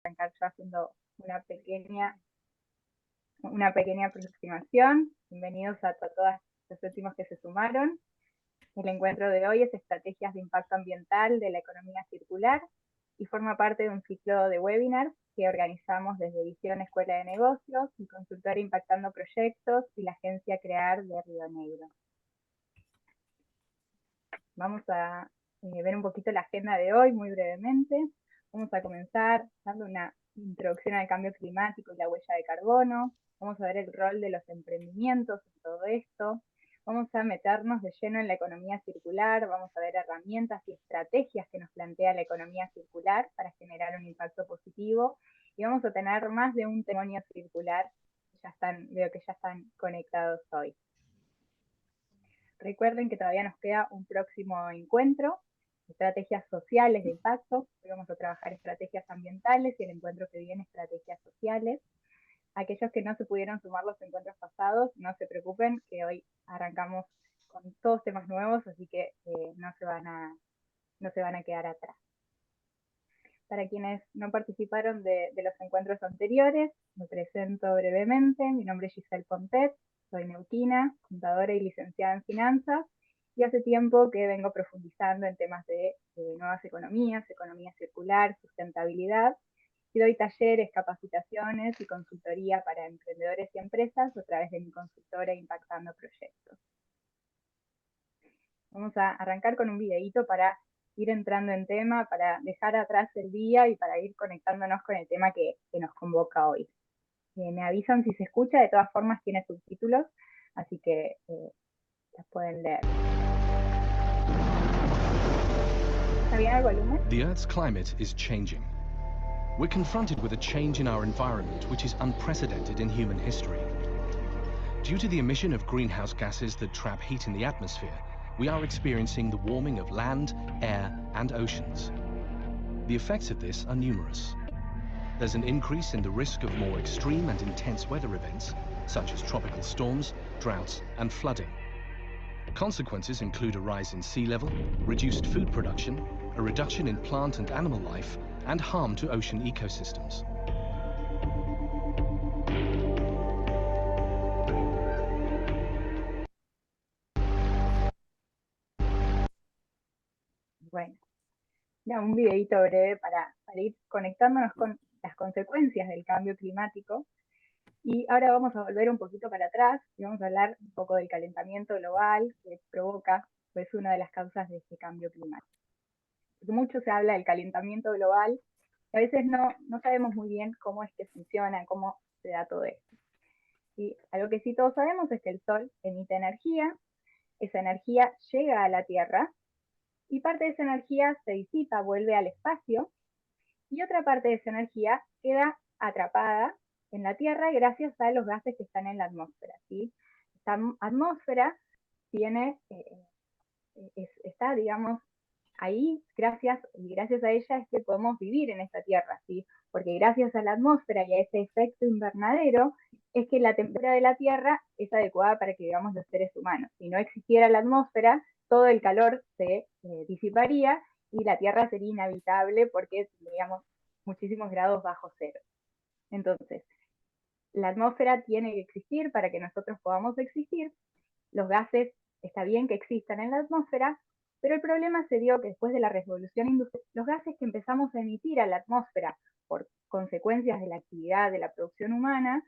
arrancar yo haciendo una pequeña aproximación. Bienvenidos a todas los últimos que se sumaron. El encuentro de hoy es Estrategias de Impacto Ambiental de la Economía Circular y forma parte de un ciclo de webinars que organizamos desde Visión Escuela de Negocios, y Consultora Impactando Proyectos y la Agencia CREAR de Río Negro. Vamos a ver un poquito la agenda de hoy muy brevemente. Vamos a comenzar dando una introducción al cambio climático y la huella de carbono. Vamos a ver el rol de los emprendimientos en todo esto. Vamos a meternos de lleno en la economía circular. Vamos a ver herramientas y estrategias que nos plantea la economía circular para generar un impacto positivo. Y vamos a tener más de un testimonio circular. Veo que ya están conectados hoy. Recuerden que todavía nos queda un próximo encuentro, estrategias sociales de impacto. Hoy vamos a trabajar estrategias ambientales y el encuentro que viene, estrategias sociales. Aquellos que no se pudieron sumar los encuentros pasados, no se preocupen, que hoy arrancamos con todos temas nuevos, así que no se van a quedar atrás. Para quienes no participaron de los encuentros anteriores, me presento brevemente. Mi nombre es Giselle Pontet, soy neuquina, contadora y licenciada en finanzas, y hace tiempo que vengo profundizando en temas de nuevas economías, economía circular, sustentabilidad, y doy talleres, capacitaciones y consultoría para emprendedores y empresas a través de mi consultora Impactando Proyectos. Vamos a arrancar con un videíto para ir entrando en tema, para dejar atrás el día y para ir conectándonos con el tema que nos convoca hoy. Me avisan si se escucha, de todas formas tiene subtítulos, así que las pueden leer. ¿Está bien el volumen? The Earth's climate is changing. We're confronted with a change in our environment which is unprecedented in human history. Due to the emission of greenhouse gases that trap heat in the atmosphere, we are experiencing the warming of land, air, and oceans. The effects of this are numerous. There's an increase in the risk of more extreme and intense weather events, such as tropical storms, droughts, and flooding. Consequences include a rise in sea level, reduced food production, a reduction in plant and animal life, and harm to ocean ecosystems. Bueno, ya un videito breve para ir conectándonos con las consecuencias del cambio climático. Y ahora vamos a volver un poquito para atrás y vamos a hablar un poco del calentamiento global que provoca, pues, una de las causas de este cambio climático. Porque mucho se habla del calentamiento global y a veces no sabemos muy bien cómo es que funciona, cómo se da todo esto. Y algo que sí todos sabemos es que el Sol emite energía, esa energía llega a la Tierra y parte de esa energía se disipa, vuelve al espacio, y otra parte de esa energía queda atrapada en la Tierra gracias a los gases que están en la atmósfera, ¿sí? Esta atmósfera está, digamos, ahí, gracias a ella es que podemos vivir en esta Tierra, ¿sí? Porque gracias a la atmósfera y a ese efecto invernadero es que la temperatura de la Tierra es adecuada para que vivamos los seres humanos. Si no existiera la atmósfera, todo el calor se disiparía y la Tierra sería inhabitable porque tendríamos muchísimos grados bajo cero. Entonces, la atmósfera tiene que existir para que nosotros podamos existir. Los gases, está bien que existan en la atmósfera, pero el problema se dio que después de la revolución industrial, los gases que empezamos a emitir a la atmósfera por consecuencias de la actividad de la producción humana,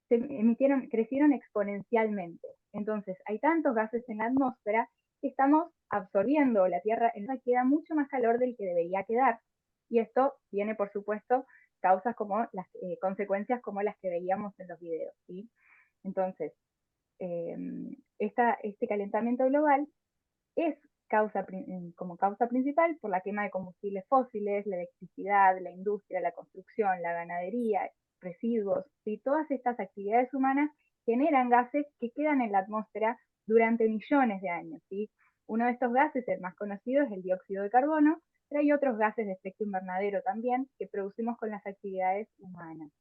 crecieron exponencialmente. Entonces, hay tantos gases en la atmósfera que estamos absorbiendo, la Tierra queda mucho más calor del que debería quedar. Y esto tiene, por supuesto, causas como las consecuencias como las que veíamos en los videos, ¿sí? Entonces, este calentamiento global es como causa principal por la quema de combustibles fósiles, la electricidad, la industria, la construcción, la ganadería, residuos, ¿sí? Todas estas actividades humanas generan gases que quedan en la atmósfera durante millones de años, ¿sí? Uno de estos gases, el más conocido, es el dióxido de carbono, pero hay otros gases de efecto invernadero también que producimos con las actividades humanas.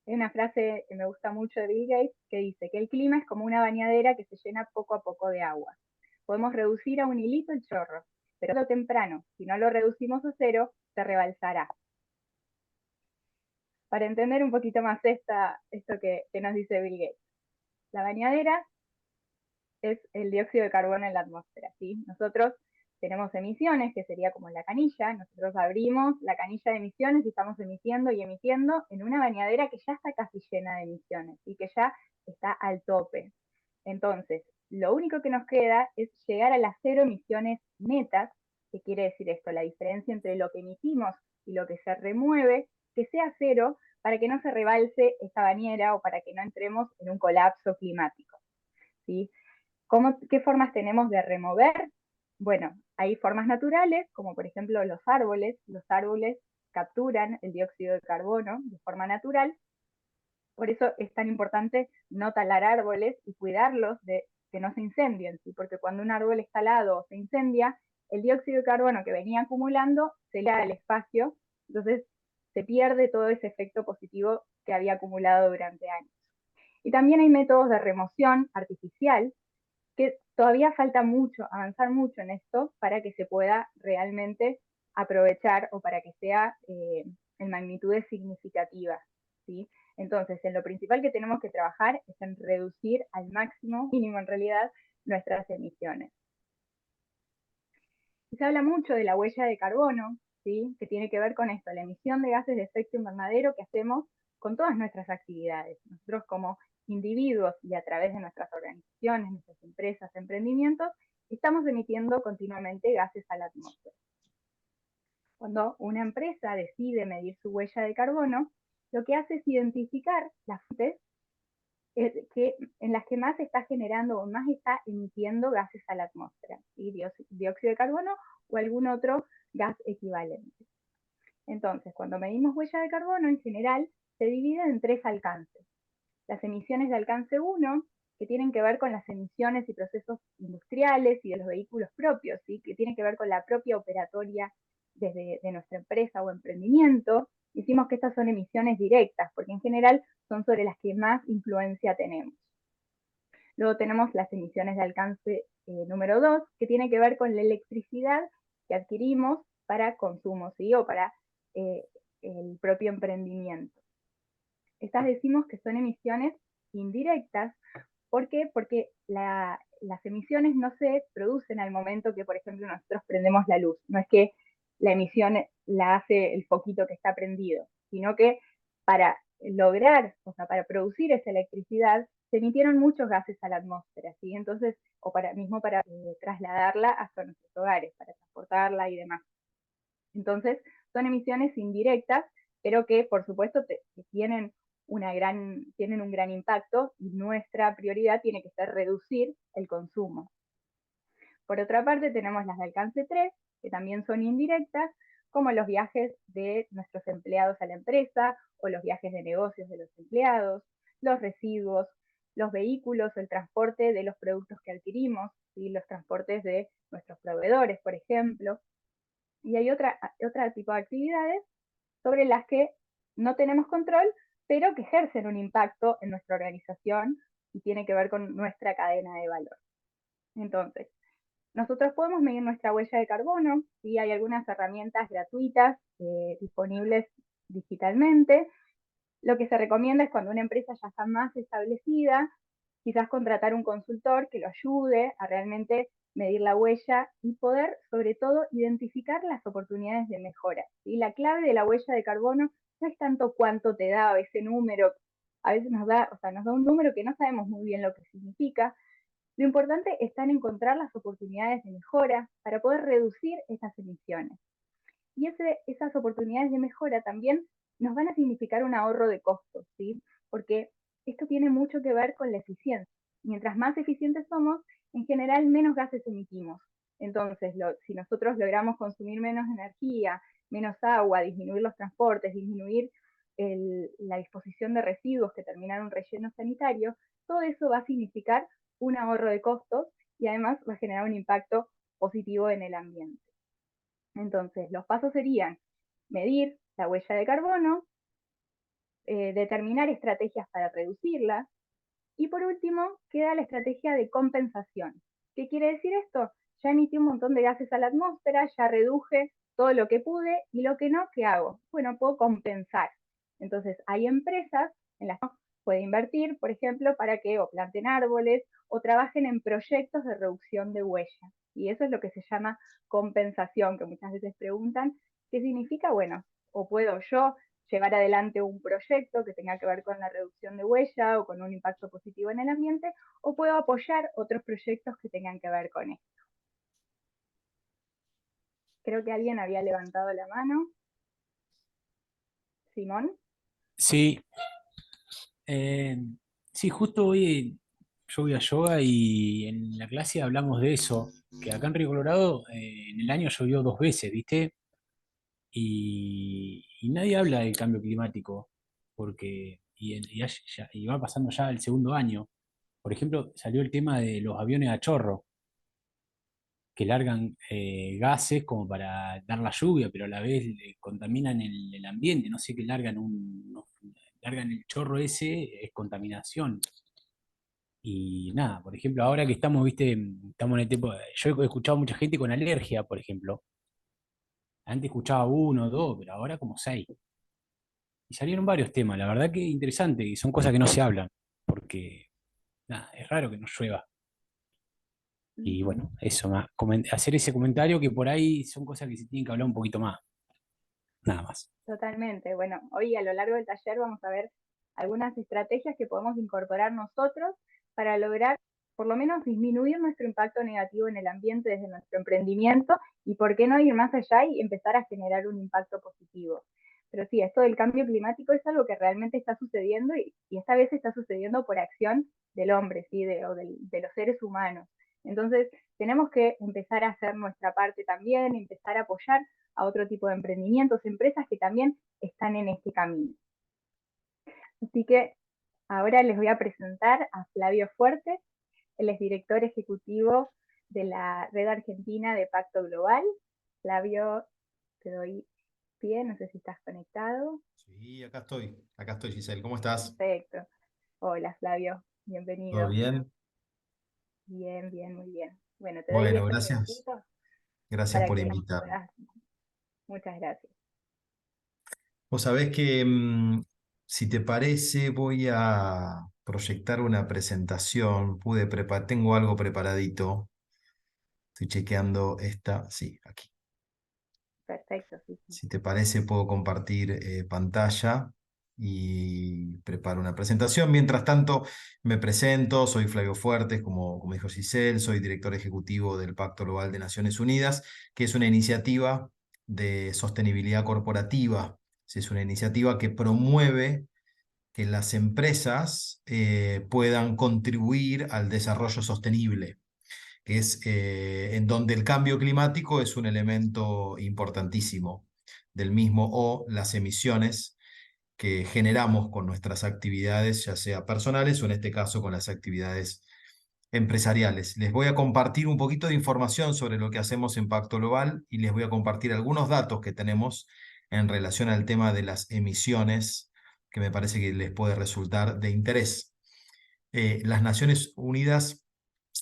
Hay una frase que me gusta mucho de Bill Gates que dice que el clima es como una bañadera que se llena poco a poco de agua. Podemos reducir a un hilito el chorro, pero tarde o temprano, si no lo reducimos a cero, se rebalsará. Para entender un poquito más esto que nos dice Bill Gates. La bañadera es el dióxido de carbono en la atmósfera, ¿sí? Nosotros tenemos emisiones, que sería como la canilla, nosotros abrimos la canilla de emisiones y estamos emitiendo y emitiendo en una bañadera que ya está casi llena de emisiones y que ya está al tope. Entonces, lo único que nos queda es llegar a las 0 emisiones netas. ¿Qué quiere decir esto? La diferencia entre lo que emitimos y lo que se remueve, que sea 0 para que no se rebalse esta bañera o para que no entremos en un colapso climático, ¿sí? ¿Qué formas tenemos de remover? Bueno, hay formas naturales, como por ejemplo los árboles. Los árboles capturan el dióxido de carbono de forma natural. Por eso es tan importante no talar árboles y cuidarlos de que no se incendien, ¿sí? Porque cuando un árbol es talado o se incendia, el dióxido de carbono que venía acumulando se le da al espacio, entonces se pierde todo ese efecto positivo que había acumulado durante años. Y también hay métodos de remoción artificial, que todavía falta mucho, avanzar mucho en esto para que se pueda realmente aprovechar o para que sea en magnitudes significativas, ¿sí? Entonces, en lo principal que tenemos que trabajar es en reducir al máximo, mínimo en realidad, nuestras emisiones. Se habla mucho de la huella de carbono, ¿sí? Que tiene que ver con esto, la emisión de gases de efecto invernadero que hacemos con todas nuestras actividades. Nosotros como individuos y a través de nuestras organizaciones, nuestras empresas, emprendimientos, estamos emitiendo continuamente gases a la atmósfera. Cuando una empresa decide medir su huella de carbono, lo que hace es identificar las fuentes en las que más está generando o más está emitiendo gases a la atmósfera, ¿sí? Dióxido de carbono o algún otro gas equivalente. Entonces, cuando medimos huella de carbono, en general, se divide en 3 alcances. Las emisiones de alcance 1, que tienen que ver con las emisiones y procesos industriales y de los vehículos propios, ¿sí? Que tienen que ver con la propia operatoria de nuestra empresa o emprendimiento. Decimos que estas son emisiones directas, porque en general son sobre las que más influencia tenemos. Luego tenemos las emisiones de alcance número 2, que tiene que ver con la electricidad que adquirimos para consumo, ¿sí? O para el propio emprendimiento. Estas decimos que son emisiones indirectas. ¿Por qué? Porque las emisiones no se producen al momento que, por ejemplo, nosotros prendemos la luz. No es que la emisión la hace el foquito que está prendido, sino que para lograr, o sea, para producir esa electricidad, se emitieron muchos gases a la atmósfera, ¿sí? Entonces, o para trasladarla hasta nuestros hogares, para transportarla y demás. Entonces, son emisiones indirectas, pero que por supuesto tienen un gran impacto y nuestra prioridad tiene que ser reducir el consumo. Por otra parte, tenemos las de alcance 3, que también son indirectas, como los viajes de nuestros empleados a la empresa o los viajes de negocios de los empleados, los residuos, los vehículos o el transporte de los productos que adquirimos, ¿sí? Los transportes de nuestros proveedores, por ejemplo. Y hay otro tipo de actividades sobre las que no tenemos control, pero que ejercen un impacto en nuestra organización y tiene que ver con nuestra cadena de valor. Entonces, nosotros podemos medir nuestra huella de carbono, ¿sí? Hay algunas herramientas gratuitas disponibles digitalmente. Lo que se recomienda es cuando una empresa ya está más establecida, quizás contratar un consultor que lo ayude a realmente medir la huella y poder, sobre todo, identificar las oportunidades de mejora, ¿sí? La clave de la huella de carbono no es tanto cuánto te da ese número, a veces nos da un número que no sabemos muy bien lo que significa. Lo importante está en encontrar las oportunidades de mejora para poder reducir esas emisiones. Y esas oportunidades de mejora también nos van a significar un ahorro de costos, ¿sí? Porque esto tiene mucho que ver con la eficiencia. Mientras más eficientes somos, en general menos gases emitimos. Entonces, si nosotros logramos consumir menos energía, menos agua, disminuir los transportes, disminuir la disposición de residuos que terminan en un relleno sanitario, todo eso va a significar un ahorro de costos y además va a generar un impacto positivo en el ambiente. Entonces, los pasos serían medir la huella de carbono, determinar estrategias para reducirla, y por último, queda la estrategia de compensación. ¿Qué quiere decir esto? Ya emití un montón de gases a la atmósfera, ya reduje todo lo que pude y lo que no, ¿qué hago? Bueno, puedo compensar. Entonces, hay empresas en las que puede invertir, por ejemplo, para que o planten árboles o trabajen en proyectos de reducción de huella. Y eso es lo que se llama compensación, que muchas veces preguntan, ¿qué significa? Bueno, o puedo yo llevar adelante un proyecto que tenga que ver con la reducción de huella o con un impacto positivo en el ambiente, o puedo apoyar otros proyectos que tengan que ver con esto. Creo que alguien había levantado la mano. Simón. Sí, eh, sí, justo hoy yo voy a yoga y en la clase hablamos de eso, que acá en Río Colorado en el año llovió 2 veces, ¿viste? Y nadie habla del cambio climático, porque y va pasando ya el segundo año. Por ejemplo, salió el tema de los aviones a chorro, que largan gases como para dar la lluvia, pero a la vez contaminan el ambiente. No sé qué largan largan el chorro ese, es contaminación. Y nada, por ejemplo, ahora que estamos, viste, estamos en el tiempo, yo he escuchado mucha gente con alergia, por ejemplo. Antes escuchaba uno, dos, pero ahora como seis. Y salieron varios temas, la verdad que interesante, y son cosas que no se hablan, porque nada, es raro que no llueva. Y bueno, eso, hacer ese comentario que por ahí son cosas que se tienen que hablar un poquito más, nada más. Totalmente. Bueno, hoy a lo largo del taller vamos a ver algunas estrategias que podemos incorporar nosotros para lograr por lo menos disminuir nuestro impacto negativo en el ambiente desde nuestro emprendimiento y por qué no ir más allá y empezar a generar un impacto positivo. Pero sí, esto del cambio climático es algo que realmente está sucediendo y esta vez está sucediendo por acción del hombre, ¿sí? de los seres humanos. Entonces, tenemos que empezar a hacer nuestra parte también, empezar a apoyar a otro tipo de emprendimientos, empresas que también están en este camino. Así que ahora les voy a presentar a Flavio Fuertes, él es director ejecutivo de la Red Argentina de Pacto Global. Flavio, te doy pie, no sé si estás conectado. Sí, acá estoy, Giselle, ¿cómo estás? Perfecto. Hola Flavio, ¿Todo bienvenido. bien? Bien, bien, muy bien. Bueno, te doy Bueno, 10 gracias, minutitos gracias para por que invitarme. puedas. Muchas gracias. Vos sabés que, si te parece, voy a proyectar una presentación. Tengo algo preparadito. Estoy chequeando esta, sí, aquí. Perfecto, sí, sí. Si te parece, puedo compartir pantalla y preparo una presentación. Mientras tanto, me presento, soy Flavio Fuertes, como dijo Giselle, soy director ejecutivo del Pacto Global de Naciones Unidas, que es una iniciativa de sostenibilidad corporativa. Es una iniciativa que promueve que las empresas puedan contribuir al desarrollo sostenible, que es en donde el cambio climático es un elemento importantísimo del mismo, o las emisiones que generamos con nuestras actividades, ya sea personales o en este caso con las actividades empresariales. Les voy a compartir un poquito de información sobre lo que hacemos en Pacto Global y les voy a compartir algunos datos que tenemos en relación al tema de las emisiones, que me parece que les puede resultar de interés. Las Naciones Unidas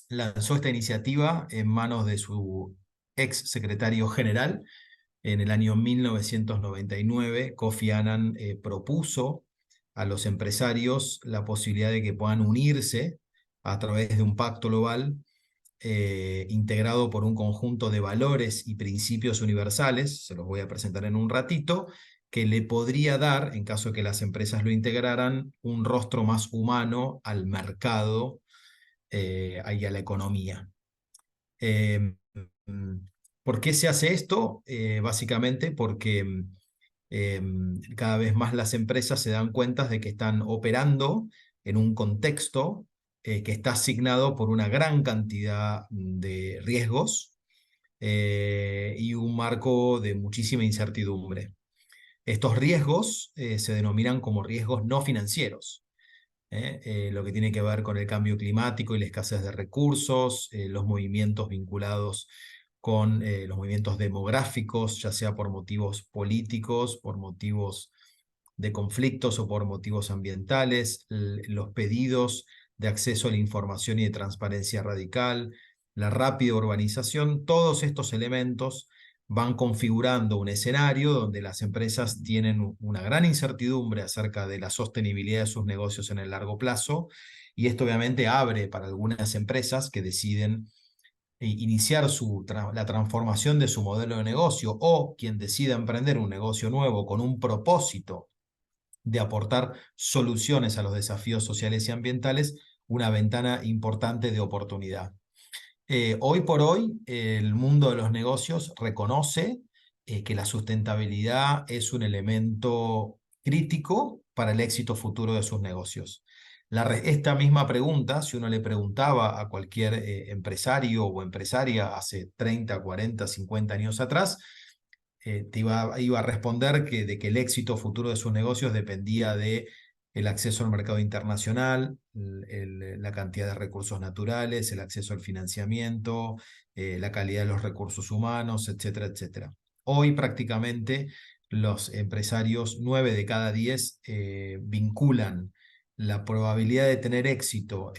lanzó esta iniciativa en manos de su ex secretario general. En el año 1999, Kofi Annan propuso a los empresarios la posibilidad de que puedan unirse a través de un pacto global integrado por un conjunto de valores y principios universales, se los voy a presentar en un ratito, que le podría dar, en caso de que las empresas lo integraran, un rostro más humano al mercado y a la economía. ¿Por qué se hace esto? Básicamente porque cada vez más las empresas se dan cuenta de que están operando en un contexto que está asignado por una gran cantidad de riesgos y un marco de muchísima incertidumbre. Estos riesgos se denominan como riesgos no financieros. Lo que tiene que ver con el cambio climático y la escasez de recursos, los movimientos vinculados con los movimientos demográficos, ya sea por motivos políticos, por motivos de conflictos o por motivos ambientales, los pedidos de acceso a la información y de transparencia radical, la rápida urbanización, todos estos elementos van configurando un escenario donde las empresas tienen una gran incertidumbre acerca de la sostenibilidad de sus negocios en el largo plazo, y esto obviamente abre para algunas empresas que deciden iniciar la transformación de su modelo de negocio, o quien decida emprender un negocio nuevo con un propósito de aportar soluciones a los desafíos sociales y ambientales, una ventana importante de oportunidad. Hoy por hoy, el mundo de los negocios reconoce que la sustentabilidad es un elemento crítico para el éxito futuro de sus negocios. Esta misma pregunta, si uno le preguntaba a cualquier empresario o empresaria hace 30, 40, 50 años atrás, te iba a responder de que el éxito futuro de sus negocios dependía de el acceso al mercado internacional, la cantidad de recursos naturales, el acceso al financiamiento, la calidad de los recursos humanos, etcétera, etcétera. Hoy prácticamente los empresarios, 9 de cada 10, vinculan la probabilidad de tener éxito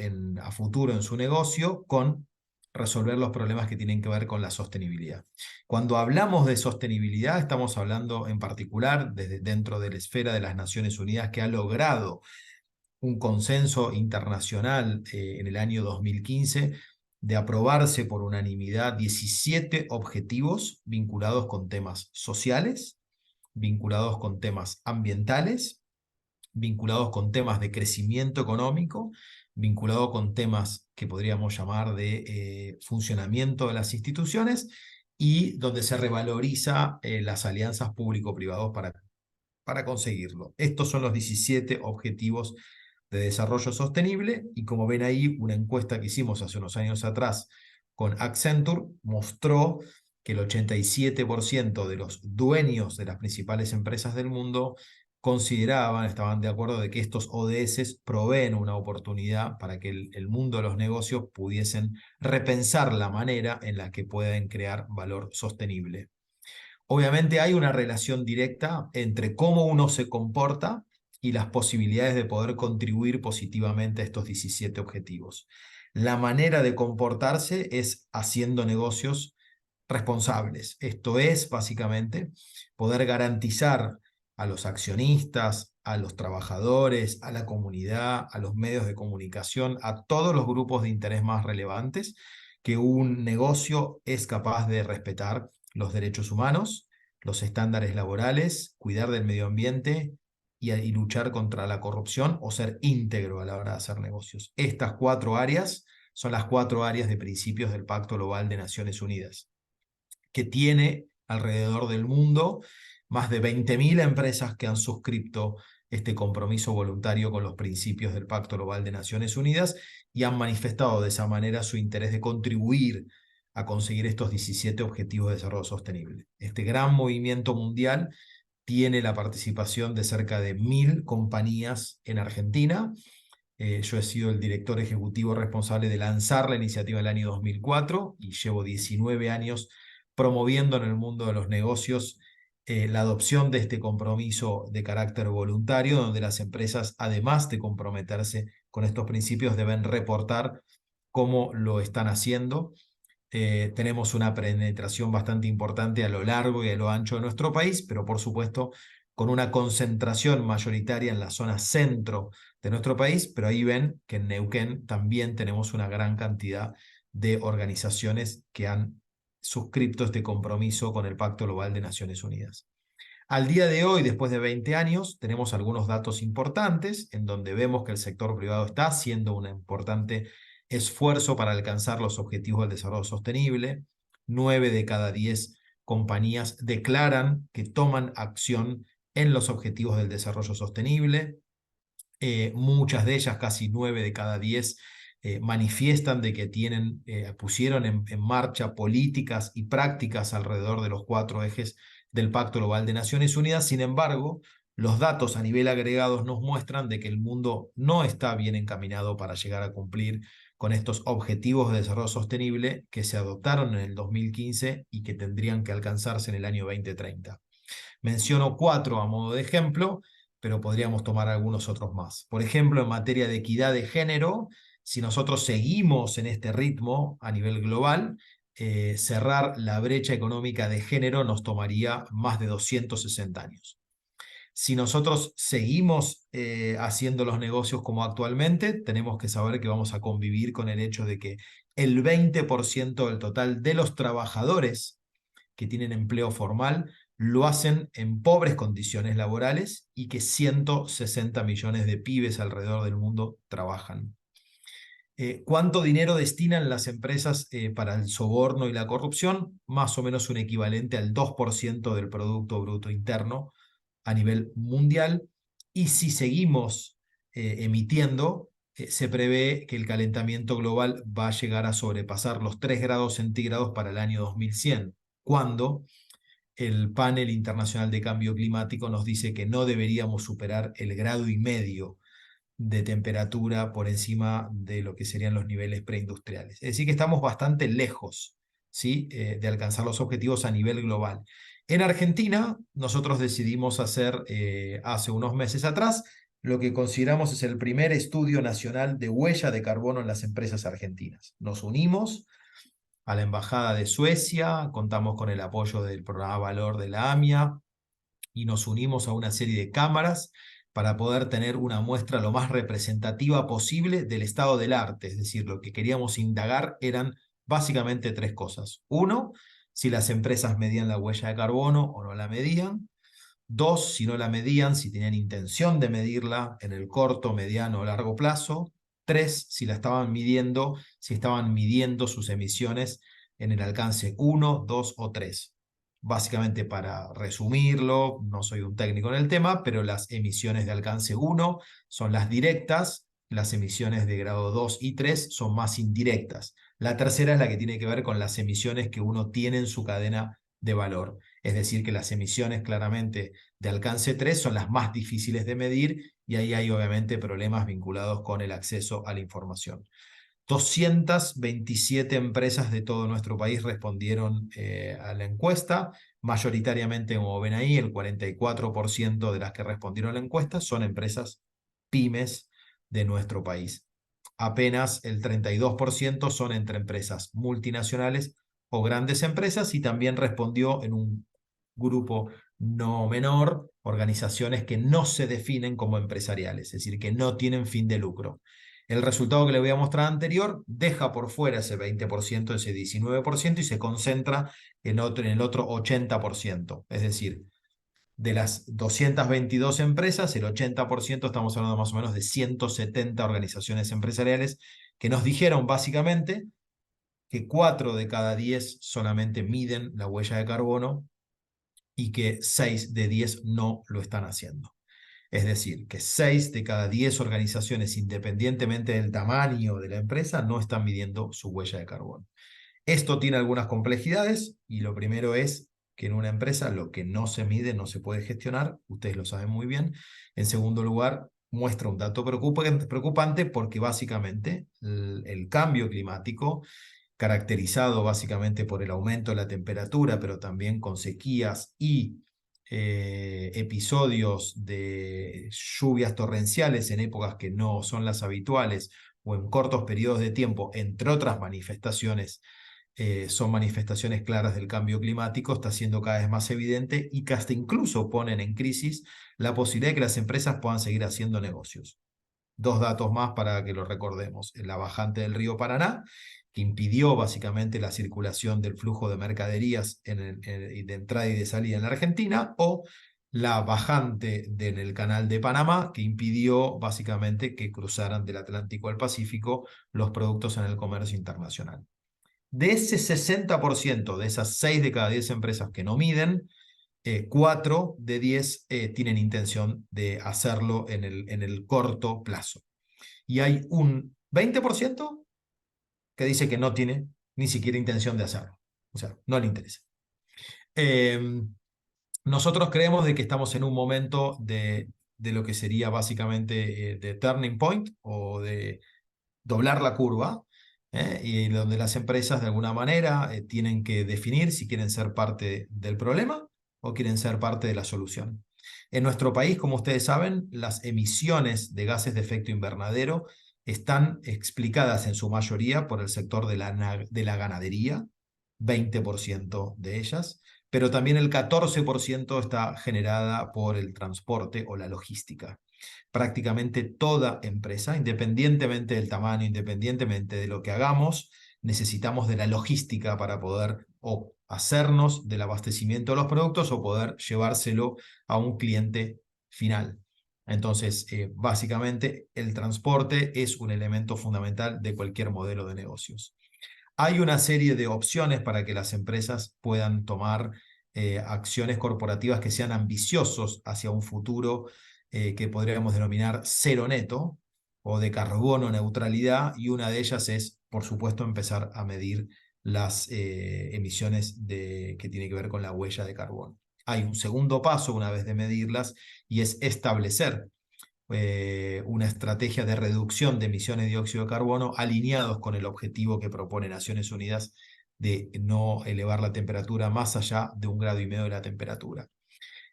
a futuro en su negocio con resolver los problemas que tienen que ver con la sostenibilidad. Cuando hablamos de sostenibilidad, estamos hablando en particular dentro de la esfera de las Naciones Unidas, que ha logrado un consenso internacional en el año 2015 de aprobarse por unanimidad 17 objetivos vinculados con temas sociales, vinculados con temas ambientales, vinculados con temas de crecimiento económico, vinculado con temas que podríamos llamar de funcionamiento de las instituciones, y donde se revaloriza las alianzas público-privados para conseguirlo. Estos son los 17 objetivos de desarrollo sostenible, y como ven ahí, una encuesta que hicimos hace unos años atrás con Accenture mostró que el 87% de los dueños de las principales empresas del mundo estaban de acuerdo de que estos ODS proveen una oportunidad para que el mundo de los negocios pudiesen repensar la manera en la que pueden crear valor sostenible. Obviamente hay una relación directa entre cómo uno se comporta y las posibilidades de poder contribuir positivamente a estos 17 objetivos. La manera de comportarse es haciendo negocios responsables. Esto es, básicamente, poder garantizar a los accionistas, a los trabajadores, a la comunidad, a los medios de comunicación, a todos los grupos de interés más relevantes, que un negocio es capaz de respetar los derechos humanos, los estándares laborales, cuidar del medio ambiente y luchar contra la corrupción, o ser íntegro a la hora de hacer negocios. Estas 4 áreas son las 4 áreas de principios del Pacto Global de Naciones Unidas, que tiene alrededor del mundo más de 20.000 empresas que han suscrito este compromiso voluntario con los principios del Pacto Global de Naciones Unidas, y han manifestado de esa manera su interés de contribuir a conseguir estos 17 Objetivos de Desarrollo Sostenible. Este gran movimiento mundial tiene la participación de cerca de 1.000 compañías en Argentina. Yo he sido el director ejecutivo responsable de lanzar la iniciativa en el año 2004 y llevo 19 años promoviendo en el mundo de los negocios la adopción de este compromiso de carácter voluntario, donde las empresas, además de comprometerse con estos principios, deben reportar cómo lo están haciendo. Tenemos una penetración bastante importante a lo largo y a lo ancho de nuestro país, pero por supuesto con una concentración mayoritaria en la zona centro de nuestro país, pero ahí ven que en Neuquén también tenemos una gran cantidad de organizaciones que han suscrito este compromiso con el Pacto Global de Naciones Unidas. Al día de hoy, después de 20 años, tenemos algunos datos importantes en donde vemos que el sector privado está haciendo un importante esfuerzo para alcanzar los objetivos del desarrollo sostenible. 9 de cada 10 compañías declaran que toman acción en los objetivos del desarrollo sostenible. Muchas de ellas, casi 9 de cada 10, manifiestan de que pusieron en marcha políticas y prácticas alrededor de los 4 ejes del Pacto Global de Naciones Unidas. Sin embargo, los datos a nivel agregados nos muestran de que el mundo no está bien encaminado para llegar a cumplir con estos objetivos de desarrollo sostenible que se adoptaron en el 2015 y que tendrían que alcanzarse en el año 2030. Menciono 4 a modo de ejemplo, pero podríamos tomar algunos otros más. Por ejemplo, en materia de equidad de género, si nosotros seguimos en este ritmo a nivel global, cerrar la brecha económica de género nos tomaría más de 260 años. Si nosotros seguimos haciendo los negocios como actualmente, tenemos que saber que vamos a convivir con el hecho de que el 20% del total de los trabajadores que tienen empleo formal lo hacen en pobres condiciones laborales y que 160 millones de pibes alrededor del mundo trabajan. ¿Cuánto dinero destinan las empresas para el soborno y la corrupción? Más o menos un equivalente al 2% del Producto Bruto Interno a nivel mundial. Y si seguimos emitiendo, se prevé que el calentamiento global va a llegar a sobrepasar los 3 grados centígrados para el año 2100, cuando el Panel Internacional de Cambio Climático nos dice que no deberíamos superar el 1,5 grados de temperatura por encima de lo que serían los niveles preindustriales. Es decir, que estamos bastante lejos, ¿sí? De alcanzar los objetivos a nivel global. En Argentina, nosotros decidimos hacer hace unos meses atrás lo que consideramos es el primer estudio nacional de huella de carbono en las empresas argentinas. Nos unimos a la Embajada de Suecia, contamos con el apoyo del programa Valor de la AMIA y nos unimos a una serie de cámaras para poder tener una muestra lo más representativa posible del estado del arte. Es decir, lo que queríamos indagar eran básicamente 3 cosas. 1, si las empresas medían la huella de carbono o no la medían. 2, si no la medían, si tenían intención de medirla en el corto, mediano o largo plazo. 3, si la estaban midiendo, si estaban midiendo sus emisiones en el alcance 1, 2 o 3. Básicamente, para resumirlo, no soy un técnico en el tema, pero las emisiones de alcance 1 son las directas, las emisiones de grado 2 y 3 son más indirectas. La tercera es la que tiene que ver con las emisiones que uno tiene en su cadena de valor. Es decir, que las emisiones claramente de alcance 3 son las más difíciles de medir y ahí hay obviamente problemas vinculados con el acceso a la información. 227 empresas de todo nuestro país respondieron a la encuesta, mayoritariamente, como ven ahí, el 44% de las que respondieron a la encuesta son empresas pymes de nuestro país. Apenas el 32% son entre empresas multinacionales o grandes empresas y también respondió en un grupo no menor organizaciones que no se definen como empresariales, es decir, que no tienen fin de lucro. El resultado que le voy a mostrar anterior deja por fuera ese 20%, ese 19% y se concentra en el otro 80%. Es decir, de las 222 empresas, el 80%, estamos hablando más o menos de 170 organizaciones empresariales que nos dijeron básicamente que 4 de cada 10 solamente miden la huella de carbono y que 6 de 10 no lo están haciendo. Es decir, que 6 de cada 10 organizaciones, independientemente del tamaño de la empresa, no están midiendo su huella de carbono. Esto tiene algunas complejidades y lo primero es que en una empresa lo que no se mide no se puede gestionar, ustedes lo saben muy bien. En segundo lugar, muestra un dato preocupante porque básicamente el cambio climático, caracterizado básicamente por el aumento de la temperatura, pero también con sequías y episodios de lluvias torrenciales en épocas que no son las habituales o en cortos periodos de tiempo, entre otras manifestaciones, son manifestaciones claras del cambio climático, está siendo cada vez más evidente y que hasta incluso ponen en crisis la posibilidad de que las empresas puedan seguir haciendo negocios. 2 datos más para que lo recordemos. La bajante del río Paraná, que impidió básicamente la circulación del flujo de mercaderías de entrada y de salida en la Argentina, o la bajante en el canal de Panamá, que impidió básicamente que cruzaran del Atlántico al Pacífico los productos en el comercio internacional. De ese 60%, de esas 6 de cada 10 empresas que no miden, 4 de 10 tienen intención de hacerlo en el corto plazo. Y hay un 20% que dice que no tiene ni siquiera intención de hacerlo. O sea, no le interesa. Nosotros creemos de que estamos en un momento de lo que sería básicamente de turning point o de doblar la curva, y donde las empresas de alguna manera tienen que definir si quieren ser parte del problema o quieren ser parte de la solución. En nuestro país, como ustedes saben, las emisiones de gases de efecto invernadero están explicadas en su mayoría por el sector de la ganadería, 20% de ellas, pero también el 14% está generada por el transporte o la logística. Prácticamente toda empresa, independientemente del tamaño, independientemente de lo que hagamos, necesitamos de la logística para poder o hacernos del abastecimiento de los productos o poder llevárselo a un cliente final. Entonces, básicamente, el transporte es un elemento fundamental de cualquier modelo de negocios. Hay una serie de opciones para que las empresas puedan tomar acciones corporativas que sean ambiciosos hacia un futuro que podríamos denominar cero neto o de carbono neutralidad, y una de ellas es, por supuesto, empezar a medir las emisiones que tiene que ver con la huella de carbono. Hay un segundo paso una vez de medirlas y es establecer una estrategia de reducción de emisiones de dióxido de carbono alineados con el objetivo que propone Naciones Unidas de no elevar la temperatura más allá de 1,5 grados de la temperatura.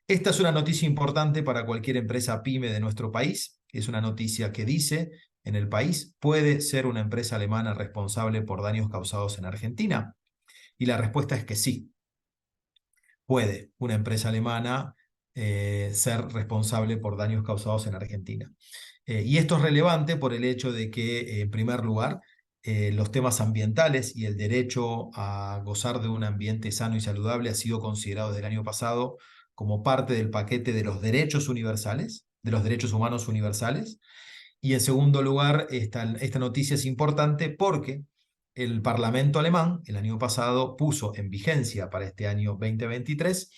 Esta es una noticia importante para cualquier empresa pyme de nuestro país. Es una noticia que dice, en el país, ¿puede ser una empresa alemana responsable por daños causados en Argentina? Y la respuesta es que sí. Puede una empresa alemana ser responsable por daños causados en Argentina. Y esto es relevante por el hecho de que, en primer lugar, los temas ambientales y el derecho a gozar de un ambiente sano y saludable ha sido considerado desde el año pasado como parte del paquete de los derechos universales, de los derechos humanos universales. Y en segundo lugar, esta noticia es importante porque el Parlamento alemán el año pasado puso en vigencia para este año 2023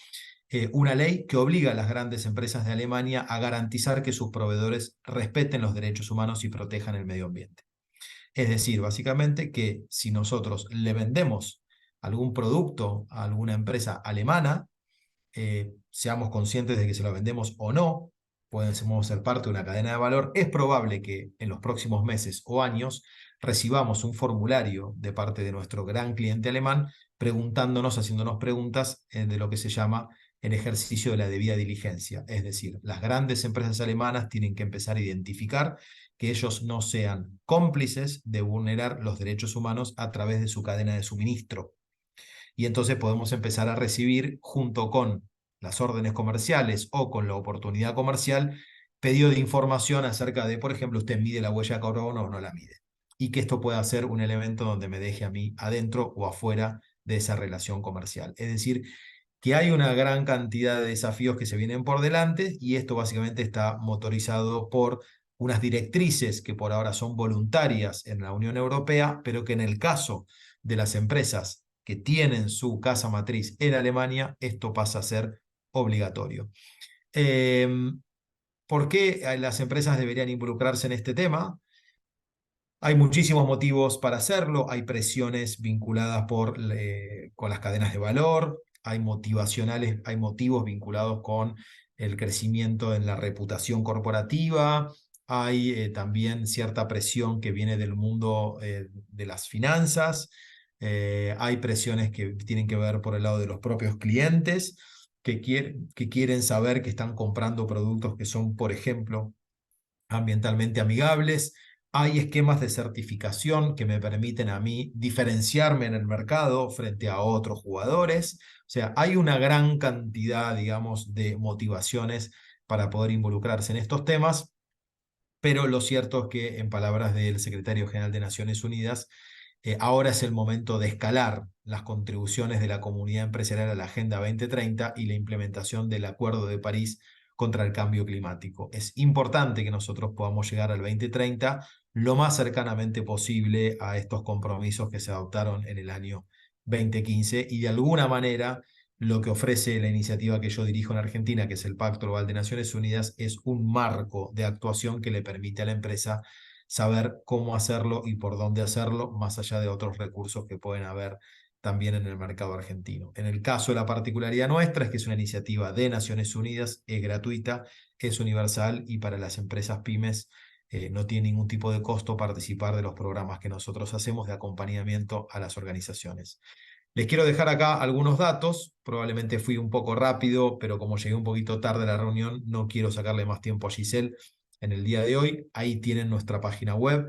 una ley que obliga a las grandes empresas de Alemania a garantizar que sus proveedores respeten los derechos humanos y protejan el medio ambiente. Es decir, básicamente que si nosotros le vendemos algún producto a alguna empresa alemana, seamos conscientes de que se lo vendemos o no, podemos ser parte de una cadena de valor, es probable que en los próximos meses o años recibamos un formulario de parte de nuestro gran cliente alemán preguntándonos, haciéndonos preguntas de lo que se llama el ejercicio de la debida diligencia. Es decir, las grandes empresas alemanas tienen que empezar a identificar que ellos no sean cómplices de vulnerar los derechos humanos a través de su cadena de suministro. Y entonces podemos empezar a recibir, junto con las órdenes comerciales o con la oportunidad comercial, pedido de información acerca de, por ejemplo, usted mide la huella de carbono o no la mide. Y que esto pueda ser un elemento donde me deje a mí adentro o afuera de esa relación comercial. Es decir, que hay una gran cantidad de desafíos que se vienen por delante, y esto básicamente está motorizado por unas directrices que por ahora son voluntarias en la Unión Europea, pero que en el caso de las empresas que tienen su casa matriz en Alemania, esto pasa a ser obligatorio. ¿Por qué las empresas deberían involucrarse en este tema? Hay muchísimos motivos para hacerlo, hay presiones vinculadas con las cadenas de valor, hay motivos vinculados con el crecimiento en la reputación corporativa, hay también cierta presión que viene del mundo de las finanzas, hay presiones que tienen que ver por el lado de los propios clientes que quieren saber que están comprando productos que son, por ejemplo, ambientalmente amigables. Hay esquemas de certificación que me permiten a mí diferenciarme en el mercado frente a otros jugadores. O sea, hay una gran cantidad, digamos, de motivaciones para poder involucrarse en estos temas, pero lo cierto es que, en palabras del secretario general de Naciones Unidas, ahora es el momento de escalar las contribuciones de la comunidad empresarial a la Agenda 2030 y la implementación del Acuerdo de París contra el cambio climático. Es importante que nosotros podamos llegar al 2030 lo más cercanamente posible a estos compromisos que se adoptaron en el año 2015, y de alguna manera lo que ofrece la iniciativa que yo dirijo en Argentina, que es el Pacto Global de Naciones Unidas, es un marco de actuación que le permite a la empresa saber cómo hacerlo y por dónde hacerlo, más allá de otros recursos que pueden haber también en el mercado argentino. En el caso de la particularidad nuestra es que es una iniciativa de Naciones Unidas, es gratuita, es universal, y para las empresas pymes no tiene ningún tipo de costo participar de los programas que nosotros hacemos de acompañamiento a las organizaciones. Les quiero dejar acá algunos datos, probablemente fui un poco rápido, pero como llegué un poquito tarde a la reunión, no quiero sacarle más tiempo a Giselle en el día de hoy. Ahí tienen nuestra página web.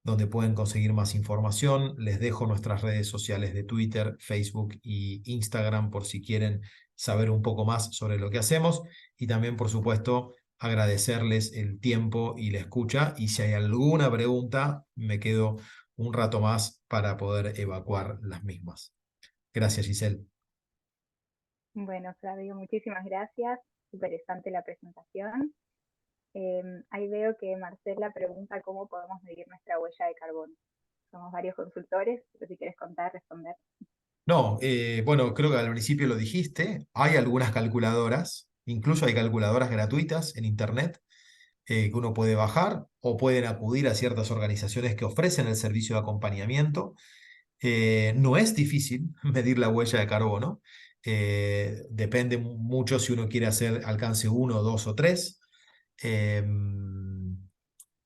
donde pueden conseguir más información. Les dejo nuestras redes sociales de Twitter, Facebook y Instagram por si quieren saber un poco más sobre lo que hacemos. Y también, por supuesto, agradecerles el tiempo y la escucha. Y si hay alguna pregunta, me quedo un rato más para poder evacuar las mismas. Gracias, Giselle. Bueno, Flavio, muchísimas gracias. Interesante la presentación. Ahí veo que Marcela pregunta cómo podemos medir nuestra huella de carbono. Somos varios consultores, pero si quieres contar, responder. No, bueno, creo que al principio lo dijiste, hay algunas calculadoras, incluso hay calculadoras gratuitas en Internet que uno puede bajar o pueden acudir a ciertas organizaciones que ofrecen el servicio de acompañamiento. No es difícil medir la huella de carbono, depende mucho si uno quiere hacer alcance 1, 2 o 3.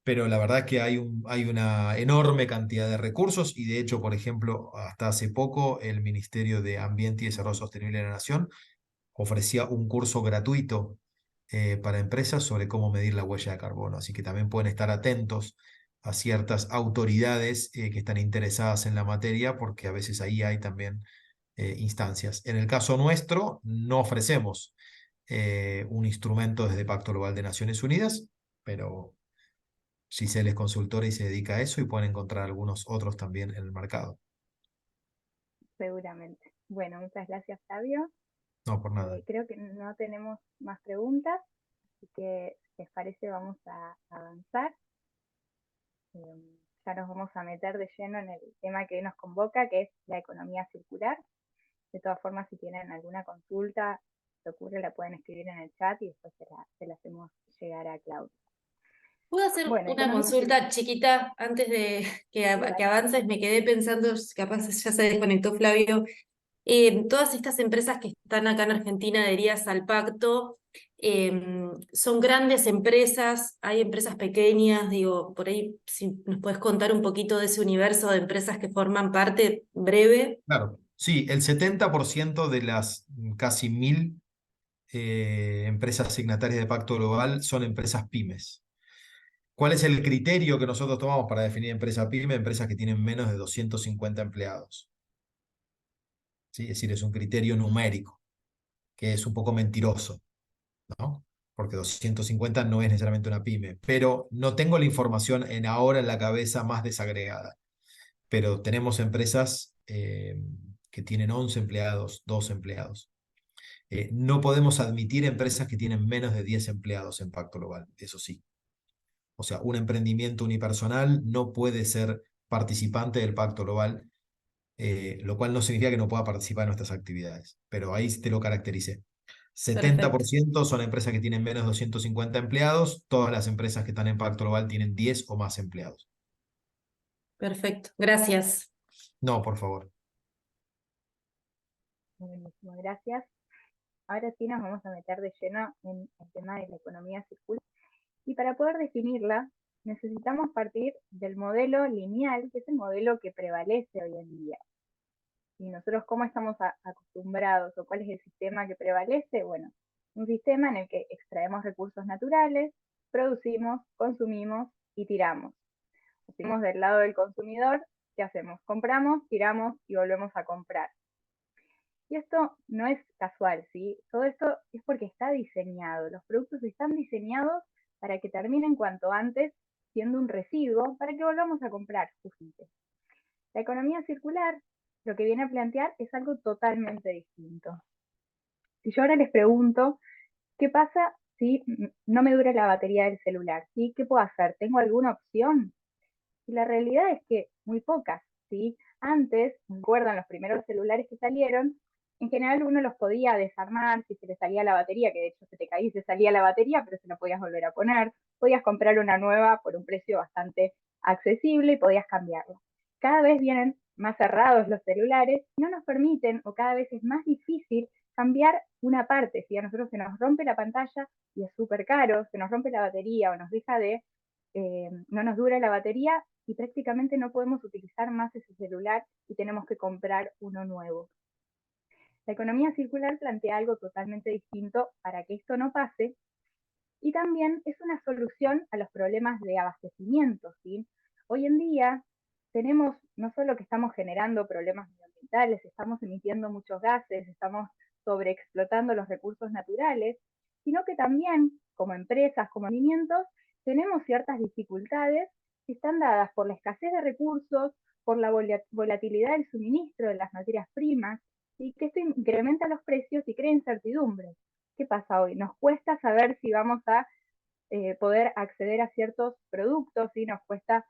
Pero la verdad que hay una enorme cantidad de recursos y de hecho, por ejemplo, hasta hace poco el Ministerio de Ambiente y Desarrollo Sostenible de la Nación ofrecía un curso gratuito para empresas sobre cómo medir la huella de carbono. Así que también pueden estar atentos a ciertas autoridades que están interesadas en la materia porque a veces ahí hay también instancias. En el caso nuestro, no ofrecemos un instrumento desde Pacto Global de Naciones Unidas, pero Giselle es consultora y se dedica a eso y pueden encontrar algunos otros también en el mercado. Seguramente. Bueno, muchas gracias, Flavio. No, por nada. Creo que no tenemos más preguntas, así que si les parece vamos a avanzar. Ya nos vamos a meter de lleno en el tema que nos convoca, que es la economía circular. De todas formas, si tienen alguna consulta, se ocurre, la pueden escribir en el chat y después se la hacemos llegar a Claudia. ¿Puedo hacer Bueno, una consulta chiquita antes de que avances? Me quedé pensando, capaz ya se desconectó Flavio. Todas estas empresas que están acá en Argentina adheridas al pacto, son grandes empresas, hay empresas pequeñas, digo, por ahí si nos puedes contar un poquito de ese universo de empresas que forman parte, breve. Claro, sí, el 70% de las casi 1000 empresas signatarias de Pacto Global son empresas pymes. ¿Cuál es el criterio que nosotros tomamos para definir empresa pyme? Empresas que tienen menos de 250 empleados. ¿Sí? Es decir, es un criterio numérico, que es un poco mentiroso, ¿no? Porque 250 no es necesariamente una pyme, pero no tengo la información ahora en la cabeza más desagregada. Pero tenemos empresas que tienen 11 empleados, 2 empleados. No podemos admitir empresas que tienen menos de 10 empleados en Pacto Global, eso sí. O sea, un emprendimiento unipersonal no puede ser participante del Pacto Global, lo cual no significa que no pueda participar en nuestras actividades, pero ahí te lo caractericé. Perfecto. 70% son empresas que tienen menos de 250 empleados, todas las empresas que están en Pacto Global tienen 10 o más empleados. Perfecto, gracias. No, por favor. Buenísimo, gracias. Ahora sí nos vamos a meter de lleno en el tema de la economía circular. Y para poder definirla, necesitamos partir del modelo lineal, que es el modelo que prevalece hoy en día. ¿Y nosotros cómo estamos acostumbrados o cuál es el sistema que prevalece? Bueno, un sistema en el que extraemos recursos naturales, producimos, consumimos y tiramos. Pusimos del lado del consumidor, ¿qué hacemos? Compramos, tiramos y volvemos a comprar. Y esto no es casual, ¿sí? Todo esto es porque está diseñado. Los productos están diseñados para que terminen cuanto antes siendo un residuo para que volvamos a comprar, justamente. La economía circular lo que viene a plantear es algo totalmente distinto. Si yo ahora les pregunto, ¿qué pasa si no me dura la batería del celular? ¿Sí? ¿Qué puedo hacer? ¿Tengo alguna opción? Y la realidad es que muy pocas, ¿sí? Antes, recuerdan los primeros celulares que salieron, en general uno los podía desarmar si se le salía la batería, que de hecho se te caía y se salía la batería, pero se la podías volver a poner, podías comprar una nueva por un precio bastante accesible y podías cambiarla. Cada vez vienen más cerrados los celulares, no nos permiten o cada vez es más difícil cambiar una parte. Si a nosotros se nos rompe la pantalla y es súper caro, se nos rompe la batería o nos deja de, no nos dura la batería, y prácticamente no podemos utilizar más ese celular y tenemos que comprar uno nuevo. La economía circular plantea algo totalmente distinto para que esto no pase y también es una solución a los problemas de abastecimiento, ¿sí? Hoy en día tenemos, no solo que estamos generando problemas medioambientales, estamos emitiendo muchos gases, estamos sobreexplotando los recursos naturales, sino que también, como empresas, como movimientos, tenemos ciertas dificultades que están dadas por la escasez de recursos, por la volatilidad del suministro de las materias primas, y que esto incrementa los precios y crea incertidumbre. ¿Qué pasa hoy? Nos cuesta saber si vamos a poder acceder a ciertos productos, ¿sí? Nos cuesta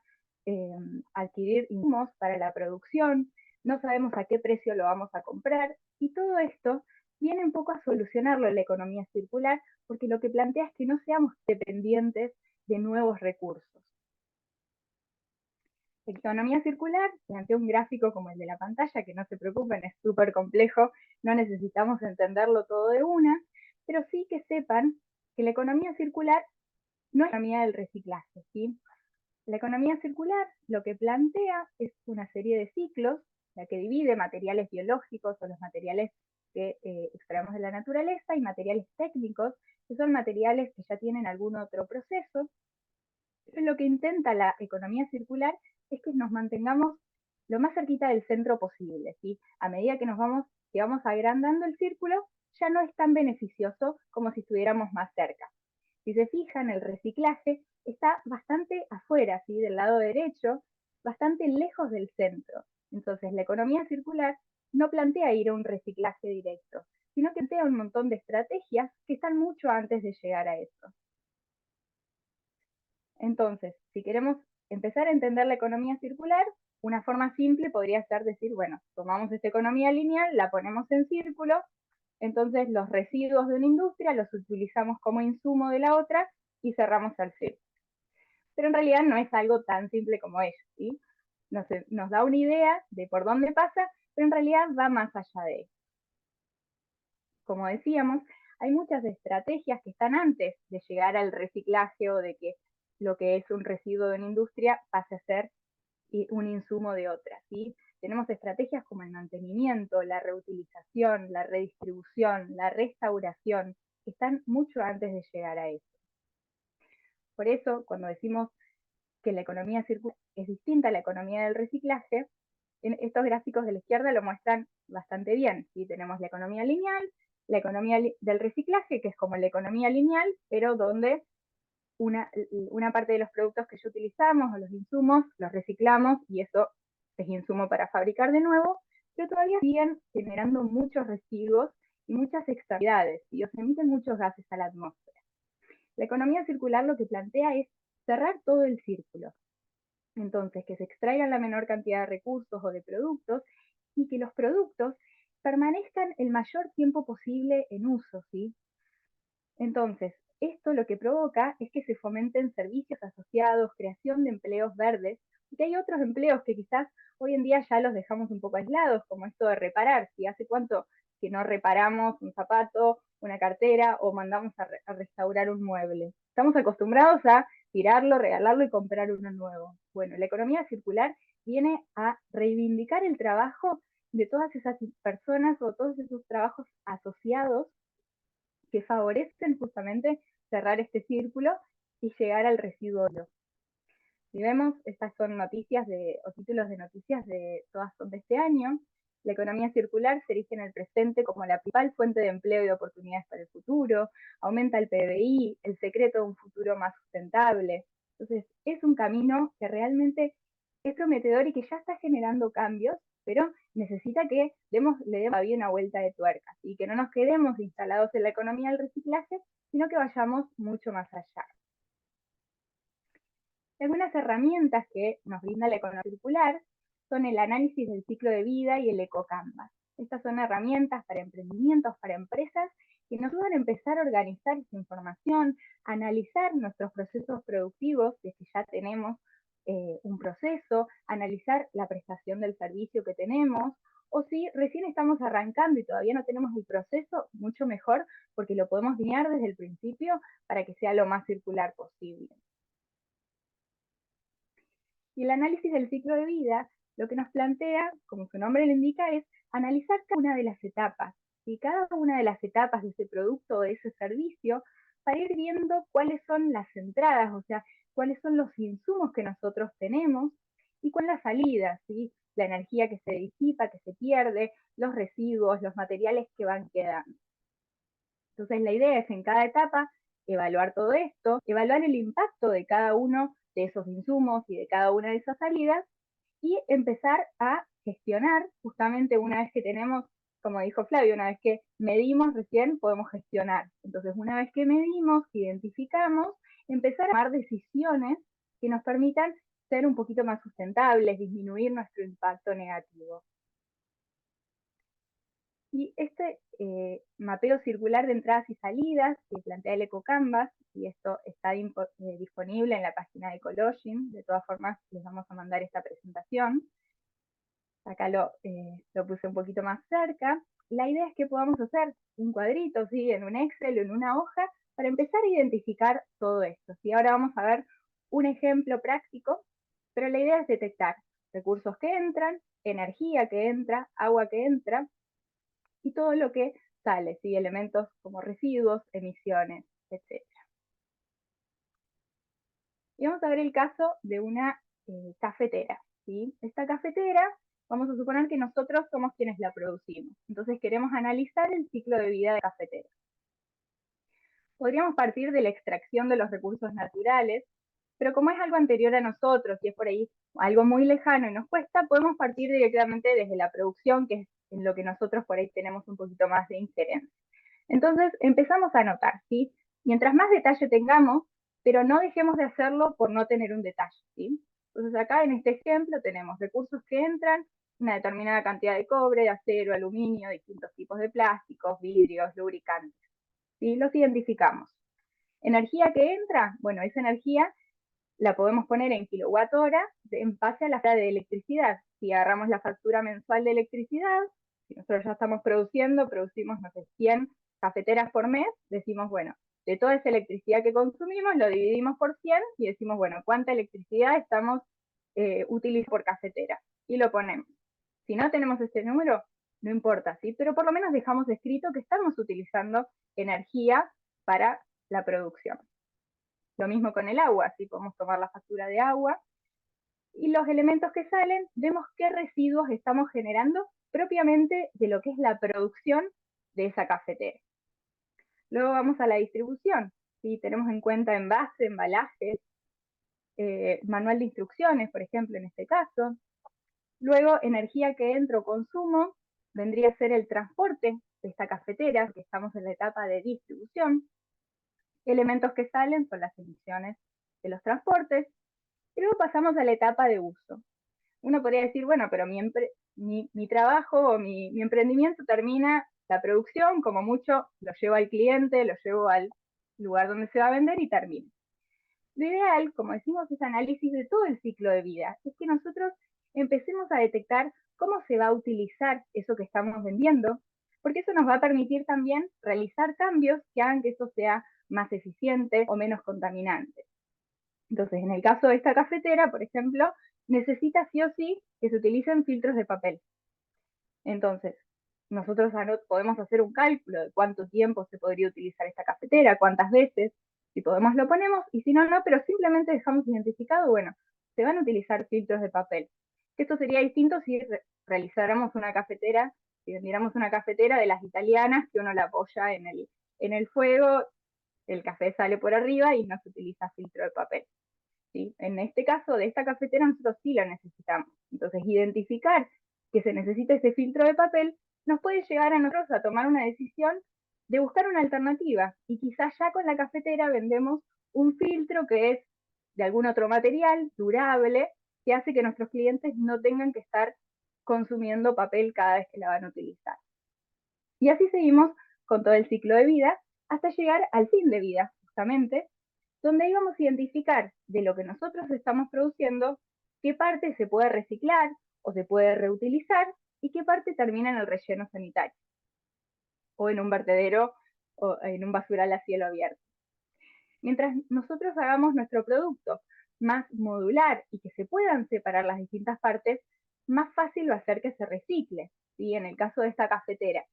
adquirir insumos para la producción, no sabemos a qué precio lo vamos a comprar, y todo esto viene un poco a solucionarlo en la economía circular, porque lo que plantea es que no seamos dependientes de nuevos recursos. Economía circular, plantea un gráfico como el de la pantalla, que no se preocupen, es súper complejo, no necesitamos entenderlo todo de una, pero sí que sepan que la economía circular no es la economía del reciclaje, ¿sí? La economía circular lo que plantea es una serie de ciclos, la que divide materiales biológicos o los materiales que extraemos de la naturaleza y materiales técnicos, que son materiales que ya tienen algún otro proceso. Pero lo que intenta la economía circular es que nos mantengamos lo más cerquita del centro posible, ¿sí? A medida que vamos agrandando el círculo, ya no es tan beneficioso como si estuviéramos más cerca. Si se fijan, el reciclaje está bastante afuera, ¿sí? Del lado derecho, bastante lejos del centro. Entonces, la economía circular no plantea ir a un reciclaje directo, sino que plantea un montón de estrategias que están mucho antes de llegar a eso. Entonces, si queremos empezar a entender la economía circular, una forma simple podría ser decir, bueno, tomamos esta economía lineal, la ponemos en círculo, entonces los residuos de una industria los utilizamos como insumo de la otra y cerramos el círculo. Pero en realidad no es algo tan simple como eso, ¿sí? Nos da una idea de por dónde pasa, pero en realidad va más allá de eso. Como decíamos, hay muchas estrategias que están antes de llegar al reciclaje o de que lo que es un residuo de una industria pase a ser un insumo de otra, ¿sí? Tenemos estrategias como el mantenimiento, la reutilización, la redistribución, la restauración, que están mucho antes de llegar a eso. Por eso, cuando decimos que la economía circular es distinta a la economía del reciclaje, estos gráficos de la izquierda lo muestran bastante bien, ¿sí? Tenemos la economía lineal, la economía del reciclaje, que es como la economía lineal, pero donde una parte de los productos que ya utilizamos o los insumos los reciclamos y eso es insumo para fabricar de nuevo, pero todavía siguen generando muchos residuos y muchas externalidades y se emiten muchos gases a la atmósfera. La economía circular lo que plantea es cerrar todo el círculo. Entonces, que se extraigan la menor cantidad de recursos o de productos y que los productos permanezcan el mayor tiempo posible en uso, ¿sí? Entonces, esto lo que provoca es que se fomenten servicios asociados, creación de empleos verdes, y que hay otros empleos que quizás hoy en día ya los dejamos un poco aislados, como esto de reparar. Si hace cuánto que no reparamos un zapato, una cartera o mandamos a restaurar un mueble. Estamos acostumbrados a tirarlo, regalarlo y comprar uno nuevo. Bueno, la economía circular viene a reivindicar el trabajo de todas esas personas o todos esos trabajos asociados que favorecen justamente cerrar este círculo y llegar al residuo. Si vemos, estas son noticias o títulos de noticias todas son de este año. La economía circular se erige en el presente como la principal fuente de empleo y de oportunidades para el futuro, aumenta el PBI, el secreto de un futuro más sustentable. Entonces, es un camino que realmente es prometedor y que ya está generando cambios, pero necesita que le demos todavía una vuelta de tuerca y que no nos quedemos instalados en la economía del reciclaje, sino que vayamos mucho más allá. Algunas herramientas que nos brinda la economía circular son el análisis del ciclo de vida y el ecocanvas. Estas son herramientas para emprendimientos, para empresas, que nos ayudan a empezar a organizar esta información, a analizar nuestros procesos productivos, desde que ya tenemos un proceso, analizar la prestación del servicio que tenemos, o si recién estamos arrancando y todavía no tenemos el proceso, mucho mejor, porque lo podemos diseñar desde el principio para que sea lo más circular posible. Y el análisis del ciclo de vida lo que nos plantea, como su nombre lo indica, es analizar cada una de las etapas. Y cada una de las etapas de ese producto o de ese servicio para ir viendo cuáles son las entradas, o sea, cuáles son los insumos que nosotros tenemos y cuál es la salida, ¿sí? La energía que se disipa, que se pierde, los residuos, los materiales que van quedando. Entonces la idea es en cada etapa evaluar todo esto, evaluar el impacto de cada uno de esos insumos y de cada una de esas salidas y empezar a gestionar justamente una vez que tenemos, como dijo Flavio, una vez que medimos recién podemos gestionar. Entonces una vez que medimos, identificamos, empezar a tomar decisiones que nos permitan ser un poquito más sustentables, disminuir nuestro impacto negativo. Y este mapeo circular de entradas y salidas que plantea el EcoCanvas, y esto está disponible en la página de Ecologin, de todas formas les vamos a mandar esta presentación. Acá lo puse un poquito más cerca. La idea es que podamos hacer un cuadrito, ¿sí? En un Excel o en una hoja, para empezar a identificar todo esto. ¿Sí? Ahora vamos a ver un ejemplo práctico, pero la idea es detectar recursos que entran, energía que entra, agua que entra, y todo lo que sale, ¿sí? Elementos como residuos, emisiones, etc. Y vamos a ver el caso de una cafetera, ¿sí? Esta cafetera, vamos a suponer que nosotros somos quienes la producimos. Entonces queremos analizar el ciclo de vida de la cafetera. Podríamos partir de la extracción de los recursos naturales, pero como es algo anterior a nosotros y es por ahí algo muy lejano y nos cuesta, podemos partir directamente desde la producción, que es en lo que nosotros por ahí tenemos un poquito más de injerencia. Entonces empezamos a anotar, ¿sí? Mientras más detalle tengamos, pero no dejemos de hacerlo por no tener un detalle, ¿sí? Entonces acá en este ejemplo tenemos recursos que entran, una determinada cantidad de cobre, de acero, aluminio, distintos tipos de plásticos, vidrios, lubricantes, ¿sí? Los identificamos. Energía que entra, bueno, esa energía la podemos poner en kilowatt hora en base a la tasa de electricidad. Si agarramos la factura mensual de electricidad, si nosotros ya estamos producimos, no sé, 100 cafeteras por mes, decimos, bueno, de toda esa electricidad que consumimos, lo dividimos por 100 y decimos, bueno, ¿cuánta electricidad estamos utilizando por cafetera? Y lo ponemos. Si no tenemos este número, no importa, ¿sí? Pero por lo menos dejamos escrito que estamos utilizando energía para la producción. Lo mismo con el agua, así podemos tomar la factura de agua. Y los elementos que salen, vemos qué residuos estamos generando propiamente de lo que es la producción de esa cafetera. Luego vamos a la distribución. ¿Sí? Tenemos en cuenta envase, embalajes, manual de instrucciones, por ejemplo, en este caso. Luego, energía que entra o consumo, vendría a ser el transporte de esta cafetera, que estamos en la etapa de distribución. Elementos que salen son las emisiones de los transportes. Y luego pasamos a la etapa de uso. Uno podría decir, bueno, pero mi trabajo o mi emprendimiento termina la producción, como mucho lo llevo al cliente, lo llevo al lugar donde se va a vender y termina. Lo ideal, como decimos, es análisis de todo el ciclo de vida. Es que nosotros empecemos a detectar cómo se va a utilizar eso que estamos vendiendo, porque eso nos va a permitir también realizar cambios que hagan que eso sea más eficiente o menos contaminante. Entonces, en el caso de esta cafetera, por ejemplo, necesita sí o sí que se utilicen filtros de papel. Entonces, nosotros podemos hacer un cálculo de cuánto tiempo se podría utilizar esta cafetera, cuántas veces, si podemos lo ponemos, y si no, no, pero simplemente dejamos identificado, bueno, se van a utilizar filtros de papel. Esto sería distinto si realizáramos una cafetera, si vendiéramos una cafetera de las italianas, que uno la apoya en el fuego, el café sale por arriba y no se utiliza filtro de papel. ¿Sí? En este caso, de esta cafetera, nosotros sí la necesitamos. Entonces, identificar que se necesita ese filtro de papel nos puede llegar a nosotros a tomar una decisión de buscar una alternativa. Y quizás ya con la cafetera vendemos un filtro que es de algún otro material durable, que hace que nuestros clientes no tengan que estar consumiendo papel cada vez que la van a utilizar. Y así seguimos con todo el ciclo de vida hasta llegar al fin de vida, justamente, donde ahí vamos a identificar de lo que nosotros estamos produciendo qué parte se puede reciclar o se puede reutilizar y qué parte termina en el relleno sanitario o en un vertedero o en un basural a cielo abierto. Mientras nosotros hagamos nuestro producto más modular y que se puedan separar las distintas partes, más fácil va a ser que se recicle. ¿Sí? En el caso de esta cafetera,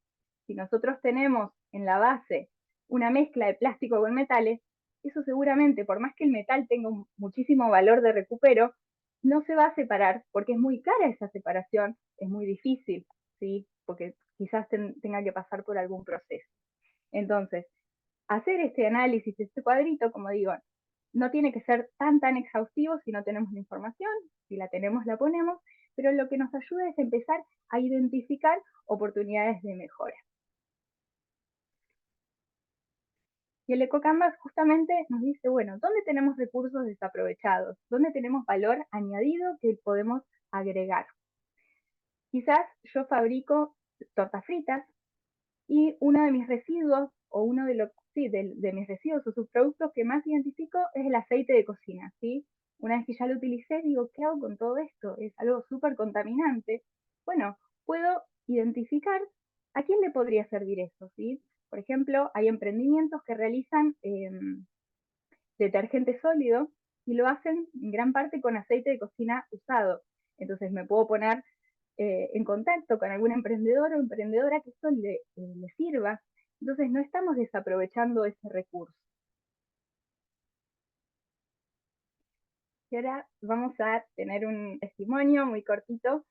si nosotros tenemos en la base una mezcla de plástico con metales, eso seguramente, por más que el metal tenga muchísimo valor de recupero, no se va a separar porque es muy cara esa separación, es muy difícil, ¿sí? Porque quizás tenga que pasar por algún proceso. Entonces, hacer este análisis, este cuadrito, como digo, no tiene que ser tan exhaustivo si no tenemos la información, si la tenemos la ponemos, pero lo que nos ayuda es empezar a identificar oportunidades de mejora. Y el EcoCanvas justamente nos dice, bueno, ¿dónde tenemos recursos desaprovechados? ¿Dónde tenemos valor añadido que podemos agregar? Quizás yo fabrico tortas fritas y uno de mis residuos, o uno de, de mis residuos o subproductos que más identifico es el aceite de cocina, ¿sí? Una vez que ya lo utilicé, digo, ¿qué hago con todo esto? Es algo súper contaminante. Bueno, puedo identificar a quién le podría servir eso, ¿sí? Por ejemplo, hay emprendimientos que realizan detergente sólido y lo hacen en gran parte con aceite de cocina usado. Entonces me puedo poner en contacto con algún emprendedor o emprendedora que esto le sirva. Entonces no estamos desaprovechando ese recurso. Y ahora vamos a tener un testimonio muy cortito,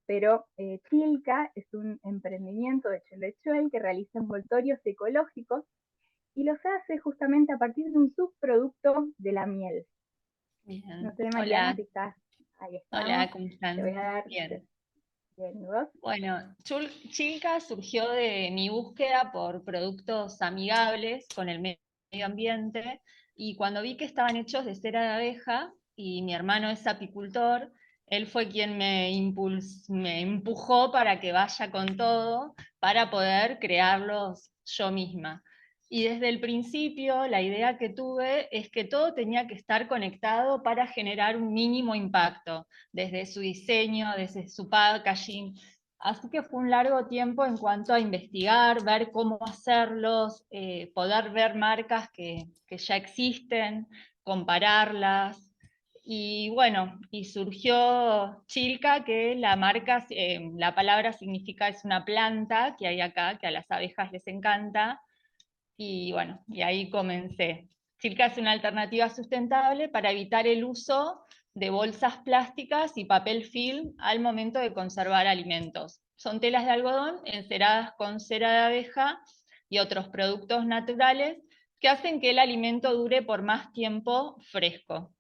pero Chilca es un emprendimiento de Chelechuel que realiza envoltorios ecológicos y los hace justamente a partir de un subproducto de la miel. Bien. No sé, Mariana, Hola. si estás. Ahí estamos. Hola, ¿cómo están? Te voy a dar. Bien. Bien, ¿y vos? Bueno, Chilca surgió de mi búsqueda por productos amigables con el medio ambiente, y cuando vi que estaban hechos de cera de abeja y mi hermano es apicultor, él fue quien me empujó para que vaya con todo para poder crearlos yo misma. Y desde el principio la idea que tuve es que todo tenía que estar conectado para generar un mínimo impacto, desde su diseño, desde su packaging. Así que fue un largo tiempo en cuanto a investigar, ver cómo hacerlos, poder ver marcas que ya existen, compararlas. Y bueno, y surgió Chilca, que la marca, la palabra significa, es una planta que hay acá, que a las abejas les encanta. Y bueno, y ahí comencé. Chilca es una alternativa sustentable para evitar el uso de bolsas plásticas y papel film al momento de conservar alimentos. Son telas de algodón enceradas con cera de abeja y otros productos naturales que hacen que el alimento dure por más tiempo fresco.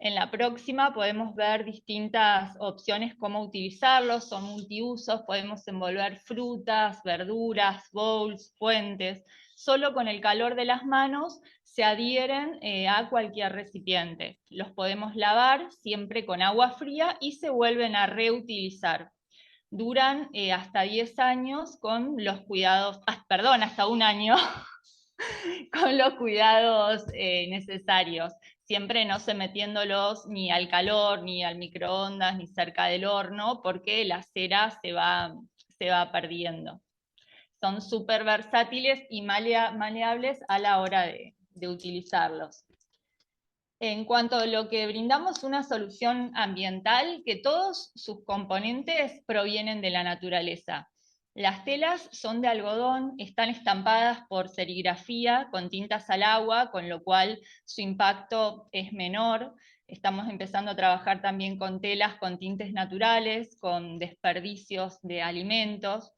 En la próxima podemos ver distintas opciones cómo utilizarlos, son multiusos, podemos envolver frutas, verduras, bowls, fuentes. Solo con el calor de las manos se adhieren a cualquier recipiente. Los podemos lavar siempre con agua fría y se vuelven a reutilizar. Duran hasta 10 años con los cuidados, perdón, hasta un año con los cuidados necesarios, siempre no se metiéndolos ni al calor, ni al microondas, ni cerca del horno, porque la cera se va perdiendo. Son súper versátiles y maleables a la hora de utilizarlos. En cuanto a lo que brindamos, una solución ambiental, que todos sus componentes provienen de la naturaleza. Las telas son de algodón, están estampadas por serigrafía con tintas al agua, con lo cual su impacto es menor. Estamos empezando a trabajar también con telas con tintes naturales, con desperdicios de alimentos.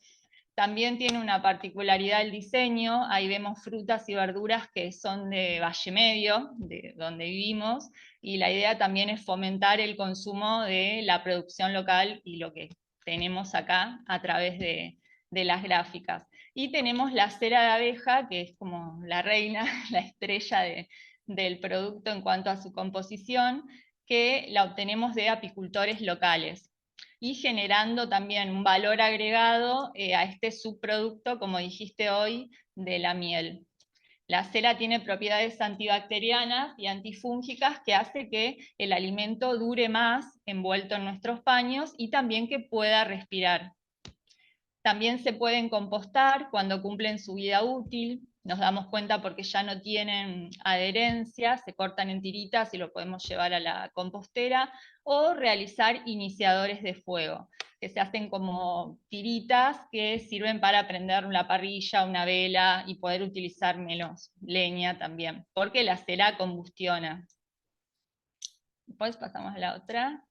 También tiene una particularidad el diseño, ahí vemos frutas y verduras que son de Valle Medio, de donde vivimos, y la idea también es fomentar el consumo de la producción local y lo que tenemos acá a través de las gráficas. Y tenemos la cera de abeja, que es como la reina, la estrella del producto en cuanto a su composición, que la obtenemos de apicultores locales, y generando también un valor agregado a este subproducto, como dijiste hoy, de la miel. La cera tiene propiedades antibacterianas y antifúngicas que hace que el alimento dure más envuelto en nuestros paños y también que pueda respirar. También se pueden compostar cuando cumplen su vida útil. nos damos cuenta porque ya no tienen adherencia, se cortan en tiritas y lo podemos llevar a la compostera, o realizar iniciadores de fuego, que se hacen como tiritas que sirven para prender la parrilla, una vela y poder utilizar menos leña también, porque la cera combustiona. Después pasamos a la otra.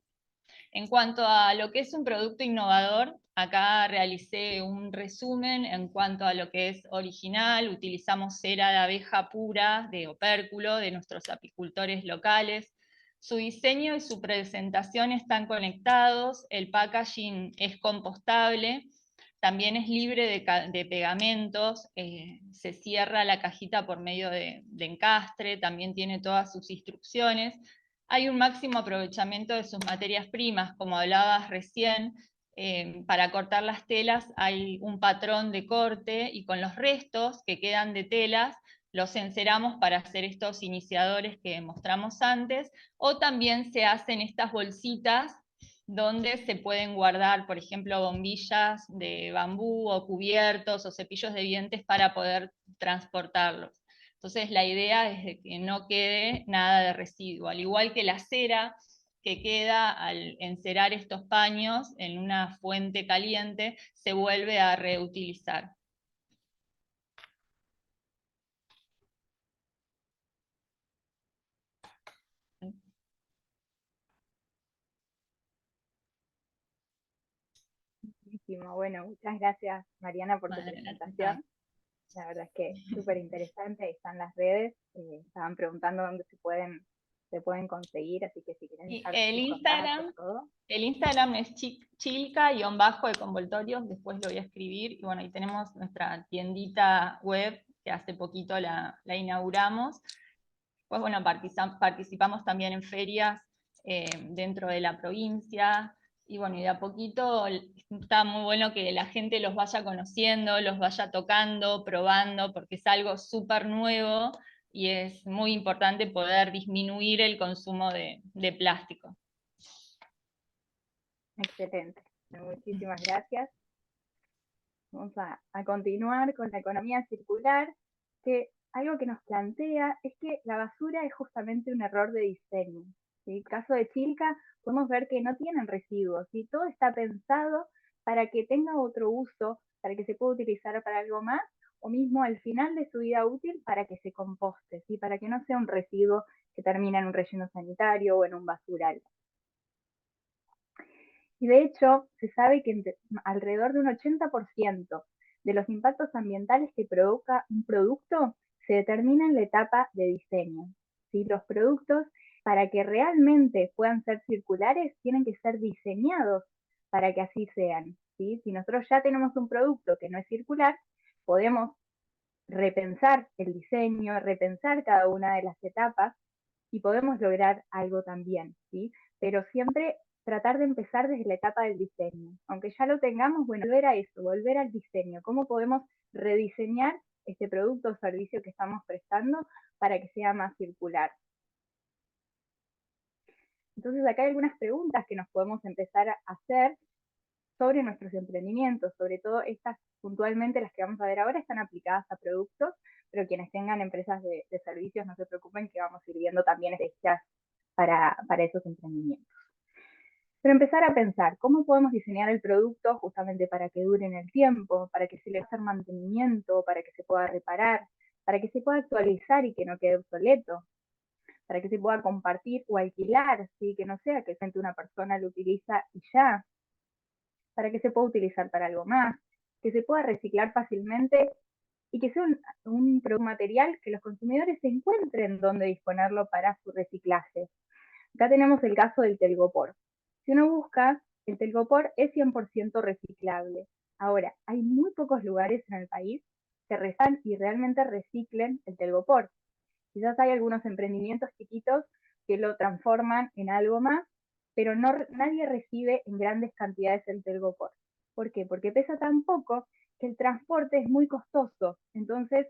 En cuanto a lo que es un producto innovador, acá realicé un resumen en cuanto a lo que es original. Utilizamos cera de abeja pura, de opérculo, de nuestros apicultores locales. Su diseño y su presentación están conectados, el packaging es compostable, también es libre de pegamentos, se cierra la cajita por medio de encastre, también tiene todas sus instrucciones. Hay un máximo aprovechamiento de sus materias primas, como hablabas recién. Para cortar las telas hay un patrón de corte y con los restos que quedan de telas los enceramos para hacer estos iniciadores que mostramos antes, o también se hacen estas bolsitas donde se pueden guardar, por ejemplo, bombillas de bambú o cubiertos o cepillos de dientes para poder transportarlos. Entonces la idea es de que no quede nada de residuo, al igual que la cera que queda al encerar estos paños en una fuente caliente, se vuelve a reutilizar. Buenísimo. Bueno, muchas gracias, Mariana, por tu presentación. La verdad es que súper interesante. Ahí están las redes. Estaban preguntando dónde se pueden conseguir, así que si quieren dejar sus contactos, todo. El Instagram es chilca_de convoltorios, después lo voy a escribir. Y bueno, ahí tenemos nuestra tiendita web, que hace poquito la inauguramos. Pues bueno, participamos también en ferias dentro de la provincia, y bueno, y de a poquito está muy bueno que la gente los vaya conociendo, los vaya tocando, probando, porque es algo súper nuevo y es muy importante poder disminuir el consumo de plástico. Excelente, muchísimas gracias. Vamos a continuar con la economía circular, que algo que nos plantea es que la basura es justamente un error de diseño. En el caso de Chilca, podemos ver que no tienen residuos, y todo está pensado para que tenga otro uso, para que se pueda utilizar para algo más, o mismo al final de su vida útil para que se composte, ¿sí? Para que no sea un residuo que termina en un relleno sanitario o en un basural. Y de hecho, se sabe que alrededor de un 80% de los impactos ambientales que provoca un producto se determina en la etapa de diseño. ¿Sí? Los productos, para que realmente puedan ser circulares, tienen que ser diseñados para que así sean. ¿Sí? Si nosotros ya tenemos un producto que no es circular, podemos repensar el diseño, repensar cada una de las etapas y podemos lograr algo también, ¿sí? Pero siempre tratar de empezar desde la etapa del diseño. Aunque ya lo tengamos, bueno, volver a eso, volver al diseño. ¿Cómo podemos rediseñar este producto o servicio que estamos prestando para que sea más circular? Entonces acá hay algunas preguntas que nos podemos empezar a hacer sobre nuestros emprendimientos, sobre todo estas puntualmente las que vamos a ver ahora están aplicadas a productos, pero quienes tengan empresas de servicios no se preocupen que vamos a ir viendo también estrategias para esos emprendimientos. Pero empezar a pensar, ¿cómo podemos diseñar el producto justamente para que dure en el tiempo, para que se le haga mantenimiento, para que se pueda reparar, para que se pueda actualizar y que no quede obsoleto, para que se pueda compartir o alquilar, ¿sí? Que no sea que una persona lo utiliza y ya, para que se pueda utilizar para algo más, que se pueda reciclar fácilmente y que sea un material que los consumidores encuentren dónde disponerlo para su reciclaje. Acá tenemos el caso del telgopor. Si uno busca, el telgopor es 100% reciclable. Ahora, hay muy pocos lugares en el país que rezan y realmente reciclen el telgopor. Quizás hay algunos emprendimientos chiquitos que lo transforman en algo más, pero nadie recibe en grandes cantidades el telgopor. ¿Por qué? Porque pesa tan poco que el transporte es muy costoso. Entonces,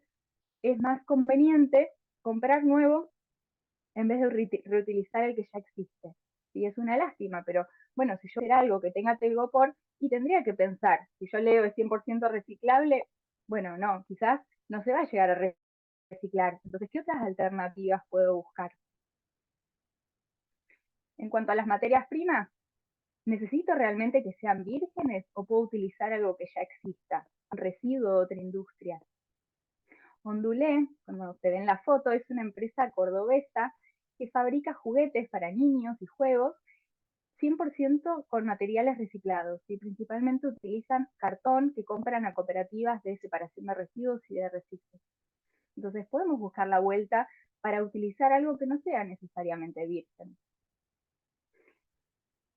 es más conveniente comprar nuevo en vez de reutilizar el que ya existe. Sí, es una lástima, pero bueno, si yo quiero algo que tenga telgopor, y tendría que pensar, si yo leo es 100% reciclable, bueno, no, quizás no se va a llegar a reciclar. Entonces, ¿qué otras alternativas puedo buscar? En cuanto a las materias primas, ¿necesito realmente que sean vírgenes o puedo utilizar algo que ya exista? Un residuo de otra industria. Ondulé, como se ve en la foto, es una empresa cordobesa que fabrica juguetes para niños y juegos 100% con materiales reciclados y principalmente utilizan cartón que compran a cooperativas de separación de residuos y de reciclaje. Entonces podemos buscar la vuelta para utilizar algo que no sea necesariamente virgen.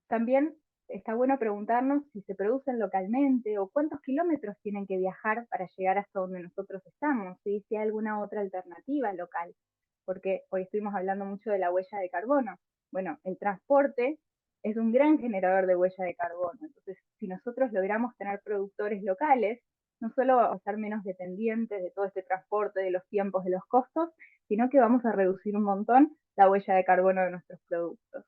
También está bueno preguntarnos si se producen localmente o cuántos kilómetros tienen que viajar para llegar hasta donde nosotros estamos, ¿sí? Si hay alguna otra alternativa local, porque hoy estuvimos hablando mucho de la huella de carbono. Bueno, el transporte es un gran generador de huella de carbono, entonces si nosotros logramos tener productores locales, no solo vamos a ser menos dependientes de todo este transporte, de los tiempos, de los costos, sino que vamos a reducir un montón la huella de carbono de nuestros productos.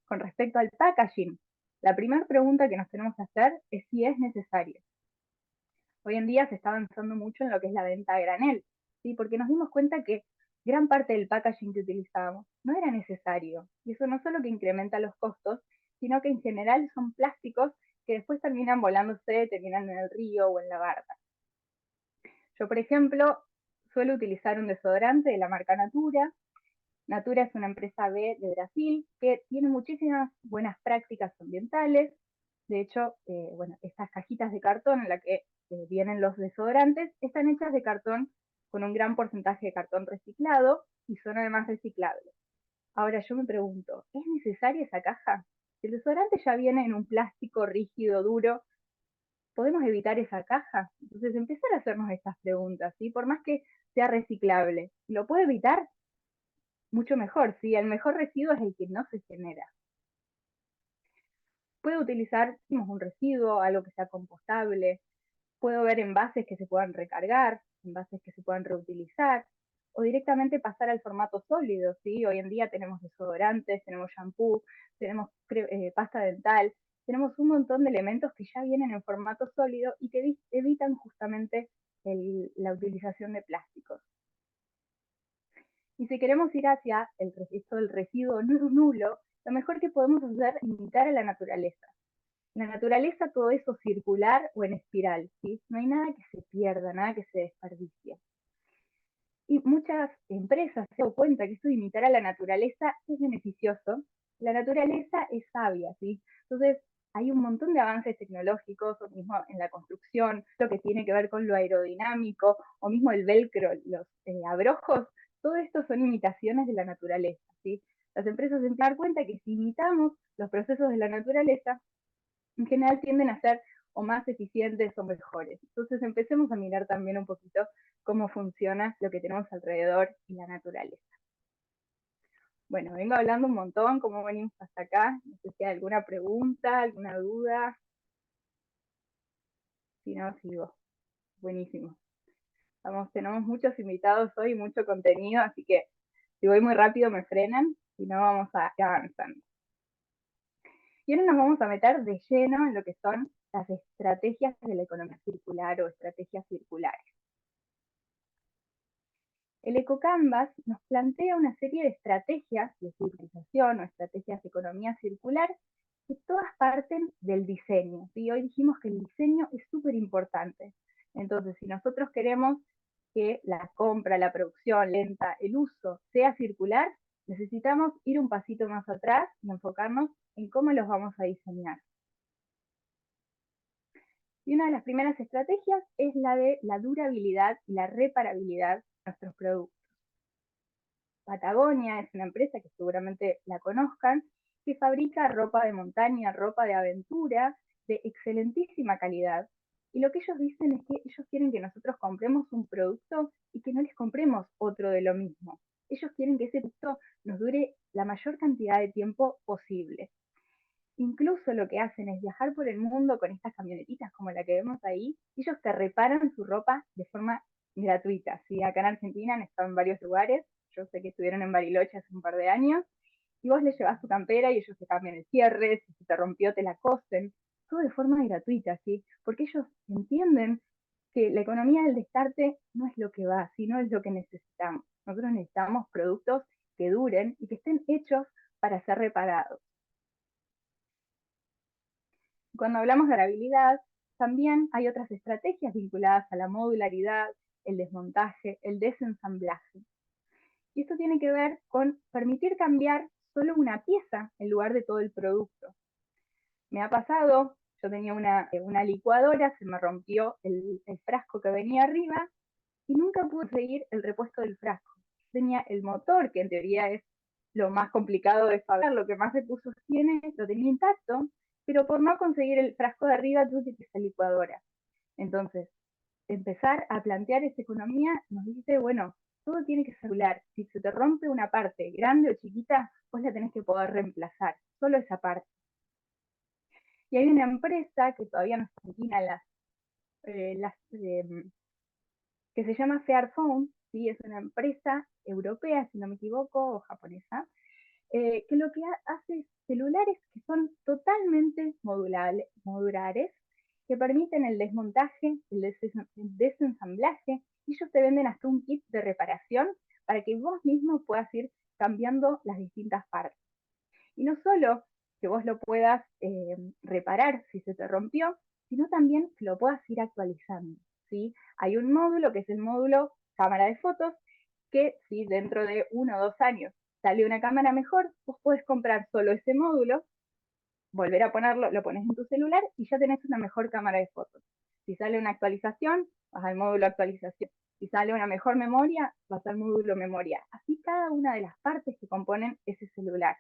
Con respecto al packaging, la primera pregunta que nos tenemos que hacer es si es necesario. Hoy en día se está avanzando mucho en lo que es la venta a granel, ¿sí? Porque nos dimos cuenta que gran parte del packaging que utilizábamos no era necesario. Y eso no solo que incrementa los costos, sino que en general son plásticos que después terminan volándose, terminan en el río o en la barca. Yo, por ejemplo, suelo utilizar un desodorante de la marca Natura. Natura es una empresa B de Brasil que tiene muchísimas buenas prácticas ambientales. De hecho, bueno, estas cajitas de cartón en las que vienen los desodorantes están hechas de cartón con un gran porcentaje de cartón reciclado y son además reciclables. Ahora yo me pregunto, ¿es necesaria esa caja? Si el desodorante ya viene en un plástico rígido, duro, ¿podemos evitar esa caja? Entonces empezar a hacernos estas preguntas, ¿sí? Por más que sea reciclable, ¿lo puedo evitar? Mucho mejor, ¿sí? El mejor residuo es el que no se genera. Puedo utilizar un residuo, algo que sea compostable, puedo ver envases que se puedan recargar, envases que se puedan reutilizar, o directamente pasar al formato sólido, ¿sí? Hoy en día tenemos desodorantes, tenemos shampoo, tenemos pasta dental, tenemos un montón de elementos que ya vienen en formato sólido y que evitan justamente la utilización de plásticos. Y si queremos ir hacia esto del residuo nulo, lo mejor que podemos hacer es imitar a la naturaleza. En la naturaleza todo eso circular o en espiral, ¿sí? No hay nada que se pierda, nada que se desperdicie. Y muchas empresas se dan cuenta que esto de imitar a la naturaleza es beneficioso. La naturaleza es sabia, ¿sí? Entonces hay un montón de avances tecnológicos, o mismo en la construcción, lo que tiene que ver con lo aerodinámico, o mismo el velcro, los abrojos, todo esto son imitaciones de la naturaleza, ¿sí? Las empresas se dan cuenta que si imitamos los procesos de la naturaleza, en general tienden a ser o más eficientes o mejores. Entonces empecemos a mirar también un poquito cómo funciona lo que tenemos alrededor y la naturaleza. Bueno, vengo hablando un montón, cómo venimos hasta acá. No sé si hay alguna pregunta, alguna duda. Si no, sigo. Buenísimo. Tenemos muchos invitados hoy, mucho contenido, así que si voy muy rápido me frenan, si no vamos a ir avanzando. Y ahora nos vamos a meter de lleno en lo que son las estrategias de la economía circular o estrategias circulares. El EcoCanvas nos plantea una serie de estrategias de circularización o estrategias de economía circular que todas parten del diseño. ¿Sí? Hoy dijimos que el diseño es súper importante. Entonces, si nosotros queremos que la compra, la producción, la venta, el uso sea circular, necesitamos ir un pasito más atrás y enfocarnos en cómo los vamos a diseñar. Y una de las primeras estrategias es la de la durabilidad y la reparabilidad de nuestros productos. Patagonia es una empresa que seguramente la conozcan, que fabrica ropa de montaña, ropa de aventura, de excelentísima calidad. Y lo que ellos dicen es que ellos quieren que nosotros compremos un producto y que no les compremos otro de lo mismo. Ellos quieren que ese producto nos dure la mayor cantidad de tiempo posible. Incluso lo que hacen es viajar por el mundo con estas camionetitas como la que vemos ahí, y ellos te reparan su ropa de forma gratuita. ¿Sí? Acá en Argentina han estado en varios lugares, yo sé que estuvieron en Bariloche hace un par de años, y vos les llevas tu campera y ellos te cambian el cierre, si se te rompió te la cosen, todo de forma gratuita, ¿sí? Porque ellos entienden que la economía del descarte no es lo que va, sino es lo que necesitamos. Nosotros necesitamos productos que duren y que estén hechos para ser reparados. Cuando hablamos de durabilidad, también hay otras estrategias vinculadas a la modularidad, el desmontaje, el desensamblaje. Y esto tiene que ver con permitir cambiar solo una pieza en lugar de todo el producto. Me ha pasado, yo tenía una licuadora, se me rompió el frasco que venía arriba y nunca pude seguir el repuesto del frasco. Tenía el motor, que en teoría es lo más complicado de fabricar, lo que más recursos tiene, lo tenía intacto, pero por no conseguir el frasco de arriba tuve que esa licuadora. Entonces, empezar a plantear esa economía nos dice, bueno, todo tiene que ser circular. Si se te rompe una parte grande o chiquita, vos la tenés que poder reemplazar, solo esa parte. Y hay una empresa que todavía no está aquí que se llama Fairphone, ¿sí? Es una empresa europea, si no me equivoco, o japonesa, que lo que hace es celulares que son totalmente modulares, que permiten el desmontaje, el desensamblaje, y ellos te venden hasta un kit de reparación para que vos mismo puedas ir cambiando las distintas partes. Y no solo que vos lo puedas reparar si se te rompió, sino también que lo puedas ir actualizando, ¿sí? Hay un módulo que es el módulo cámara de fotos, que si dentro de 1 o 2 años sale una cámara mejor, vos podés comprar solo ese módulo, volver a ponerlo, lo pones en tu celular y ya tenés una mejor cámara de fotos. Si sale una actualización, vas al módulo actualización. Si sale una mejor memoria, vas al módulo memoria. Así cada una de las partes que componen ese celular.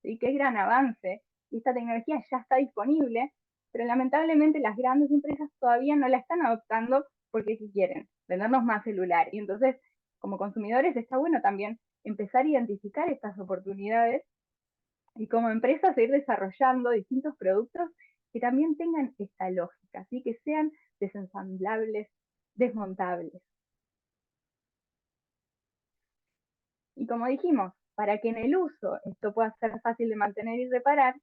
¿Sí? Qué gran avance. Y esta tecnología ya está disponible, pero lamentablemente las grandes empresas todavía no la están adoptando porque ¿qué quieren? Vendernos más celulares. Y entonces, como consumidores, está bueno también empezar a identificar estas oportunidades y como empresas ir desarrollando distintos productos que también tengan esta lógica, ¿sí? Que sean desensamblables, desmontables. Y como dijimos, para que en el uso esto pueda ser fácil de mantener y reparar,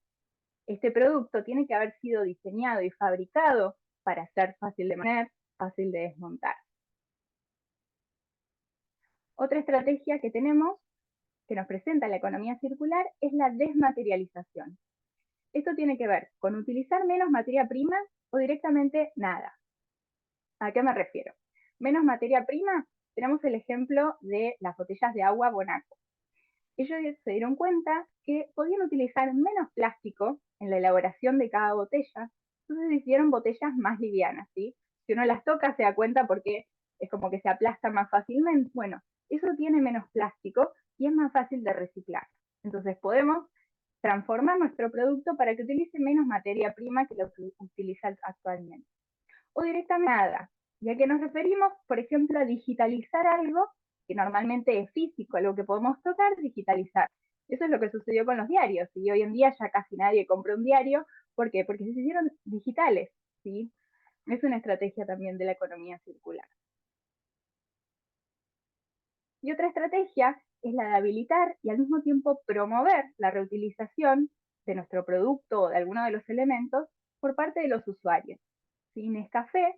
este producto tiene que haber sido diseñado y fabricado para ser fácil de mantener, fácil de desmontar. Otra estrategia que tenemos, que nos presenta la economía circular, es la desmaterialización. Esto tiene que ver con utilizar menos materia prima o directamente nada. ¿A qué me refiero? Menos materia prima, tenemos el ejemplo de las botellas de agua Bonaco. Ellos se dieron cuenta que podían utilizar menos plástico en la elaboración de cada botella, entonces hicieron botellas más livianas, ¿sí? Si uno las toca se da cuenta porque es como que se aplasta más fácilmente. Bueno, eso tiene menos plástico y es más fácil de reciclar. Entonces podemos transformar nuestro producto para que utilice menos materia prima que lo que utiliza actualmente. O directamente nada. ¿Y a qué nos referimos? Por ejemplo, a digitalizar algo que normalmente es físico, algo que podemos tocar, digitalizar. Eso es lo que sucedió con los diarios, y hoy en día ya casi nadie compra un diario. ¿Por qué? Porque se hicieron digitales, ¿sí? Es una estrategia también de la economía circular. Y otra estrategia es la de habilitar y al mismo tiempo promover la reutilización de nuestro producto o de alguno de los elementos por parte de los usuarios. ¿Sí? Nescafé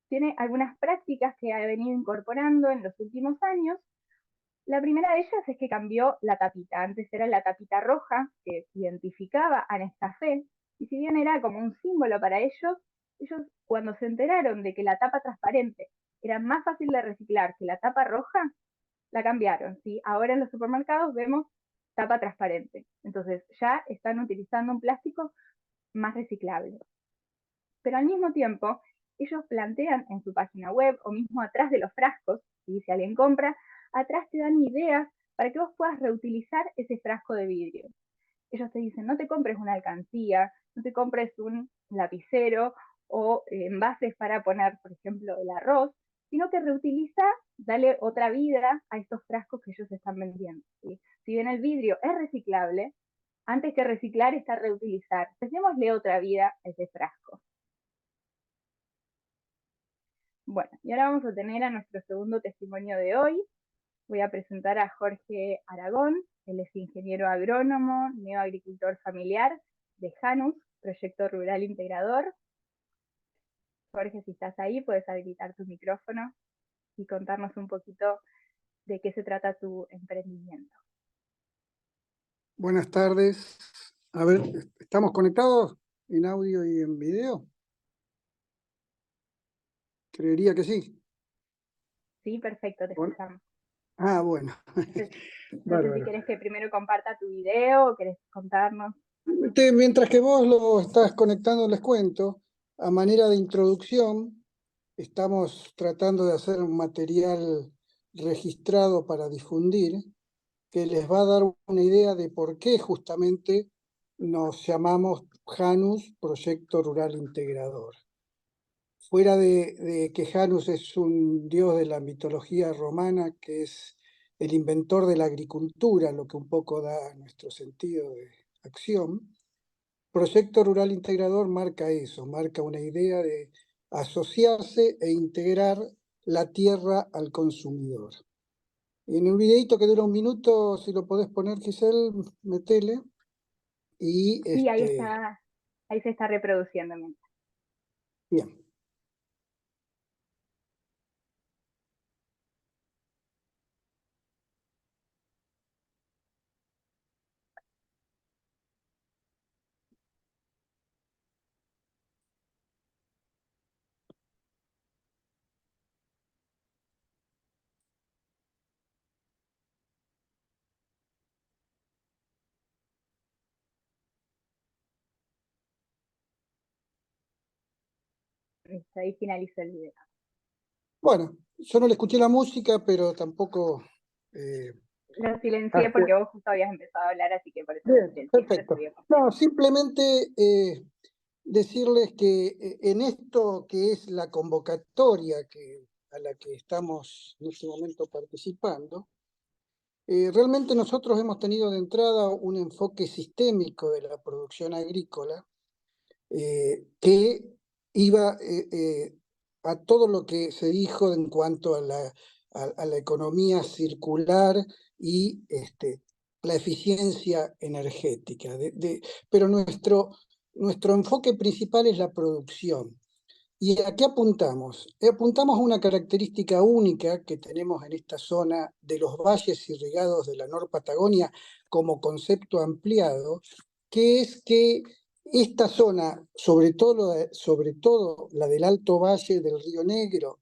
tiene algunas prácticas que ha venido incorporando en los últimos años. La primera de ellas es que cambió la tapita. Antes era la tapita roja que identificaba a Nescafé, y si bien era como un símbolo para ellos cuando se enteraron de que la tapa transparente era más fácil de reciclar que la tapa roja, la cambiaron, ¿sí? Ahora en los supermercados vemos tapa transparente. Entonces ya están utilizando un plástico más reciclable. Pero al mismo tiempo, ellos plantean en su página web o mismo atrás de los frascos, ¿sí? Si alguien compra, atrás te dan ideas para que vos puedas reutilizar ese frasco de vidrio. Ellos te dicen, no te compres una alcancía, no te compres un lapicero o envases para poner, por ejemplo, el arroz, sino que reutiliza, dale otra vida a estos frascos que ellos están vendiendo, ¿sí? Si bien el vidrio es reciclable, antes que reciclar está reutilizar. Démosle otra vida a ese frasco. Bueno, y ahora vamos a tener a nuestro segundo testimonio de hoy. Voy a presentar a Jorge Aragón. Él es ingeniero agrónomo, neoagricultor familiar de Janus, Proyecto Rural Integrador. Jorge, si estás ahí, puedes habilitar tu micrófono y contarnos un poquito de qué se trata tu emprendimiento. Buenas tardes. A ver, ¿estamos conectados en audio y en video? Creería que sí. Sí, perfecto, te Bueno. escuchamos. Bueno. No sé si Bárbaro. querés que primero comparta tu video o querés contarnos. Mientras que vos lo estás conectando, les cuento, a manera de introducción, estamos tratando de hacer un material registrado para difundir, que les va a dar una idea de por qué justamente nos llamamos Janus Proyecto Rural Integrador. Fuera de que Janus es un dios de la mitología romana, que es el inventor de la agricultura, lo que un poco da nuestro sentido de acción, Proyecto Rural Integrador marca eso, marca una idea de asociarse e integrar la tierra al consumidor. Y en un videito que dura 1 minuto, si lo podés poner, Giselle, metele. Y Sí, ahí se está reproduciendo. Bien. Ahí finalizó el video. Bueno, yo no le escuché la música, pero tampoco... Lo silencié porque vos justo habías empezado a hablar, así que por eso lo silencié. Perfecto. No, simplemente decirles que en esto que es la convocatoria a la que estamos en este momento participando, realmente nosotros hemos tenido de entrada un enfoque sistémico de la producción agrícola que iba a todo lo que se dijo en cuanto a la economía circular y la eficiencia energética. Pero nuestro enfoque principal es la producción. ¿Y a qué apuntamos? Apuntamos a una característica única que tenemos en esta zona de los valles irrigados de la Nor-Patagonia como concepto ampliado, que es que esta zona, sobre todo la del Alto Valle del Río Negro,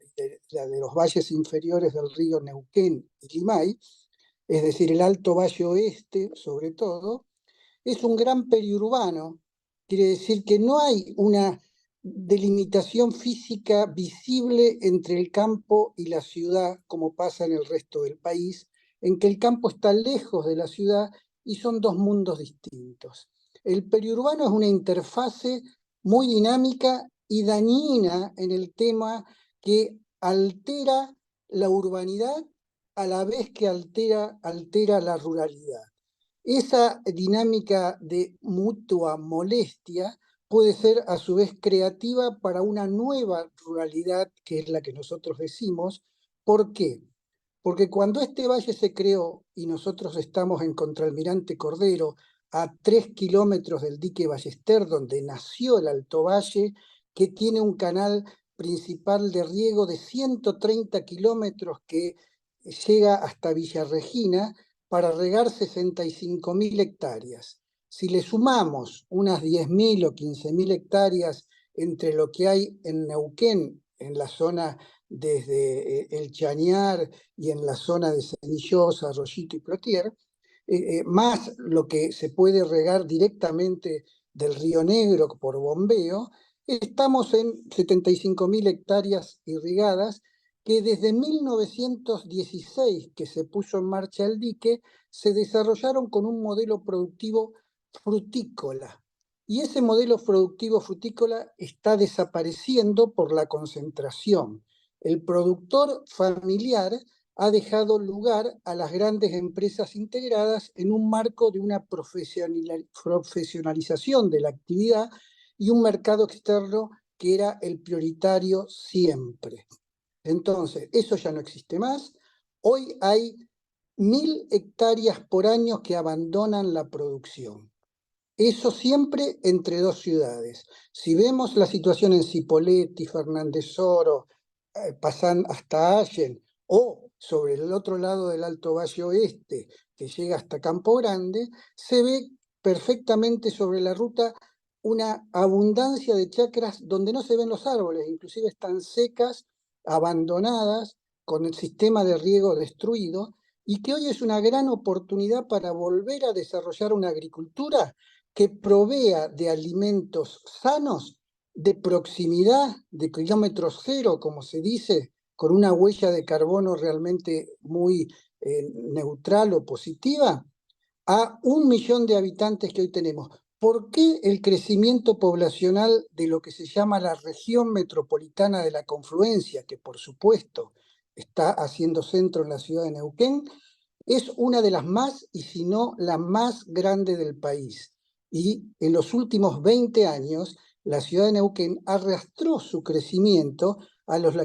la de los valles inferiores del río Neuquén y Limay, es decir, el Alto Valle Oeste, sobre todo, es un gran periurbano. Quiere decir que no hay una delimitación física visible entre el campo y la ciudad, como pasa en el resto del país, en que el campo está lejos de la ciudad y son dos mundos distintos. El periurbano es una interfase muy dinámica y dañina en el tema que altera la urbanidad a la vez que altera la ruralidad. Esa dinámica de mutua molestia puede ser a su vez creativa para una nueva ruralidad, que es la que nosotros decimos. ¿Por qué? Porque cuando este valle se creó y nosotros estamos en Contralmirante Cordero, a 3 kilómetros del dique Ballester, donde nació el Alto Valle, que tiene un canal principal de riego de 130 kilómetros que llega hasta Villa Regina para regar 65.000 hectáreas. Si le sumamos unas 10.000 o 15.000 hectáreas entre lo que hay en Neuquén, en la zona desde el Chañar y en la zona de Cenillosa, Arroyito y Plotier, más lo que se puede regar directamente del Río Negro por bombeo, estamos en 75.000 hectáreas irrigadas que desde 1916, que se puso en marcha el dique, se desarrollaron con un modelo productivo frutícola. Y ese modelo productivo frutícola está desapareciendo por la concentración. El productor familiar ha dejado lugar a las grandes empresas integradas en un marco de una profesionalización de la actividad y un mercado externo que era el prioritario siempre. Entonces, eso ya no existe más. Hoy hay 1.000 hectáreas por año que abandonan la producción. Eso siempre entre dos ciudades. Si vemos la situación en Cipolletti, Fernández Oro, pasan hasta Allen, o sobre el otro lado del Alto Valle Oeste, que llega hasta Campo Grande, se ve perfectamente sobre la ruta una abundancia de chacras donde no se ven los árboles, inclusive están secas, abandonadas, con el sistema de riego destruido, y que hoy es una gran oportunidad para volver a desarrollar una agricultura que provea de alimentos sanos, de proximidad, de kilómetro cero, como se dice, con una huella de carbono realmente muy neutral o positiva, a 1 millón de habitantes que hoy tenemos. ¿Por qué el crecimiento poblacional de lo que se llama la región metropolitana de la confluencia, que por supuesto está haciendo centro en la ciudad de Neuquén, es una de las más, y si no la más grande del país? Y en los últimos 20 años, la ciudad de Neuquén arrastró su crecimiento a las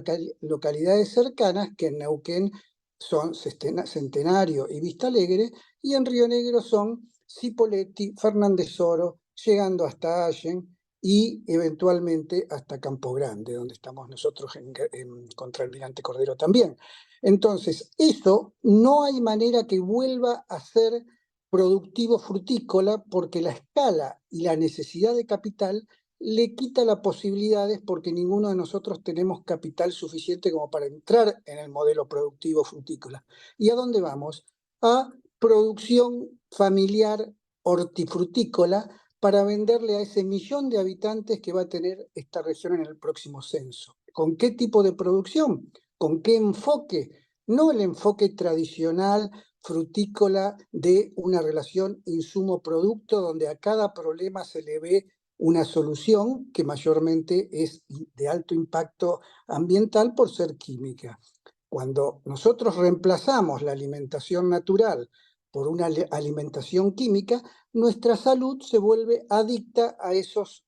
localidades cercanas, que en Neuquén son Centenario y Vista Alegre, y en Río Negro son Cipolletti, Fernández Oro, llegando hasta Allen y eventualmente hasta Campo Grande, donde estamos nosotros en Contralmirante Cordero también. Entonces, eso no hay manera que vuelva a ser productivo frutícola, porque la escala y la necesidad de capital le quita las posibilidades, porque ninguno de nosotros tenemos capital suficiente como para entrar en el modelo productivo frutícola. ¿Y a dónde vamos? A producción familiar hortifrutícola para venderle a ese 1 millón de habitantes que va a tener esta región en el próximo censo. ¿Con qué tipo de producción? ¿Con qué enfoque? No el enfoque tradicional frutícola de una relación insumo-producto, donde a cada problema se le ve una solución que mayormente es de alto impacto ambiental por ser química. Cuando nosotros reemplazamos la alimentación natural por una alimentación química, nuestra salud se vuelve adicta a esos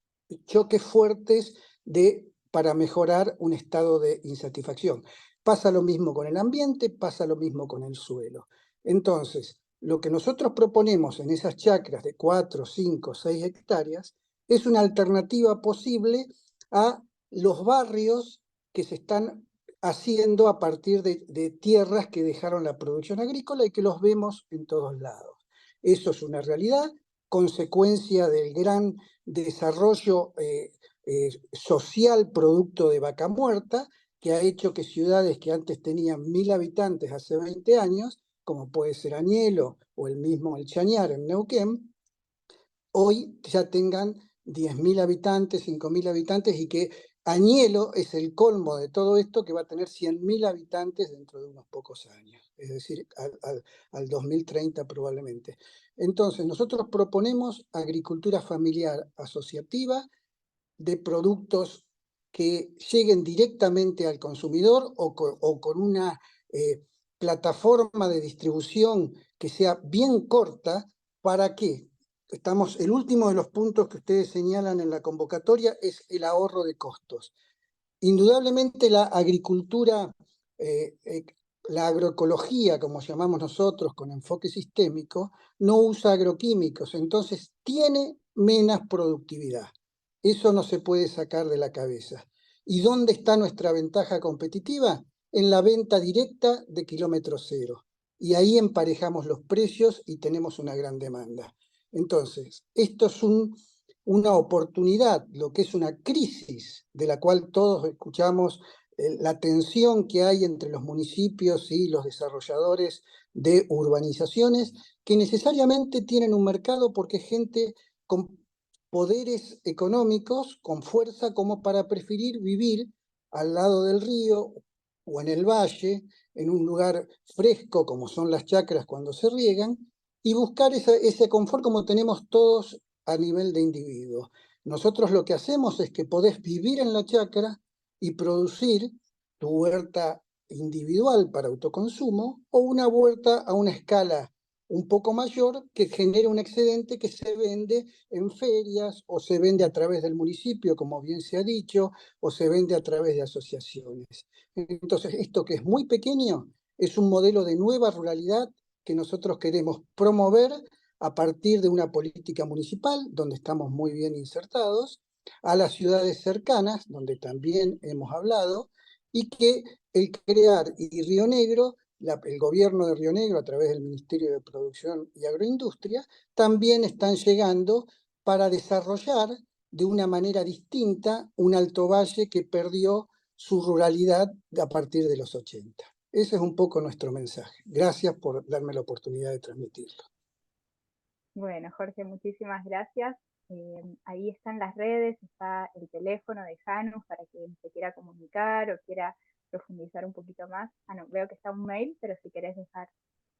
choques fuertes para mejorar un estado de insatisfacción. Pasa lo mismo con el ambiente, pasa lo mismo con el suelo. Entonces, lo que nosotros proponemos en esas chacras de 4, 5, 6 hectáreas es una alternativa posible a los barrios que se están haciendo a partir de tierras que dejaron la producción agrícola y que los vemos en todos lados. Eso es una realidad, consecuencia del gran desarrollo social producto de Vaca Muerta, que ha hecho que ciudades que antes tenían 1000 habitantes hace 20 años, como puede ser Añelo o el mismo El Chañar en Neuquén, hoy ya tengan 10.000 habitantes, 5.000 habitantes, y que Añelo es el colmo de todo esto, que va a tener 100.000 habitantes dentro de unos pocos años, es decir, al 2030 probablemente. Entonces, nosotros proponemos agricultura familiar asociativa de productos que lleguen directamente al consumidor o con una plataforma de distribución que sea bien corta. ¿Para qué? El último de los puntos que ustedes señalan en la convocatoria es el ahorro de costos. Indudablemente la agricultura, la agroecología, como llamamos nosotros, con enfoque sistémico, no usa agroquímicos, entonces tiene menos productividad. Eso no se puede sacar de la cabeza. ¿Y dónde está nuestra ventaja competitiva? En la venta directa de kilómetro cero. Y ahí emparejamos los precios y tenemos una gran demanda. Entonces, esto es una oportunidad, lo que es una crisis de la cual todos escuchamos, la tensión que hay entre los municipios y los desarrolladores de urbanizaciones, que necesariamente tienen un mercado porque es gente con poderes económicos, con fuerza, como para preferir vivir al lado del río o en el valle, en un lugar fresco como son las chacras cuando se riegan, y buscar ese confort como tenemos todos a nivel de individuo. Nosotros lo que hacemos es que podés vivir en la chacra y producir tu huerta individual para autoconsumo, o una huerta a una escala un poco mayor que genere un excedente que se vende en ferias o se vende a través del municipio, como bien se ha dicho, o se vende a través de asociaciones. Entonces, esto que es muy pequeño es un modelo de nueva ruralidad que nosotros queremos promover a partir de una política municipal, donde estamos muy bien insertados, a las ciudades cercanas, donde también hemos hablado, y que el crear y Río Negro, el gobierno de Río Negro a través del Ministerio de Producción y Agroindustria, también están llegando para desarrollar de una manera distinta un Alto Valle que perdió su ruralidad a partir de los 80. Ese es un poco nuestro mensaje. Gracias por darme la oportunidad de transmitirlo. Bueno, Jorge, muchísimas gracias. Ahí están las redes, está el teléfono de Janus para quien se quiera comunicar o quiera profundizar un poquito más. No, veo que está un mail, pero si querés dejar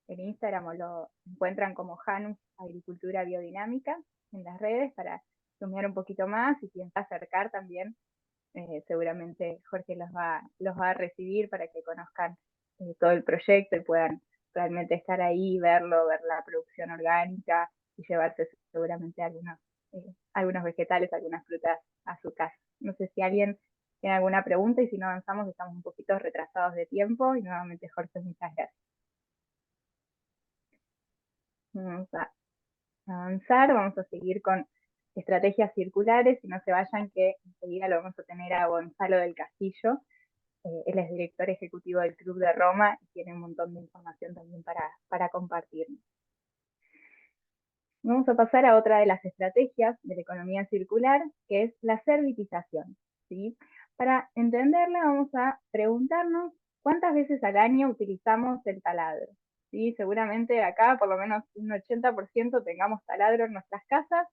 el Instagram o lo encuentran como Janus Agricultura Biodinámica en las redes para sumear un poquito más y quien va a acercar también, seguramente Jorge los va a recibir para que conozcan todo el proyecto y puedan realmente estar ahí, verlo, ver la producción orgánica y llevarse seguramente algunos vegetales, algunas frutas a su casa. No sé si alguien tiene alguna pregunta y si no avanzamos estamos un poquito retrasados de tiempo y nuevamente Jorge, muchas gracias. Vamos a avanzar, vamos a seguir con estrategias circulares y no se vayan que enseguida lo vamos a tener a Gonzalo del Castillo. Él es director ejecutivo del Club de Roma y tiene un montón de información también para compartir. Vamos a pasar a otra de las estrategias de la economía circular, que es la servitización, ¿sí? Para entenderla vamos a preguntarnos cuántas veces al año utilizamos el taladro, ¿sí? Seguramente acá por lo menos un 80% tengamos taladro en nuestras casas,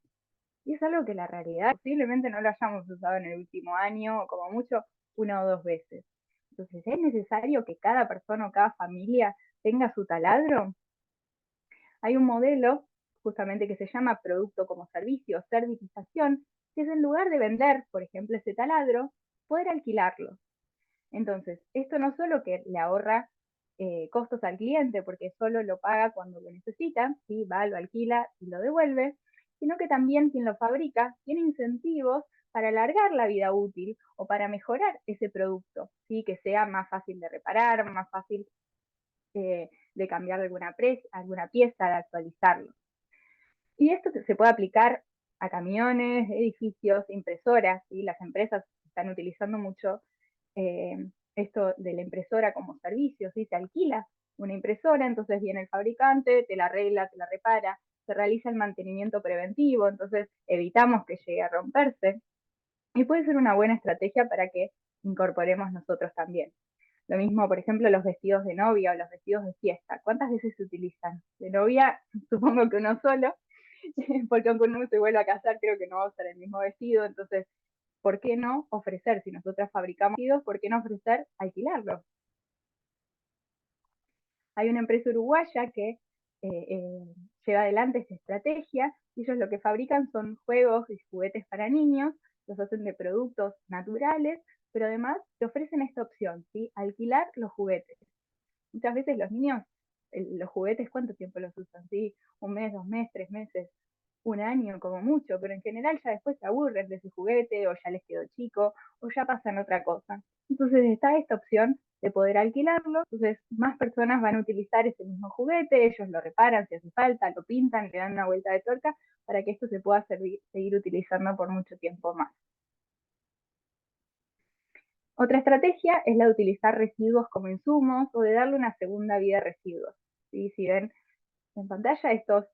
y es algo que la realidad posiblemente no lo hayamos usado en el último año, o como mucho 1 o 2 veces. Entonces, ¿es necesario que cada persona o cada familia tenga su taladro? Hay un modelo justamente que se llama producto como servicio, servitización, que es en lugar de vender, por ejemplo, ese taladro, poder alquilarlo. Entonces, esto no solo que le ahorra costos al cliente, porque solo lo paga cuando lo necesita, ¿sí? Va, lo alquila y lo devuelve, sino que también quien lo fabrica tiene incentivos para alargar la vida útil o para mejorar ese producto, ¿sí? Que sea más fácil de reparar, más fácil de cambiar alguna pieza, de actualizarlo. Y esto se puede aplicar a camiones, edificios, impresoras, ¿sí? Las empresas están utilizando mucho esto de la impresora como servicio, ¿sí? Se alquila una impresora, entonces viene el fabricante, te la arregla, te la repara, se realiza el mantenimiento preventivo, entonces evitamos que llegue a romperse. Y puede ser una buena estrategia para que incorporemos nosotros también. Lo mismo, por ejemplo, los vestidos de novia o los vestidos de fiesta. ¿Cuántas veces se utilizan? De novia, supongo que uno solo, porque aunque uno se vuelva a casar, creo que no va a usar el mismo vestido. Entonces, ¿por qué no ofrecer? Si nosotras fabricamos vestidos, ¿por qué no ofrecer alquilarlos? Hay una empresa uruguaya que lleva adelante esta estrategia. Ellos lo que fabrican son juegos y juguetes para niños, los hacen de productos naturales, pero además te ofrecen esta opción, ¿sí? Alquilar los juguetes. Muchas veces los niños, los juguetes, ¿cuánto tiempo los usan? ¿Sí? 1 mes, 2 meses, 3 meses, 1 año como mucho, pero en general ya después se aburren de ese juguete o ya les quedó chico o ya pasan otra cosa. Entonces está esta opción de poder alquilarlo, entonces más personas van a utilizar ese mismo juguete, ellos lo reparan si hace falta, lo pintan, le dan una vuelta de tuerca para que esto se pueda seguir utilizando por mucho tiempo más. Otra estrategia es la de utilizar residuos como insumos o de darle una segunda vida a residuos. ¿Sí? Si ven en pantalla, estos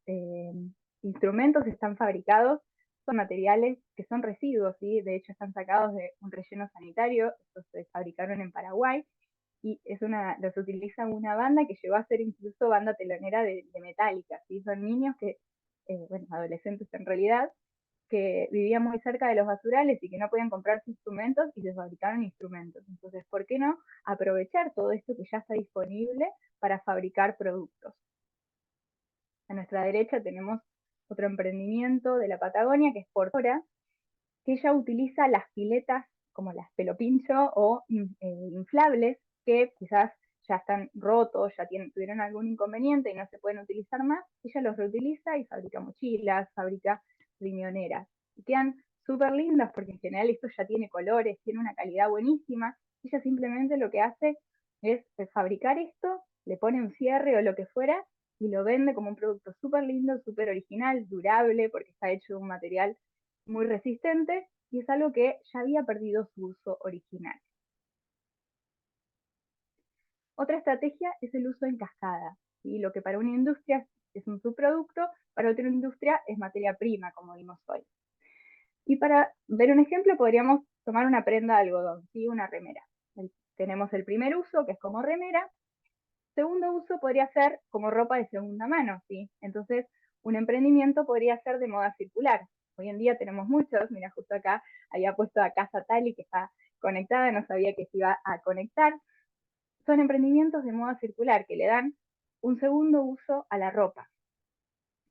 instrumentos están fabricados con materiales que son residuos, ¿sí? De hecho están sacados de un relleno sanitario, estos se fabricaron en Paraguay, y los utiliza una banda que llegó a ser incluso banda telonera de Metallica, ¿sí? Son niños que, bueno, adolescentes en realidad, que vivían muy cerca de los basurales y que no podían comprarse instrumentos y se fabricaron instrumentos. Entonces, ¿por qué no aprovechar todo esto que ya está disponible para fabricar productos? A nuestra derecha tenemos otro emprendimiento de la Patagonia, que es Portora, que ella utiliza las piletas como las pelopincho o inflables, que quizás ya están rotos, ya tuvieron algún inconveniente y no se pueden utilizar más. Ella los reutiliza y fabrica mochilas, fabrica riñoneras. Y quedan súper lindas porque en general esto ya tiene colores, tiene una calidad buenísima. Ella simplemente lo que hace es fabricar esto, le pone un cierre o lo que fuera y lo vende como un producto súper lindo, súper original, durable, porque está hecho de un material muy resistente, y es algo que ya había perdido su uso original. Otra estrategia es el uso en cascada, ¿sí? Lo que para una industria es un subproducto, para otra industria es materia prima, como vimos hoy. Y para ver un ejemplo, podríamos tomar una prenda de algodón, ¿sí? Una remera. Tenemos el primer uso, que es como remera. Segundo uso podría ser como ropa de segunda mano, ¿sí? Entonces, un emprendimiento podría ser de moda circular. Hoy en día tenemos muchos, mira, justo acá había puesto a Casa Tali, que está conectada, no sabía que se iba a conectar. Son emprendimientos de moda circular que le dan un segundo uso a la ropa.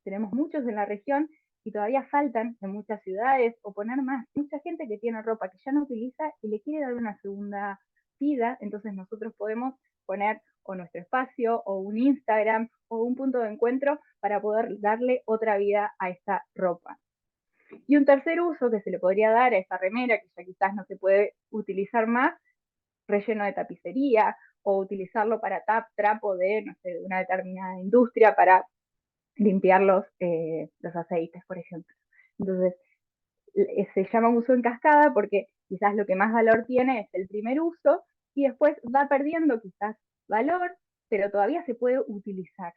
Tenemos muchos en la región y todavía faltan en muchas ciudades, o poner más. Mucha gente que tiene ropa que ya no utiliza y le quiere dar una segunda vida, entonces nosotros podemos poner o nuestro espacio, o un Instagram, o un punto de encuentro para poder darle otra vida a esta ropa. Y un tercer uso que se le podría dar a esa remera, que ya quizás no se puede utilizar más, relleno de tapicería, o utilizarlo para trapo de, no sé, de una determinada industria para limpiar los aceites, por ejemplo. Entonces, se llama uso en cascada porque quizás lo que más valor tiene es el primer uso y después va perdiendo quizás valor, pero todavía se puede utilizar.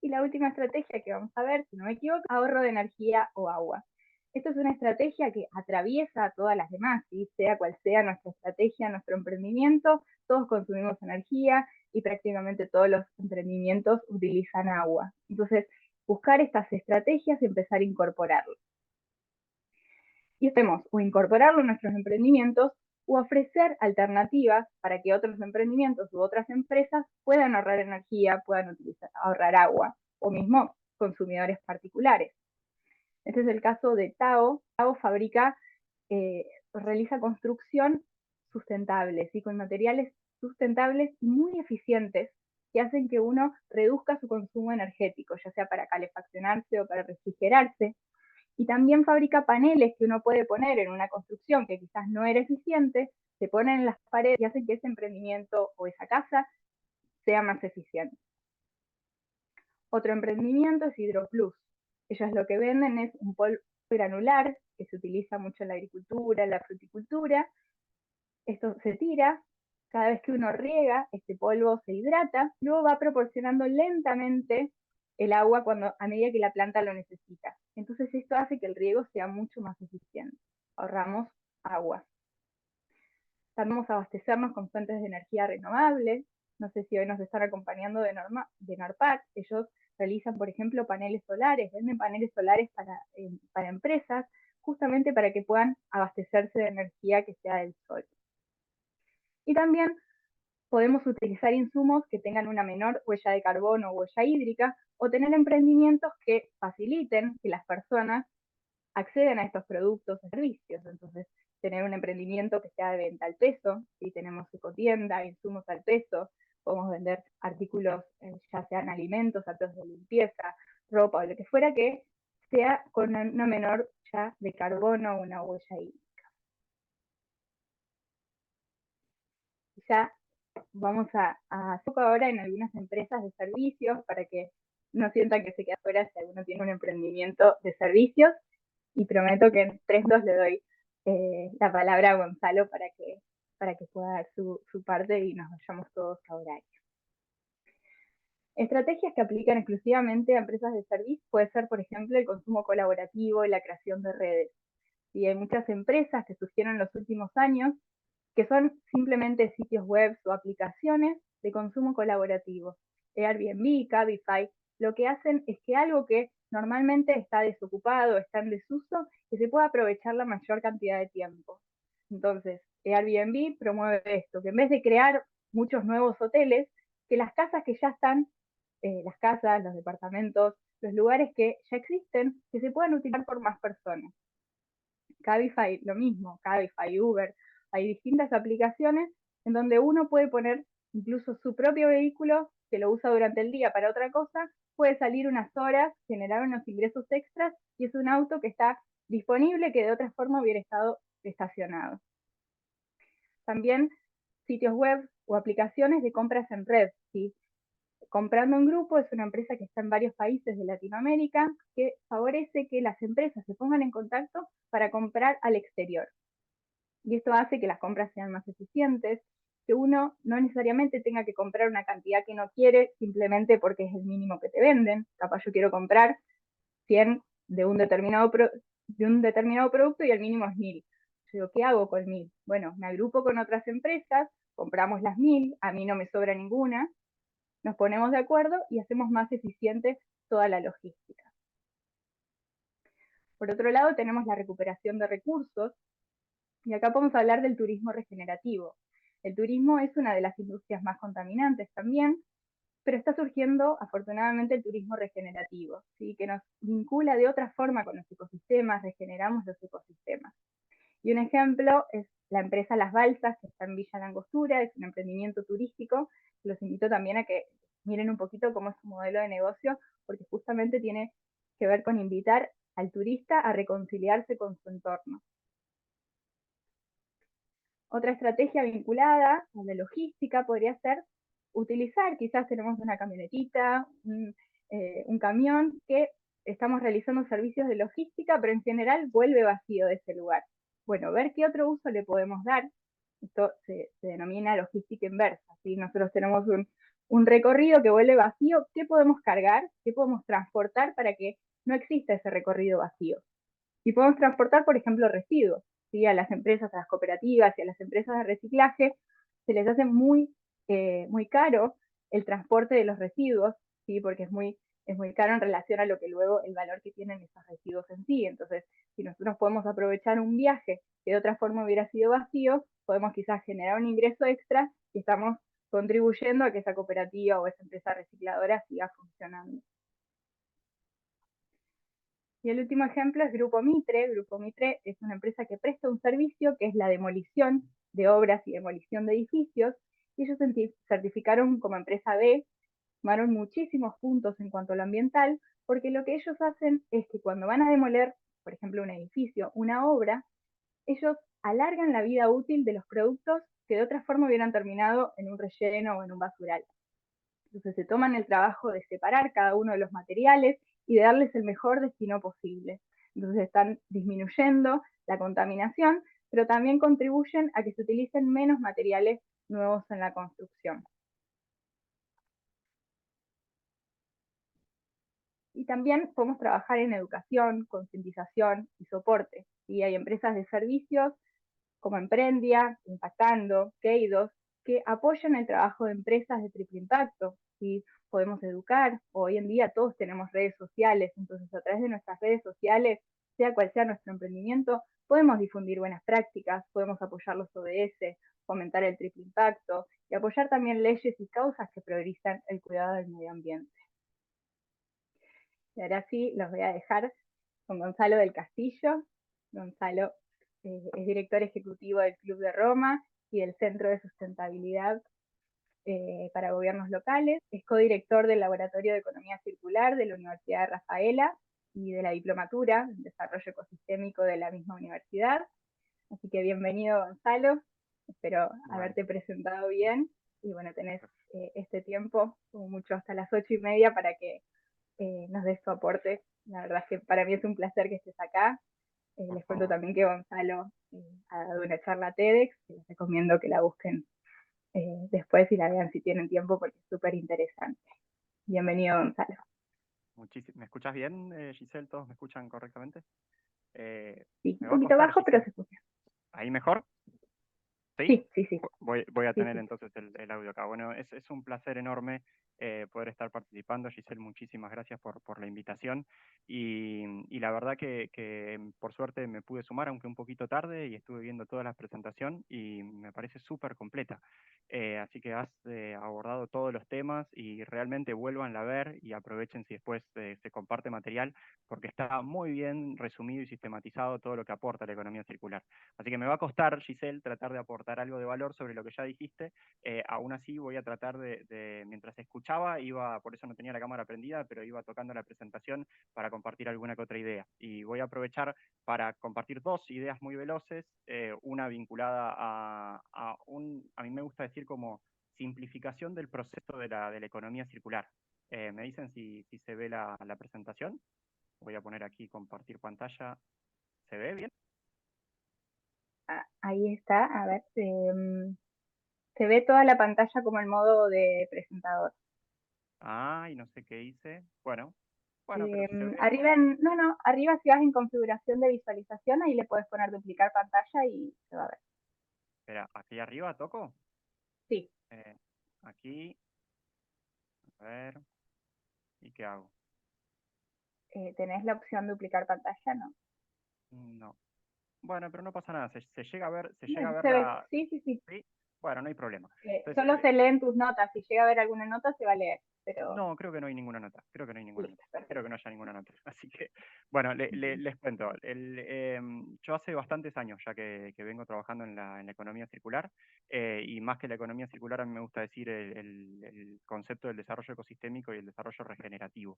Y la última estrategia que vamos a ver, si no me equivoco, ahorro de energía o agua. Esto es una estrategia que atraviesa a todas las demás, ¿sí? Sea cual sea nuestra estrategia, nuestro emprendimiento, todos consumimos energía y prácticamente todos los emprendimientos utilizan agua. Entonces, buscar estas estrategias y empezar a incorporarlas. Y hacemos o incorporarlo en nuestros emprendimientos o ofrecer alternativas para que otros emprendimientos u otras empresas puedan ahorrar energía, puedan ahorrar agua, o mismo consumidores particulares. Este es el caso de Tao. Tao fabrica, realiza construcción sustentable, ¿sí? Con materiales sustentables y muy eficientes que hacen que uno reduzca su consumo energético, ya sea para calefaccionarse o para refrigerarse. Y también fabrica paneles que uno puede poner en una construcción que quizás no era eficiente, se ponen en las paredes y hacen que ese emprendimiento o esa casa sea más eficiente. Otro emprendimiento es HidroPlus. Ellos lo que venden es un polvo granular que se utiliza mucho en la agricultura, en la fruticultura. Esto se tira, cada vez que uno riega, este polvo se hidrata, luego va proporcionando lentamente el agua a medida que la planta lo necesita. Entonces esto hace que el riego sea mucho más eficiente. Ahorramos agua. También vamos a abastecernos con fuentes de energía renovables. No sé si hoy nos están acompañando de Norpac. Ellos realizan, por ejemplo, paneles solares, venden paneles solares para empresas, justamente para que puedan abastecerse de energía que sea del sol. Y también podemos utilizar insumos que tengan una menor huella de carbono o huella hídrica, o tener emprendimientos que faciliten que las personas accedan a estos productos y servicios. Entonces, tener un emprendimiento que sea de venta al peso, si tenemos ecotienda, insumos al peso, podemos vender artículos, ya sean alimentos, actos de limpieza, ropa o lo que fuera, que sea con una menor huella de carbono o una huella hídrica. Ya vamos a foco ahora en algunas empresas de servicios para que no sientan que se queda fuera si alguno tiene un emprendimiento de servicios, y prometo que en 3-2 le doy la palabra a Gonzalo para que pueda dar su parte y nos vayamos todos a horario. Estrategias que aplican exclusivamente a empresas de servicios puede ser, por ejemplo, el consumo colaborativo y la creación de redes. Y hay muchas empresas que surgieron en los últimos años que son simplemente sitios web o aplicaciones de consumo colaborativo. Airbnb, Cabify, lo que hacen es que algo que normalmente está desocupado, está en desuso, que se pueda aprovechar la mayor cantidad de tiempo. Entonces, Airbnb promueve esto, que en vez de crear muchos nuevos hoteles, que las casas que ya están, las casas, los departamentos, los lugares que ya existen, que se puedan utilizar por más personas. Cabify, lo mismo, Cabify, Uber, hay distintas aplicaciones en donde uno puede poner incluso su propio vehículo, que lo usa durante el día para otra cosa, puede salir unas horas, generar unos ingresos extras, y es un auto que está disponible que de otra forma hubiera estado estacionado. También sitios web o aplicaciones de compras en red, ¿sí? Comprando en Grupo es una empresa que está en varios países de Latinoamérica que favorece que las empresas se pongan en contacto para comprar al exterior. Y esto hace que las compras sean más eficientes, que uno no necesariamente tenga que comprar una cantidad que no quiere simplemente porque es el mínimo que te venden. Capaz yo quiero comprar 100 de un determinado producto y el mínimo es 1000. Yo digo, ¿qué hago con 1000? Bueno, me agrupo con otras empresas, compramos las 1000, a mí no me sobra ninguna, nos ponemos de acuerdo y hacemos más eficiente toda la logística. Por otro lado, tenemos la recuperación de recursos, y acá podemos hablar del turismo regenerativo. El turismo es una de las industrias más contaminantes también, pero está surgiendo afortunadamente el turismo regenerativo, ¿sí? Que nos vincula de otra forma con los ecosistemas, regeneramos los ecosistemas. Y un ejemplo es la empresa Las Balsas, que está en Villa Langostura, es un emprendimiento turístico. Los invito también a que miren un poquito cómo es su modelo de negocio, porque justamente tiene que ver con invitar al turista a reconciliarse con su entorno. Otra estrategia vinculada a la logística podría ser utilizar, quizás tenemos una camionetita, un camión que estamos realizando servicios de logística, pero en general vuelve vacío de ese lugar. Bueno, ver qué otro uso le podemos dar. Esto se denomina logística inversa, ¿sí? Nosotros tenemos un recorrido que vuelve vacío, ¿qué podemos cargar? ¿Qué podemos transportar para que no exista ese recorrido vacío? Y podemos transportar, por ejemplo, residuos, ¿sí? A las empresas, a las cooperativas y a las empresas de reciclaje se les hace muy caro el transporte de los residuos, ¿sí? Porque es muy caro en relación a lo que luego el valor que tienen esos residuos en sí. Entonces, si nosotros podemos aprovechar un viaje que de otra forma hubiera sido vacío, podemos quizás generar un ingreso extra y estamos contribuyendo a que esa cooperativa o esa empresa recicladora siga funcionando. Y el último ejemplo es Grupo Mitre. Grupo Mitre es una empresa que presta un servicio que es la demolición de obras y demolición de edificios. Y ellos se certificaron como empresa B, tomaron muchísimos puntos en cuanto a lo ambiental, porque lo que ellos hacen es que cuando van a demoler, por ejemplo, un edificio, una obra, ellos alargan la vida útil de los productos que de otra forma hubieran terminado en un relleno o en un basural. Entonces se toman el trabajo de separar cada uno de los materiales y de darles el mejor destino posible. Entonces están disminuyendo la contaminación, pero también contribuyen a que se utilicen menos materiales nuevos en la construcción. Y también podemos trabajar en educación, concientización y soporte. ¿Sí? Hay empresas de servicios como Emprendia, Impactando, Keidos, que apoyan el trabajo de empresas de triple impacto. ¿Sí? Podemos educar, hoy en día todos tenemos redes sociales, entonces a través de nuestras redes sociales, sea cual sea nuestro emprendimiento, podemos difundir buenas prácticas, podemos apoyar los ODS, fomentar el triple impacto y apoyar también leyes y causas que priorizan el cuidado del medio ambiente. Y ahora sí, los voy a dejar con Gonzalo del Castillo. Gonzalo es director ejecutivo del Club de Roma y del Centro de Sustentabilidad para Gobiernos Locales. Es codirector del Laboratorio de Economía Circular de la Universidad de Rafaela y de la Diplomatura en Desarrollo Ecosistémico de la misma universidad. Así que bienvenido, Gonzalo. Espero haberte presentado bien. Y bueno, tenés este tiempo, como mucho hasta las 8:30, para que nos des tu aporte. La verdad es que para mí es un placer que estés acá. Les cuento también que Gonzalo ha dado una charla TEDx, que les recomiendo que la busquen después y la vean si tienen tiempo porque es súper interesante. Bienvenido, Gonzalo. ¿Me escuchas bien, Giselle? ¿Todos me escuchan correctamente? Sí, un poquito bajo, Giselle, pero se escucha. ¿Ahí mejor? ¿Sí? Sí. Voy a tener entonces el audio acá. Bueno, es un placer enorme poder estar participando. Giselle, muchísimas gracias por la invitación. Y la verdad que por suerte me pude sumar, aunque un poquito tarde, y estuve viendo toda la presentación y me parece súper completa. Así que has abordado todos los temas y realmente vuélvanla a ver y aprovechen si después se comparte material, porque está muy bien resumido y sistematizado todo lo que aporta la economía circular. Así que me va a costar, Giselle, tratar de aportar algo de valor sobre lo que ya dijiste. Aún así voy a tratar mientras escucho escuchaba, por eso no tenía la cámara prendida, pero iba tocando la presentación para compartir alguna que otra idea. Y voy a aprovechar para compartir dos ideas muy veloces, una vinculada a mí me gusta decir como simplificación del proceso de la economía circular. ¿Me dicen si se ve la presentación? Voy a poner aquí compartir pantalla. ¿Se ve bien? Ahí está, a ver, se ve toda la pantalla como el modo de presentador. Y no sé qué hice. Bueno, pero si se ve. Arriba, no, arriba si vas en configuración de visualización, ahí le puedes poner duplicar pantalla y se va a ver. Espera, aquí arriba toco. Sí. Aquí. A ver. ¿Y qué hago? ¿Tenés la opción duplicar pantalla? No. No. Bueno, pero no pasa nada. Se llega a ver, Se ve. la. Sí. ¿Sí? Bueno, no hay problema. Entonces, Solo se leen tus notas. Si llega a haber alguna nota, se va a leer. Pero no, creo que no hay ninguna nota. Creo que no hay ninguna listo, nota. perfecto. Espero que no haya ninguna nota. Así que, bueno, les cuento. Yo hace bastantes años ya que vengo trabajando en la economía circular, y más que la economía circular, a mí me gusta decir el concepto del desarrollo ecosistémico y el desarrollo regenerativo.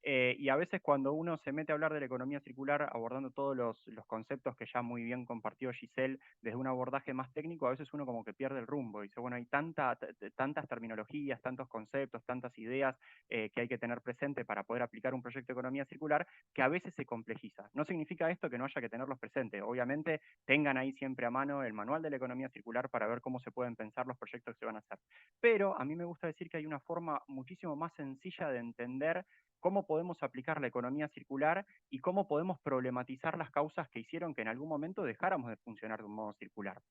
Y a veces cuando uno se mete a hablar de la economía circular, abordando todos los conceptos que ya muy bien compartió Giselle desde un abordaje más técnico, a veces uno como que pierde el rumbo y dice, bueno, hay tantas terminologías, tantos conceptos, tantas ideas que hay que tener presente para poder aplicar un proyecto de economía circular, que a veces se complejiza. No significa esto que no haya que tenerlos presentes. Obviamente, tengan ahí siempre a mano el manual de la economía circular para ver cómo se pueden pensar los proyectos que se van a hacer. Pero a mí me gusta decir que hay una forma muchísimo más sencilla de entender cómo podemos aplicar la economía circular y cómo podemos problematizar las causas que hicieron que en algún momento dejáramos de funcionar de un modo circular.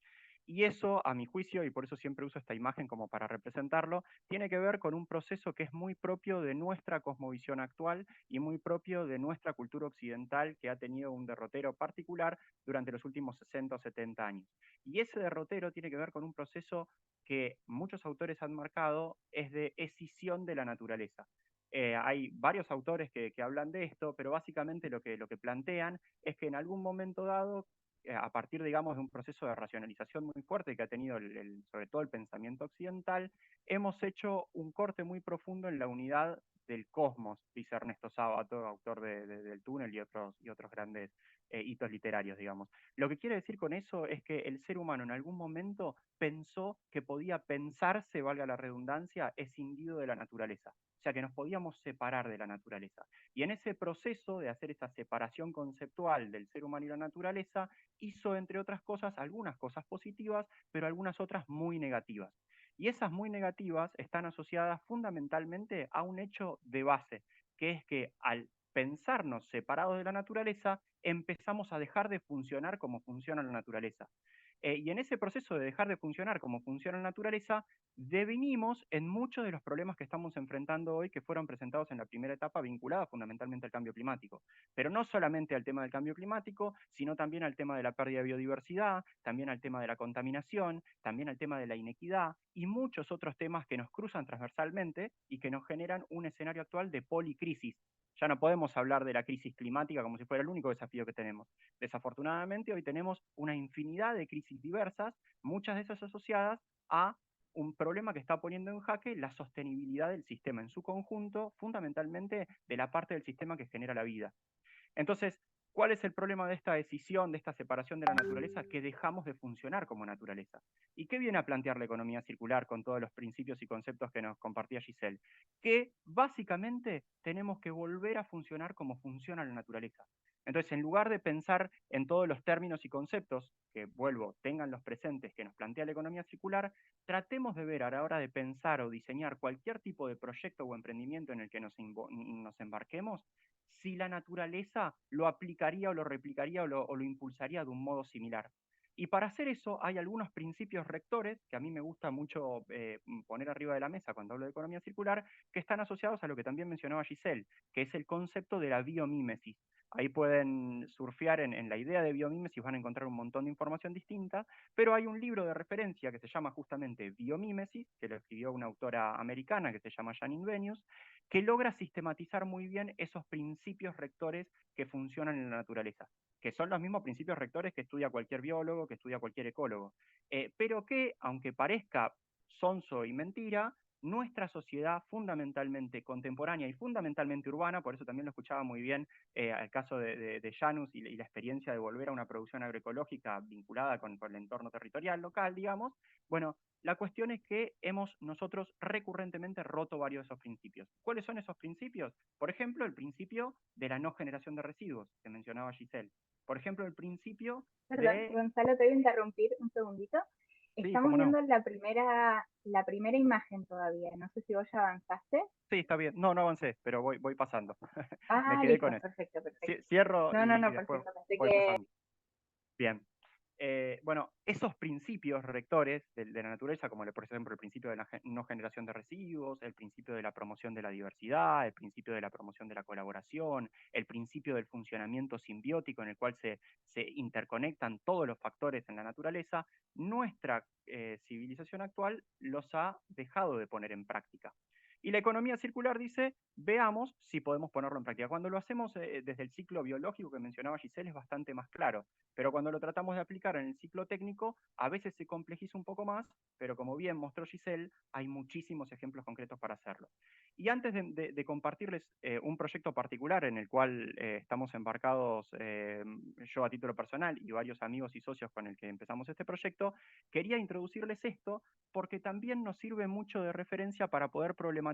Y eso, a mi juicio, y por eso siempre uso esta imagen como para representarlo, tiene que ver con un proceso que es muy propio de nuestra cosmovisión actual y muy propio de nuestra cultura occidental, que ha tenido un derrotero particular durante los últimos 60 o 70 años. Y ese derrotero tiene que ver con un proceso que muchos autores han marcado, es de escisión de la naturaleza. Hay varios autores que hablan de esto, pero básicamente lo que plantean es que en algún momento dado, a partir, digamos, de un proceso de racionalización muy fuerte que ha tenido sobre todo el pensamiento occidental, hemos hecho un corte muy profundo en la unidad del cosmos, dice Ernesto Sábato, autor del Túnel y otros grandes hitos literarios, digamos. Lo que quiere decir con eso es que el ser humano en algún momento pensó que podía pensarse, valga la redundancia, escindido de la naturaleza. O sea, que nos podíamos separar de la naturaleza. Y en ese proceso de hacer esa separación conceptual del ser humano y la naturaleza, hizo, entre otras cosas, algunas cosas positivas, pero algunas otras muy negativas. Y esas muy negativas están asociadas fundamentalmente a un hecho de base, que es que al pensarnos separados de la naturaleza, empezamos a dejar de funcionar como funciona la naturaleza. Y en ese proceso de dejar de funcionar como funciona la naturaleza, devenimos en muchos de los problemas que estamos enfrentando hoy, que fueron presentados en la primera etapa, vinculados fundamentalmente al cambio climático. Pero no solamente al tema del cambio climático, sino también al tema de la pérdida de biodiversidad, también al tema de la contaminación, también al tema de la inequidad y muchos otros temas que nos cruzan transversalmente y que nos generan un escenario actual de policrisis. Ya no podemos hablar de la crisis climática como si fuera el único desafío que tenemos. Desafortunadamente, hoy tenemos una infinidad de crisis diversas, muchas de esas asociadas a un problema que está poniendo en jaque la sostenibilidad del sistema en su conjunto, fundamentalmente de la parte del sistema que genera la vida. Entonces, ¿cuál es el problema de esta decisión, de esta separación de la naturaleza? Que dejamos de funcionar como naturaleza. ¿Y qué viene a plantear la economía circular con todos los principios y conceptos que nos compartía Giselle? Que básicamente tenemos que volver a funcionar como funciona la naturaleza. Entonces, en lugar de pensar en todos los términos y conceptos, que vuelvo, tengan los presentes que nos plantea la economía circular, tratemos de ver a la hora de pensar o diseñar cualquier tipo de proyecto o emprendimiento en el que nos embarquemos, si la naturaleza lo aplicaría o lo replicaría o lo impulsaría de un modo similar. Y para hacer eso hay algunos principios rectores que a mí me gusta mucho poner arriba de la mesa cuando hablo de economía circular, que están asociados a lo que también mencionaba Giselle, que es el concepto de la biomímesis. Ahí pueden surfear en la idea de biomímesis, van a encontrar un montón de información distinta, pero hay un libro de referencia que se llama justamente Biomímesis, que lo escribió una autora americana que se llama Janine Benyus, que logra sistematizar muy bien esos principios rectores que funcionan en la naturaleza, que son los mismos principios rectores que estudia cualquier biólogo, que estudia cualquier ecólogo, pero que, aunque parezca sonso y mentira, nuestra sociedad fundamentalmente contemporánea y fundamentalmente urbana, por eso también lo escuchaba muy bien al caso de Janus y la experiencia de volver a una producción agroecológica vinculada con el entorno territorial local, digamos. Bueno, la cuestión es que hemos nosotros recurrentemente roto varios de esos principios. ¿Cuáles son esos principios? Por ejemplo, el principio de la no generación de residuos, que mencionaba Giselle. Por ejemplo, el principio Perdón, de... Gonzalo, te voy a interrumpir un segundito. Sí, Estamos cómo no. viendo la primera imagen todavía. No sé si vos ya avanzaste. Sí, está bien. No, no avancé, pero voy pasando. Me Ah, quedé con listo, eso. perfecto, perfecto. Cierro No, no, y no, después perfecto. Pensé voy que pasando. Bien. Bueno, esos principios rectores de la naturaleza, como por ejemplo el principio de la no generación de residuos, el principio de la promoción de la diversidad, el principio de la promoción de la colaboración, el principio del funcionamiento simbiótico en el cual se interconectan todos los factores en la naturaleza, nuestra civilización actual los ha dejado de poner en práctica. Y la economía circular dice, veamos si podemos ponerlo en práctica. Cuando lo hacemos desde el ciclo biológico que mencionaba Giselle es bastante más claro, pero cuando lo tratamos de aplicar en el ciclo técnico, a veces se complejiza un poco más, pero como bien mostró Giselle, hay muchísimos ejemplos concretos para hacerlo. Y antes de compartirles un proyecto particular en el cual estamos embarcados yo a título personal y varios amigos y socios con el que empezamos este proyecto, quería introducirles esto porque también nos sirve mucho de referencia para poder problematizar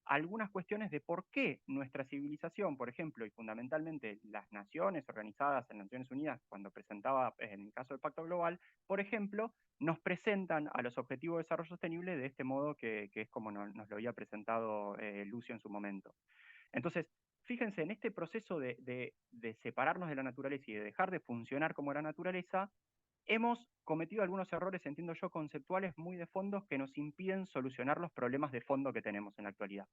algunas cuestiones de por qué nuestra civilización, por ejemplo, y fundamentalmente las naciones organizadas en Naciones Unidas, cuando presentaba, en el caso del Pacto Global, por ejemplo, nos presentan a los Objetivos de Desarrollo Sostenible de este modo que es como nos lo había presentado Lucio en su momento. Entonces, fíjense, en este proceso de separarnos de la naturaleza y de dejar de funcionar como la naturaleza, hemos cometido algunos errores, entiendo yo, conceptuales muy de fondo que nos impiden solucionar los problemas de fondo que tenemos en la actualidad.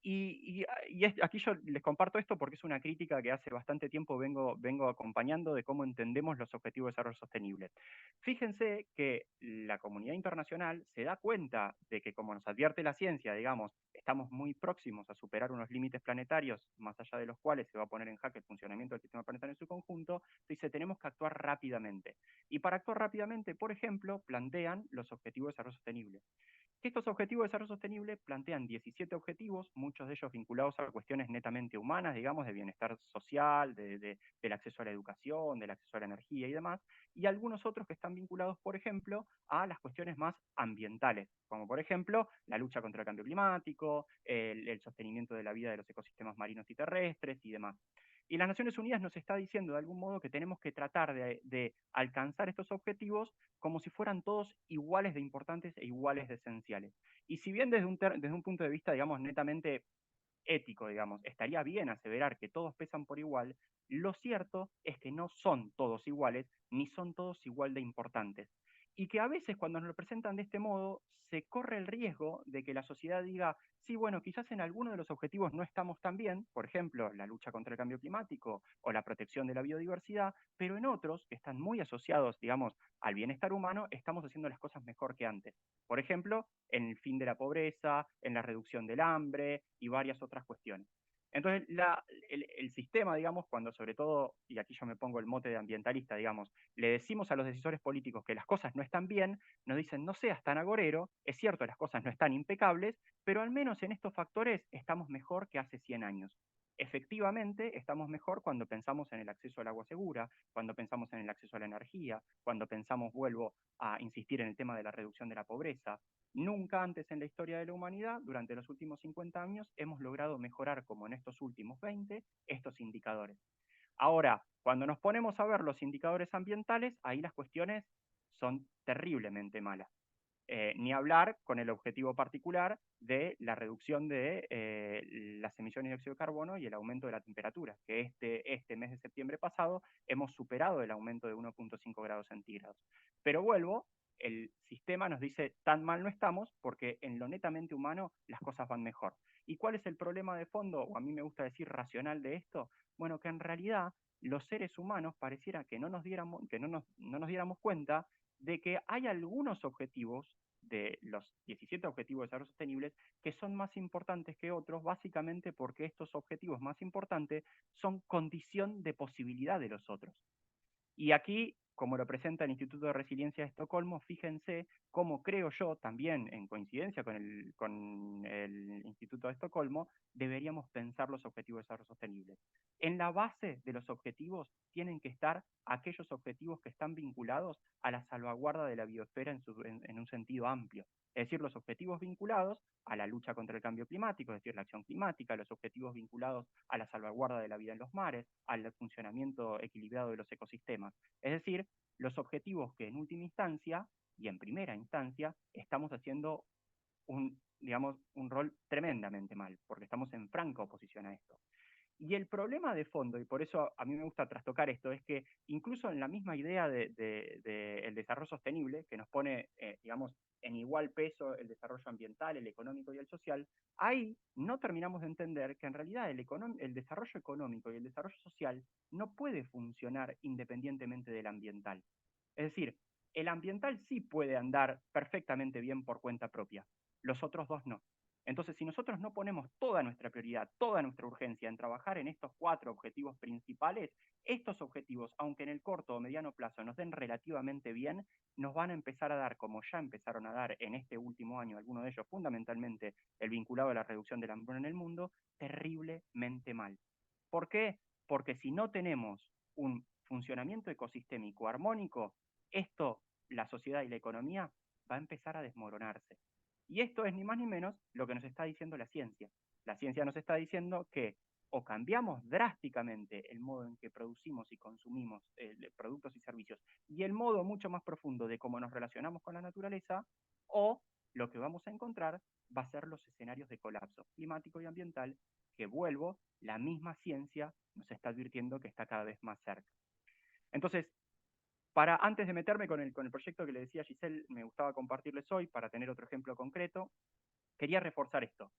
Aquí yo les comparto esto porque es una crítica que hace bastante tiempo vengo acompañando de cómo entendemos los objetivos de desarrollo sostenible. Fíjense que la comunidad internacional se da cuenta de que, como nos advierte la ciencia, digamos, estamos muy próximos a superar unos límites planetarios, más allá de los cuales se va a poner en jaque el funcionamiento del sistema planetario en su conjunto, dice, tenemos que actuar rápidamente. Y para actuar rápidamente, por ejemplo, plantean los objetivos de desarrollo sostenible. Estos objetivos de desarrollo sostenible plantean 17 objetivos, muchos de ellos vinculados a cuestiones netamente humanas, digamos, de bienestar social, del acceso a la educación, del acceso a la energía y demás, y algunos otros que están vinculados, por ejemplo, a las cuestiones más ambientales, como por ejemplo la lucha contra el cambio climático, el sostenimiento de la vida de los ecosistemas marinos y terrestres y demás. Y las Naciones Unidas nos está diciendo de algún modo que tenemos que tratar de alcanzar estos objetivos como si fueran todos iguales de importantes e iguales de esenciales. Y si bien desde un punto de vista, digamos, netamente ético, digamos, estaría bien aseverar que todos pesan por igual, lo cierto es que no son todos iguales, ni son todos igual de importantes. Y que a veces cuando nos lo presentan de este modo, se corre el riesgo de que la sociedad diga, sí, bueno, quizás en alguno de los objetivos no estamos tan bien, por ejemplo, la lucha contra el cambio climático o la protección de la biodiversidad, pero en otros, que están muy asociados, digamos, al bienestar humano, estamos haciendo las cosas mejor que antes. Por ejemplo, en el fin de la pobreza, en la reducción del hambre y varias otras cuestiones. Entonces, el sistema, digamos, cuando sobre todo, y aquí yo me pongo el mote de ambientalista, digamos, le decimos a los decisores políticos que las cosas no están bien, nos dicen, no seas tan agorero, es cierto, las cosas no están impecables, pero al menos en estos factores estamos mejor que hace 100 años. Efectivamente, estamos mejor cuando pensamos en el acceso al agua segura, cuando pensamos en el acceso a la energía, cuando pensamos, vuelvo a insistir en el tema de la reducción de la pobreza. Nunca antes en la historia de la humanidad, durante los últimos 50 años, hemos logrado mejorar, como en estos últimos 20, estos indicadores. Ahora, cuando nos ponemos a ver los indicadores ambientales, ahí las cuestiones son terriblemente malas. Ni hablar con el objetivo particular de la reducción de las emisiones de dióxido de carbono y el aumento de la temperatura, que este mes de septiembre pasado hemos superado el aumento de 1,5 grados centígrados. Pero vuelvo, el sistema nos dice, tan mal no estamos, porque en lo netamente humano las cosas van mejor. ¿Y cuál es el problema de fondo, o a mí me gusta decir racional de esto? Bueno, que en realidad los seres humanos pareciera que no nos diéramos cuenta de que hay algunos objetivos de los 17 objetivos de desarrollo sostenibles que son más importantes que otros, básicamente porque estos objetivos más importantes son condición de posibilidad de los otros. Y aquí, como lo presenta el Instituto de Resiliencia de Estocolmo, fíjense cómo creo yo, también en coincidencia con el Instituto de Estocolmo, deberíamos pensar los objetivos de desarrollo sostenible. En la base de los objetivos tienen que estar aquellos objetivos que están vinculados a la salvaguarda de la biosfera en un sentido amplio. Es decir, los objetivos vinculados a la lucha contra el cambio climático, es decir, la acción climática, los objetivos vinculados a la salvaguarda de la vida en los mares, al funcionamiento equilibrado de los ecosistemas. Es decir, los objetivos que en última instancia y en primera instancia estamos haciendo digamos, un rol tremendamente mal, porque estamos en franca oposición a esto. Y el problema de fondo, y por eso a mí me gusta trastocar esto, es que incluso en la misma idea del desarrollo sostenible, que nos pone, digamos, en igual peso el desarrollo ambiental, el económico y el social, ahí no terminamos de entender que en realidad el desarrollo económico y el desarrollo social no puede funcionar independientemente del ambiental. Es decir, el ambiental sí puede andar perfectamente bien por cuenta propia, los otros dos no. Entonces, si nosotros no ponemos toda nuestra prioridad, toda nuestra urgencia en trabajar en estos 4 objetivos principales, estos objetivos, aunque en el corto o mediano plazo nos den relativamente bien, nos van a empezar a dar, como ya empezaron a dar en este último año, algunos de ellos fundamentalmente el vinculado a la reducción del hambruna en el mundo, terriblemente mal. ¿Por qué? Porque si no tenemos un funcionamiento ecosistémico armónico, la sociedad y la economía, va a empezar a desmoronarse. Y esto es ni más ni menos lo que nos está diciendo la ciencia. La ciencia nos está diciendo que o cambiamos drásticamente el modo en que producimos y consumimos productos y servicios y el modo mucho más profundo de cómo nos relacionamos con la naturaleza, o lo que vamos a encontrar va a ser los escenarios de colapso climático y ambiental que, vuelvo, la misma ciencia nos está advirtiendo que está cada vez más cerca. Entonces, antes de meterme con el proyecto que le decía a Giselle, me gustaba compartirles hoy, para tener otro ejemplo concreto, quería reforzar esto.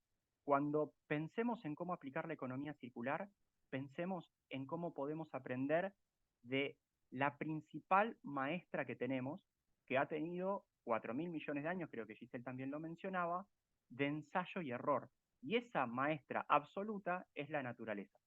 Cuando pensemos en cómo aplicar la economía circular, pensemos en cómo podemos aprender de la principal maestra que tenemos, que ha tenido 4.000 millones de años, creo que Giselle también lo mencionaba, de ensayo y error. Y esa maestra absoluta es la naturaleza.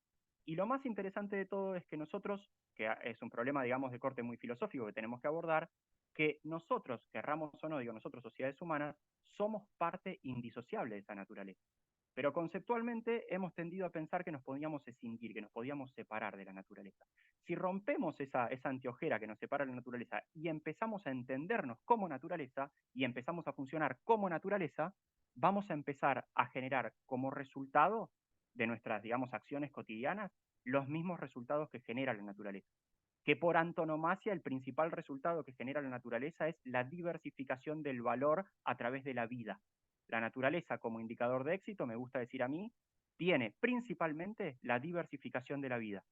Y lo más interesante de todo es que nosotros, que es un problema, digamos, de corte muy filosófico que tenemos que abordar, que nosotros, querramos o no, digo nosotros, sociedades humanas, somos parte indisociable de esa naturaleza. Pero conceptualmente hemos tendido a pensar que nos podíamos escindir, que nos podíamos separar de la naturaleza. Si rompemos esa anteojera que nos separa de la naturaleza y empezamos a entendernos como naturaleza y empezamos a funcionar como naturaleza, vamos a empezar a generar como resultado de nuestras, digamos, acciones cotidianas los mismos resultados que genera la naturaleza. Que por antonomasia el principal resultado que genera la naturaleza es la diversificación del valor a través de la vida. La naturaleza, como indicador de éxito, me gusta decir a mí, tiene principalmente la diversificación de la vida.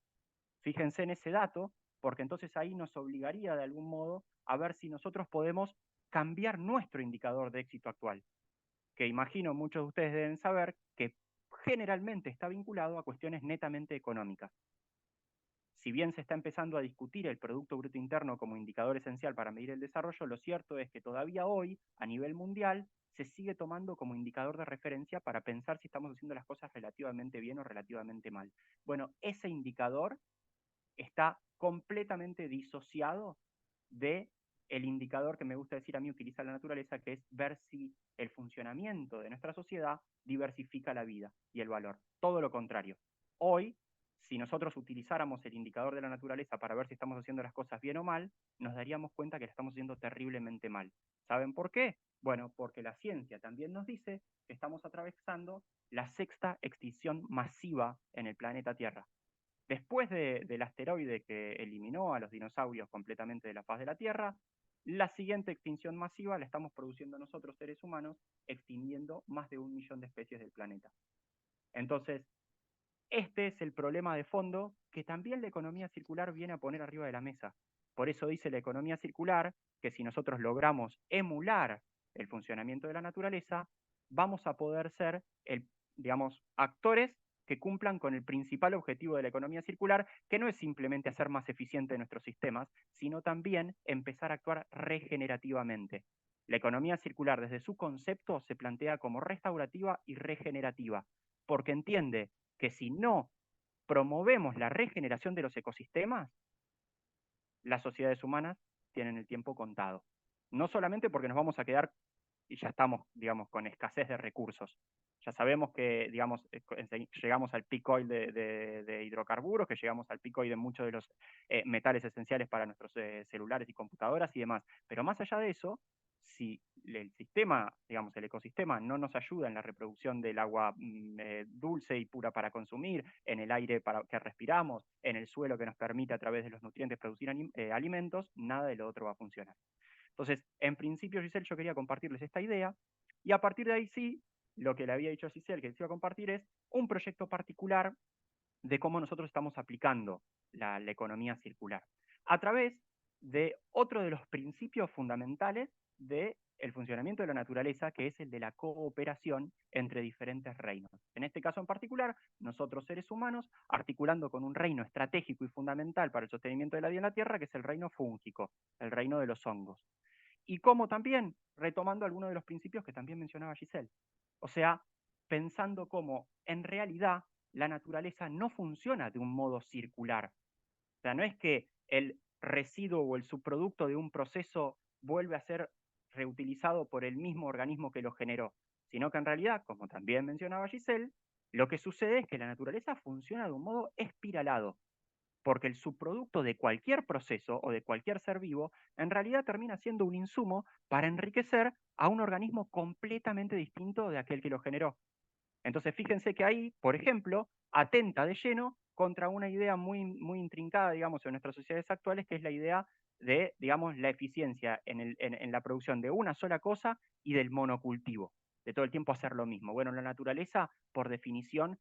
Fíjense en ese dato, porque entonces ahí nos obligaría de algún modo a ver si nosotros podemos cambiar nuestro indicador de éxito actual, que imagino muchos de ustedes deben saber que generalmente está vinculado a cuestiones netamente económicas. Si bien se está empezando a discutir el Producto Bruto Interno como indicador esencial para medir el desarrollo, lo cierto es que todavía hoy, a nivel mundial, se sigue tomando como indicador de referencia para pensar si estamos haciendo las cosas relativamente bien o relativamente mal. Bueno, ese indicador está completamente disociado de el indicador que me gusta decir a mí utiliza la naturaleza, que es ver si el funcionamiento de nuestra sociedad diversifica la vida y el valor. Todo lo contrario. Hoy, si nosotros utilizáramos el indicador de la naturaleza para ver si estamos haciendo las cosas bien o mal, nos daríamos cuenta que la estamos haciendo terriblemente mal. ¿Saben por qué? Bueno, porque la ciencia también nos dice que estamos atravesando la 6ª extinción masiva en el planeta Tierra. Después del asteroide que eliminó a los dinosaurios completamente de la faz de la Tierra, la siguiente extinción masiva la estamos produciendo nosotros, seres humanos, extinguiendo más de 1 millón de especies del planeta. Entonces, este es el problema de fondo que también la economía circular viene a poner arriba de la mesa. Por eso dice la economía circular que si nosotros logramos emular el funcionamiento de la naturaleza, vamos a poder ser, digamos, actores que cumplan con el principal objetivo de la economía circular, que no es simplemente hacer más eficiente nuestros sistemas, sino también empezar a actuar regenerativamente. La economía circular, desde su concepto, se plantea como restaurativa y regenerativa, porque entiende que si no promovemos la regeneración de los ecosistemas, las sociedades humanas tienen el tiempo contado. No solamente porque nos vamos a quedar y ya estamos, digamos, con escasez de recursos. Ya sabemos que, digamos, llegamos al peak oil de hidrocarburos, que llegamos al peak oil de muchos de los metales esenciales para nuestros celulares y computadoras y demás. Pero más allá de eso, si el sistema, digamos, el ecosistema no nos ayuda en la reproducción del agua dulce y pura para consumir, en el aire que respiramos, en el suelo que nos permite a través de los nutrientes producir alimentos, nada de lo otro va a funcionar. Entonces, en principio, Giselle, yo quería compartirles esta idea, y a partir de ahí sí, lo que le había dicho a Giselle que les iba a compartir es un proyecto particular de cómo nosotros estamos aplicando la economía circular, a través de otro de los principios fundamentales del funcionamiento de la naturaleza, que es el de la cooperación entre diferentes reinos. En este caso en particular, nosotros seres humanos, articulando con un reino estratégico y fundamental para el sostenimiento de la vida en la Tierra, que es el reino fúngico, el reino de los hongos. Y como también, retomando algunos de los principios que también mencionaba Giselle, o sea, pensando cómo en realidad la naturaleza no funciona de un modo circular. O sea, no es que el residuo o el subproducto de un proceso vuelve a ser reutilizado por el mismo organismo que lo generó, sino que en realidad, como también mencionaba Giselle, lo que sucede es que la naturaleza funciona de un modo espiralado, porque el subproducto de cualquier proceso o de cualquier ser vivo en realidad termina siendo un insumo para enriquecer a un organismo completamente distinto de aquel que lo generó. Entonces fíjense que ahí, por ejemplo, atenta de lleno contra una idea muy intrincada, digamos, en nuestras sociedades actuales, que es la idea de, digamos, la eficiencia en la producción de una sola cosa y del monocultivo, de todo el tiempo hacer lo mismo. Bueno, la naturaleza, por definición,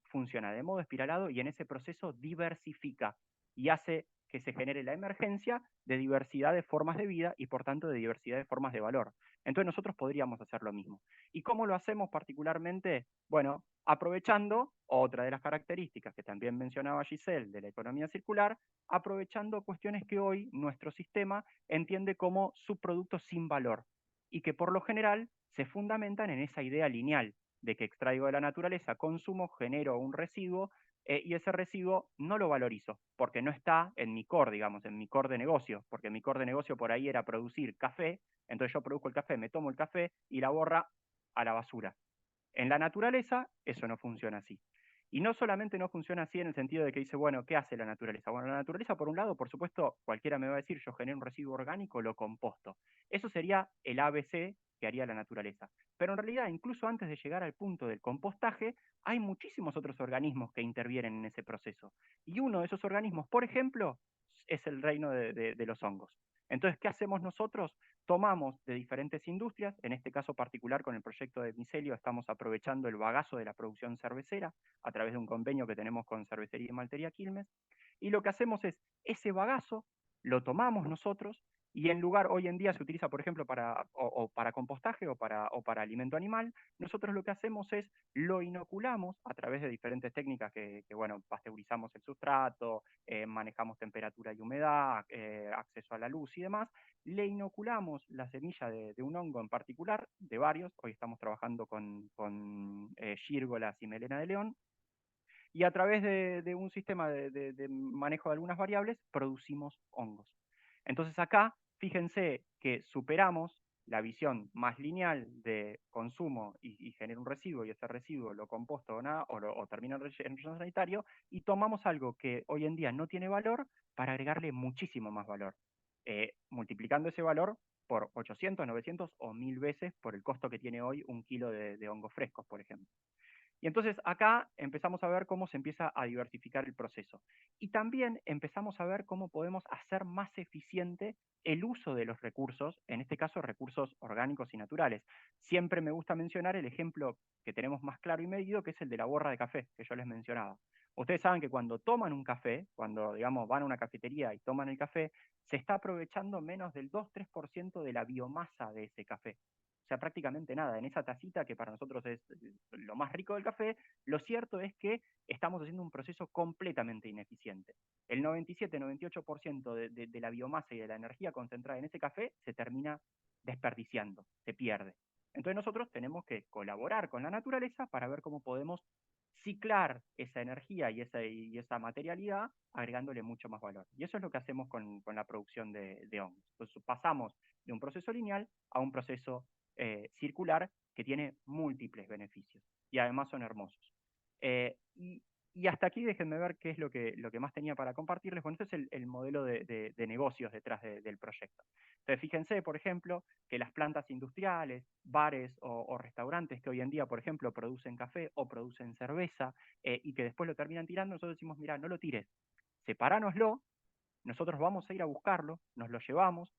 funciona de modo espiralado y en ese proceso diversifica y hace que se genere la emergencia de diversidad de formas de vida y por tanto de diversidad de formas de valor. Entonces nosotros podríamos hacer lo mismo. ¿Y cómo lo hacemos particularmente? Bueno, aprovechando otra de las características que también mencionaba Giselle de la economía circular, aprovechando cuestiones que hoy nuestro sistema entiende como subproductos sin valor y que por lo general se fundamentan en esa idea lineal de que extraigo de la naturaleza, consumo, genero un residuo y ese residuo no lo valorizo porque no está en mi core, digamos, en mi core de negocio, porque mi core de negocio por ahí era producir café, entonces yo produzco el café, me tomo el café y la borra a la basura. En la naturaleza eso no funciona así. Y no solamente no funciona así en el sentido de que dice, bueno, ¿qué hace la naturaleza? Bueno, la naturaleza, por un lado, por supuesto, cualquiera me va a decir, yo genero un residuo orgánico, lo composto. Eso sería el ABC que haría la naturaleza. Pero en realidad, incluso antes de llegar al punto del compostaje, hay muchísimos otros organismos que intervienen en ese proceso. Y uno de esos organismos, por ejemplo, es el reino de los hongos. Entonces, ¿qué hacemos nosotros? Tomamos de diferentes industrias, en este caso particular con el proyecto de micelio estamos aprovechando el bagazo de la producción cervecera a través de un convenio que tenemos con Cervecería y Maltería Quilmes, y lo que hacemos es, ese bagazo lo tomamos nosotros y en lugar, hoy en día se utiliza, por ejemplo, para compostaje o para alimento animal, nosotros lo que hacemos es lo inoculamos a través de diferentes técnicas bueno, pasteurizamos el sustrato, manejamos temperatura y humedad, acceso a la luz y demás, le inoculamos la semilla de un hongo en particular, de varios, hoy estamos trabajando con gírgolas y melena de león, y a través de un sistema de manejo de algunas variables producimos hongos. Entonces acá, fíjense que superamos la visión más lineal de consumo y genera un residuo y ese residuo lo composto o termina en relleno sanitario y tomamos algo que hoy en día no tiene valor para agregarle muchísimo más valor, multiplicando ese valor por 800, 900 o 1000 veces por el costo que tiene hoy un kilo de hongos frescos, por ejemplo. Y entonces acá empezamos a ver cómo se empieza a diversificar el proceso. Y también empezamos a ver cómo podemos hacer más eficiente el uso de los recursos, en este caso recursos orgánicos y naturales. Siempre me gusta mencionar el ejemplo que tenemos más claro y medido, que es el de la borra de café, que yo les mencionaba. Ustedes saben que cuando toman un café, cuando digamos van a una cafetería y toman el café, se está aprovechando menos del 2-3% de la biomasa de ese café. O sea, prácticamente nada. En esa tacita que para nosotros es lo más rico del café, lo cierto es que estamos haciendo un proceso completamente ineficiente. El 97-98% de la biomasa y de la energía concentrada en ese café se termina desperdiciando, se pierde. Entonces nosotros tenemos que colaborar con la naturaleza para ver cómo podemos ciclar esa energía y esa materialidad, agregándole mucho más valor. Y eso es lo que hacemos con la producción de hongos. Entonces pasamos de un proceso lineal a un proceso circular que tiene múltiples beneficios y además son hermosos. Y hasta aquí déjenme ver qué es lo que más tenía para compartirles. Bueno, este es el modelo de negocios detrás del proyecto. Entonces, fíjense, por ejemplo, que las plantas industriales, bares o restaurantes que hoy en día, por ejemplo, producen café o producen cerveza y que después lo terminan tirando, nosotros decimos, mira, no lo tires, sepáranoslo, nosotros vamos a ir a buscarlo, nos lo llevamos,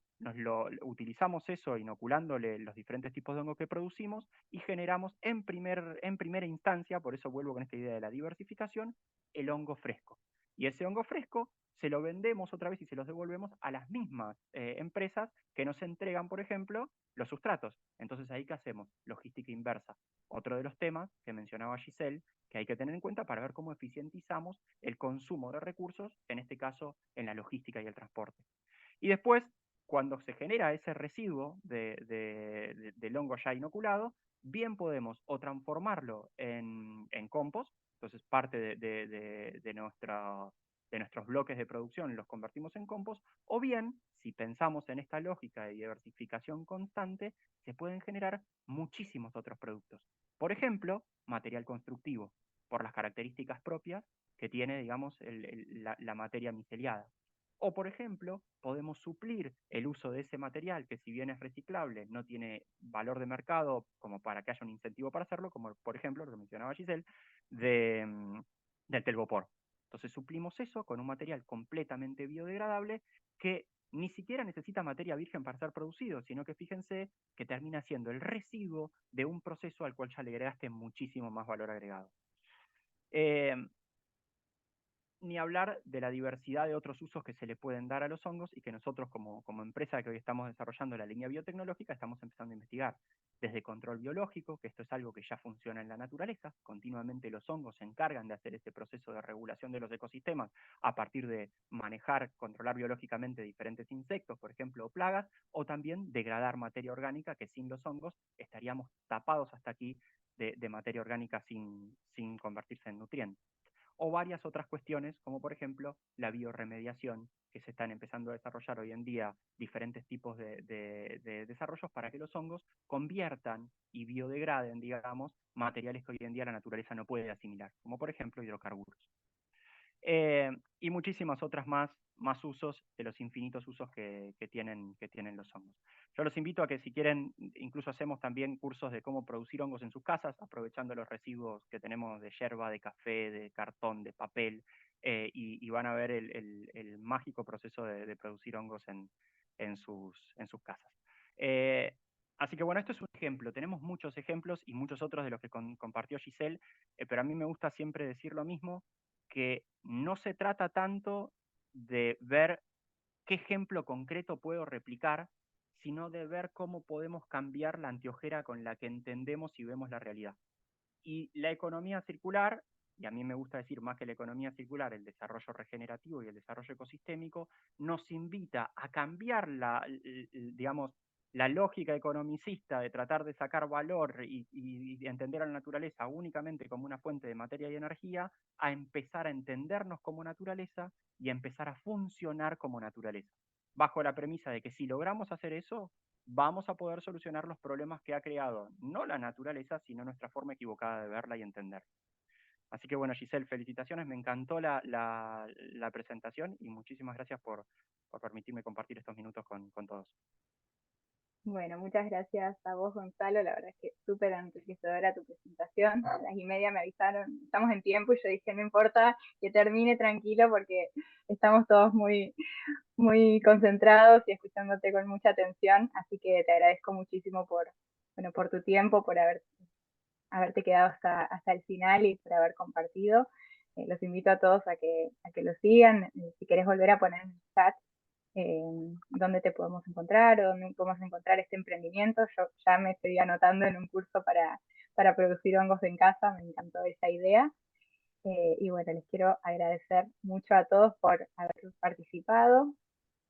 utilizamos eso inoculándole los diferentes tipos de hongo que producimos y generamos en primera instancia, por eso vuelvo con esta idea de la diversificación, el hongo fresco. Y ese hongo fresco se lo vendemos otra vez y se los devolvemos a las mismas empresas que nos entregan, por ejemplo, los sustratos. Entonces, ¿ahí qué hacemos? Logística inversa. Otro de los temas que mencionaba Giselle, que hay que tener en cuenta para ver cómo eficientizamos el consumo de recursos, en este caso en la logística y el transporte. Y después, cuando se genera ese residuo del hongo ya inoculado, bien podemos o transformarlo en compost, entonces parte de nuestros bloques de producción los convertimos en compost, o bien, si pensamos en esta lógica de diversificación constante, se pueden generar muchísimos otros productos. Por ejemplo, material constructivo, por las características propias que tiene, digamos, la materia miceliada. O, por ejemplo, podemos suplir el uso de ese material que, si bien es reciclable, no tiene valor de mercado como para que haya un incentivo para hacerlo, como por ejemplo, lo que mencionaba Giselle, del telgopor. Entonces suplimos eso con un material completamente biodegradable que ni siquiera necesita materia virgen para ser producido, sino que fíjense que termina siendo el residuo de un proceso al cual ya le agregaste muchísimo más valor agregado. Ni hablar de la diversidad de otros usos que se le pueden dar a los hongos y que nosotros como empresa que hoy estamos desarrollando la línea biotecnológica estamos empezando a investigar. Desde control biológico, que esto es algo que ya funciona en la naturaleza, continuamente los hongos se encargan de hacer este proceso de regulación de los ecosistemas a partir de manejar, controlar biológicamente diferentes insectos, por ejemplo, o plagas, o también degradar materia orgánica que sin los hongos estaríamos tapados hasta aquí de materia orgánica sin convertirse en nutrientes. O varias otras cuestiones, como por ejemplo la bioremediación, que se están empezando a desarrollar hoy en día diferentes tipos de desarrollos para que los hongos conviertan y biodegraden, digamos, materiales que hoy en día la naturaleza no puede asimilar, como por ejemplo hidrocarburos. Y muchísimas otras más usos de los infinitos usos que tienen los hongos. Yo los invito a que, si quieren, incluso hacemos también cursos de cómo producir hongos en sus casas, aprovechando los residuos que tenemos de yerba, de café, de cartón, de papel, y van a ver el mágico proceso de producir hongos en sus casas. Así que bueno, esto es un ejemplo. Tenemos muchos ejemplos y muchos otros de los que compartió Giselle, pero a mí me gusta siempre decir lo mismo, que no se trata tanto de ver qué ejemplo concreto puedo replicar, sino de ver cómo podemos cambiar la anteojera con la que entendemos y vemos la realidad. Y la economía circular, y a mí me gusta decir más que la economía circular, el desarrollo regenerativo y el desarrollo ecosistémico, nos invita a cambiar digamos, la lógica economicista de tratar de sacar valor y entender a la naturaleza únicamente como una fuente de materia y energía, a empezar a entendernos como naturaleza y a empezar a funcionar como naturaleza, bajo la premisa de que si logramos hacer eso, vamos a poder solucionar los problemas que ha creado no la naturaleza, sino nuestra forma equivocada de verla y entenderla. Así que bueno, Giselle, felicitaciones, me encantó la presentación y muchísimas gracias por permitirme compartir estos minutos con todos. Bueno, muchas gracias a vos, Gonzalo. La verdad es que súper enriquecedora tu presentación. A las 1:30 me avisaron, estamos en tiempo, y yo dije, no importa, que termine tranquilo porque estamos todos muy, muy concentrados y escuchándote con mucha atención. Así que te agradezco muchísimo por tu tiempo, por haberte quedado hasta el final y por haber compartido. Los invito a todos a que lo sigan. Si querés volver a poner en el chat dónde te podemos encontrar o dónde podemos encontrar este emprendimiento. Yo ya me estoy anotando en un curso para producir hongos en casa, me encantó esa idea. Y bueno, les quiero agradecer mucho a todos por haber participado.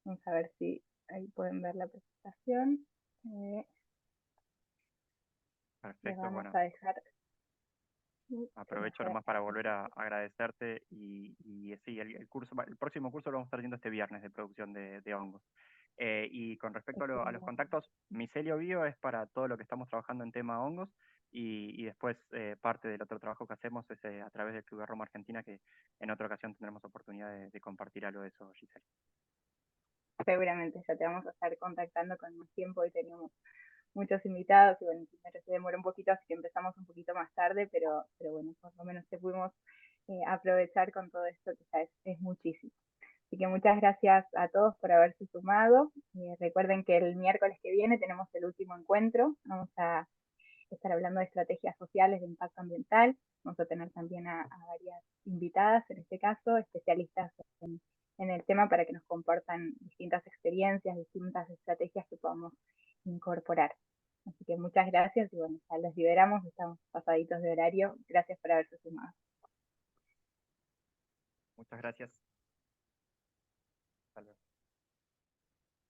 Vamos a ver si ahí pueden ver la presentación. Les Perfecto, vamos bueno. a dejar aprovecho nomás para volver a agradecerte y sí, el próximo curso lo vamos a estar haciendo este viernes de producción de hongos. Y con respecto a los contactos, Micelio Bio es para todo lo que estamos trabajando en tema hongos y después parte del otro trabajo que hacemos es a través del Club de Roma Argentina, que en otra ocasión tendremos oportunidad de compartir algo de eso, Giselle. Seguramente ya te vamos a estar contactando con más tiempo y tenemos muchos invitados y bueno, primero se demora un poquito, así que empezamos un poquito más tarde, pero bueno, por lo menos te pudimos aprovechar con todo esto que ya es muchísimo. Así que muchas gracias a todos por haberse sumado. Recuerden que el miércoles que viene tenemos el último encuentro. Vamos a estar hablando de estrategias sociales de impacto ambiental. Vamos a tener también a varias invitadas, en este caso, especialistas en el tema para que nos compartan distintas experiencias, distintas estrategias que podamos incorporar. Así que muchas gracias y bueno, ya los liberamos, estamos pasaditos de horario. Gracias por haberse sumado. Muchas gracias. Hasta luego.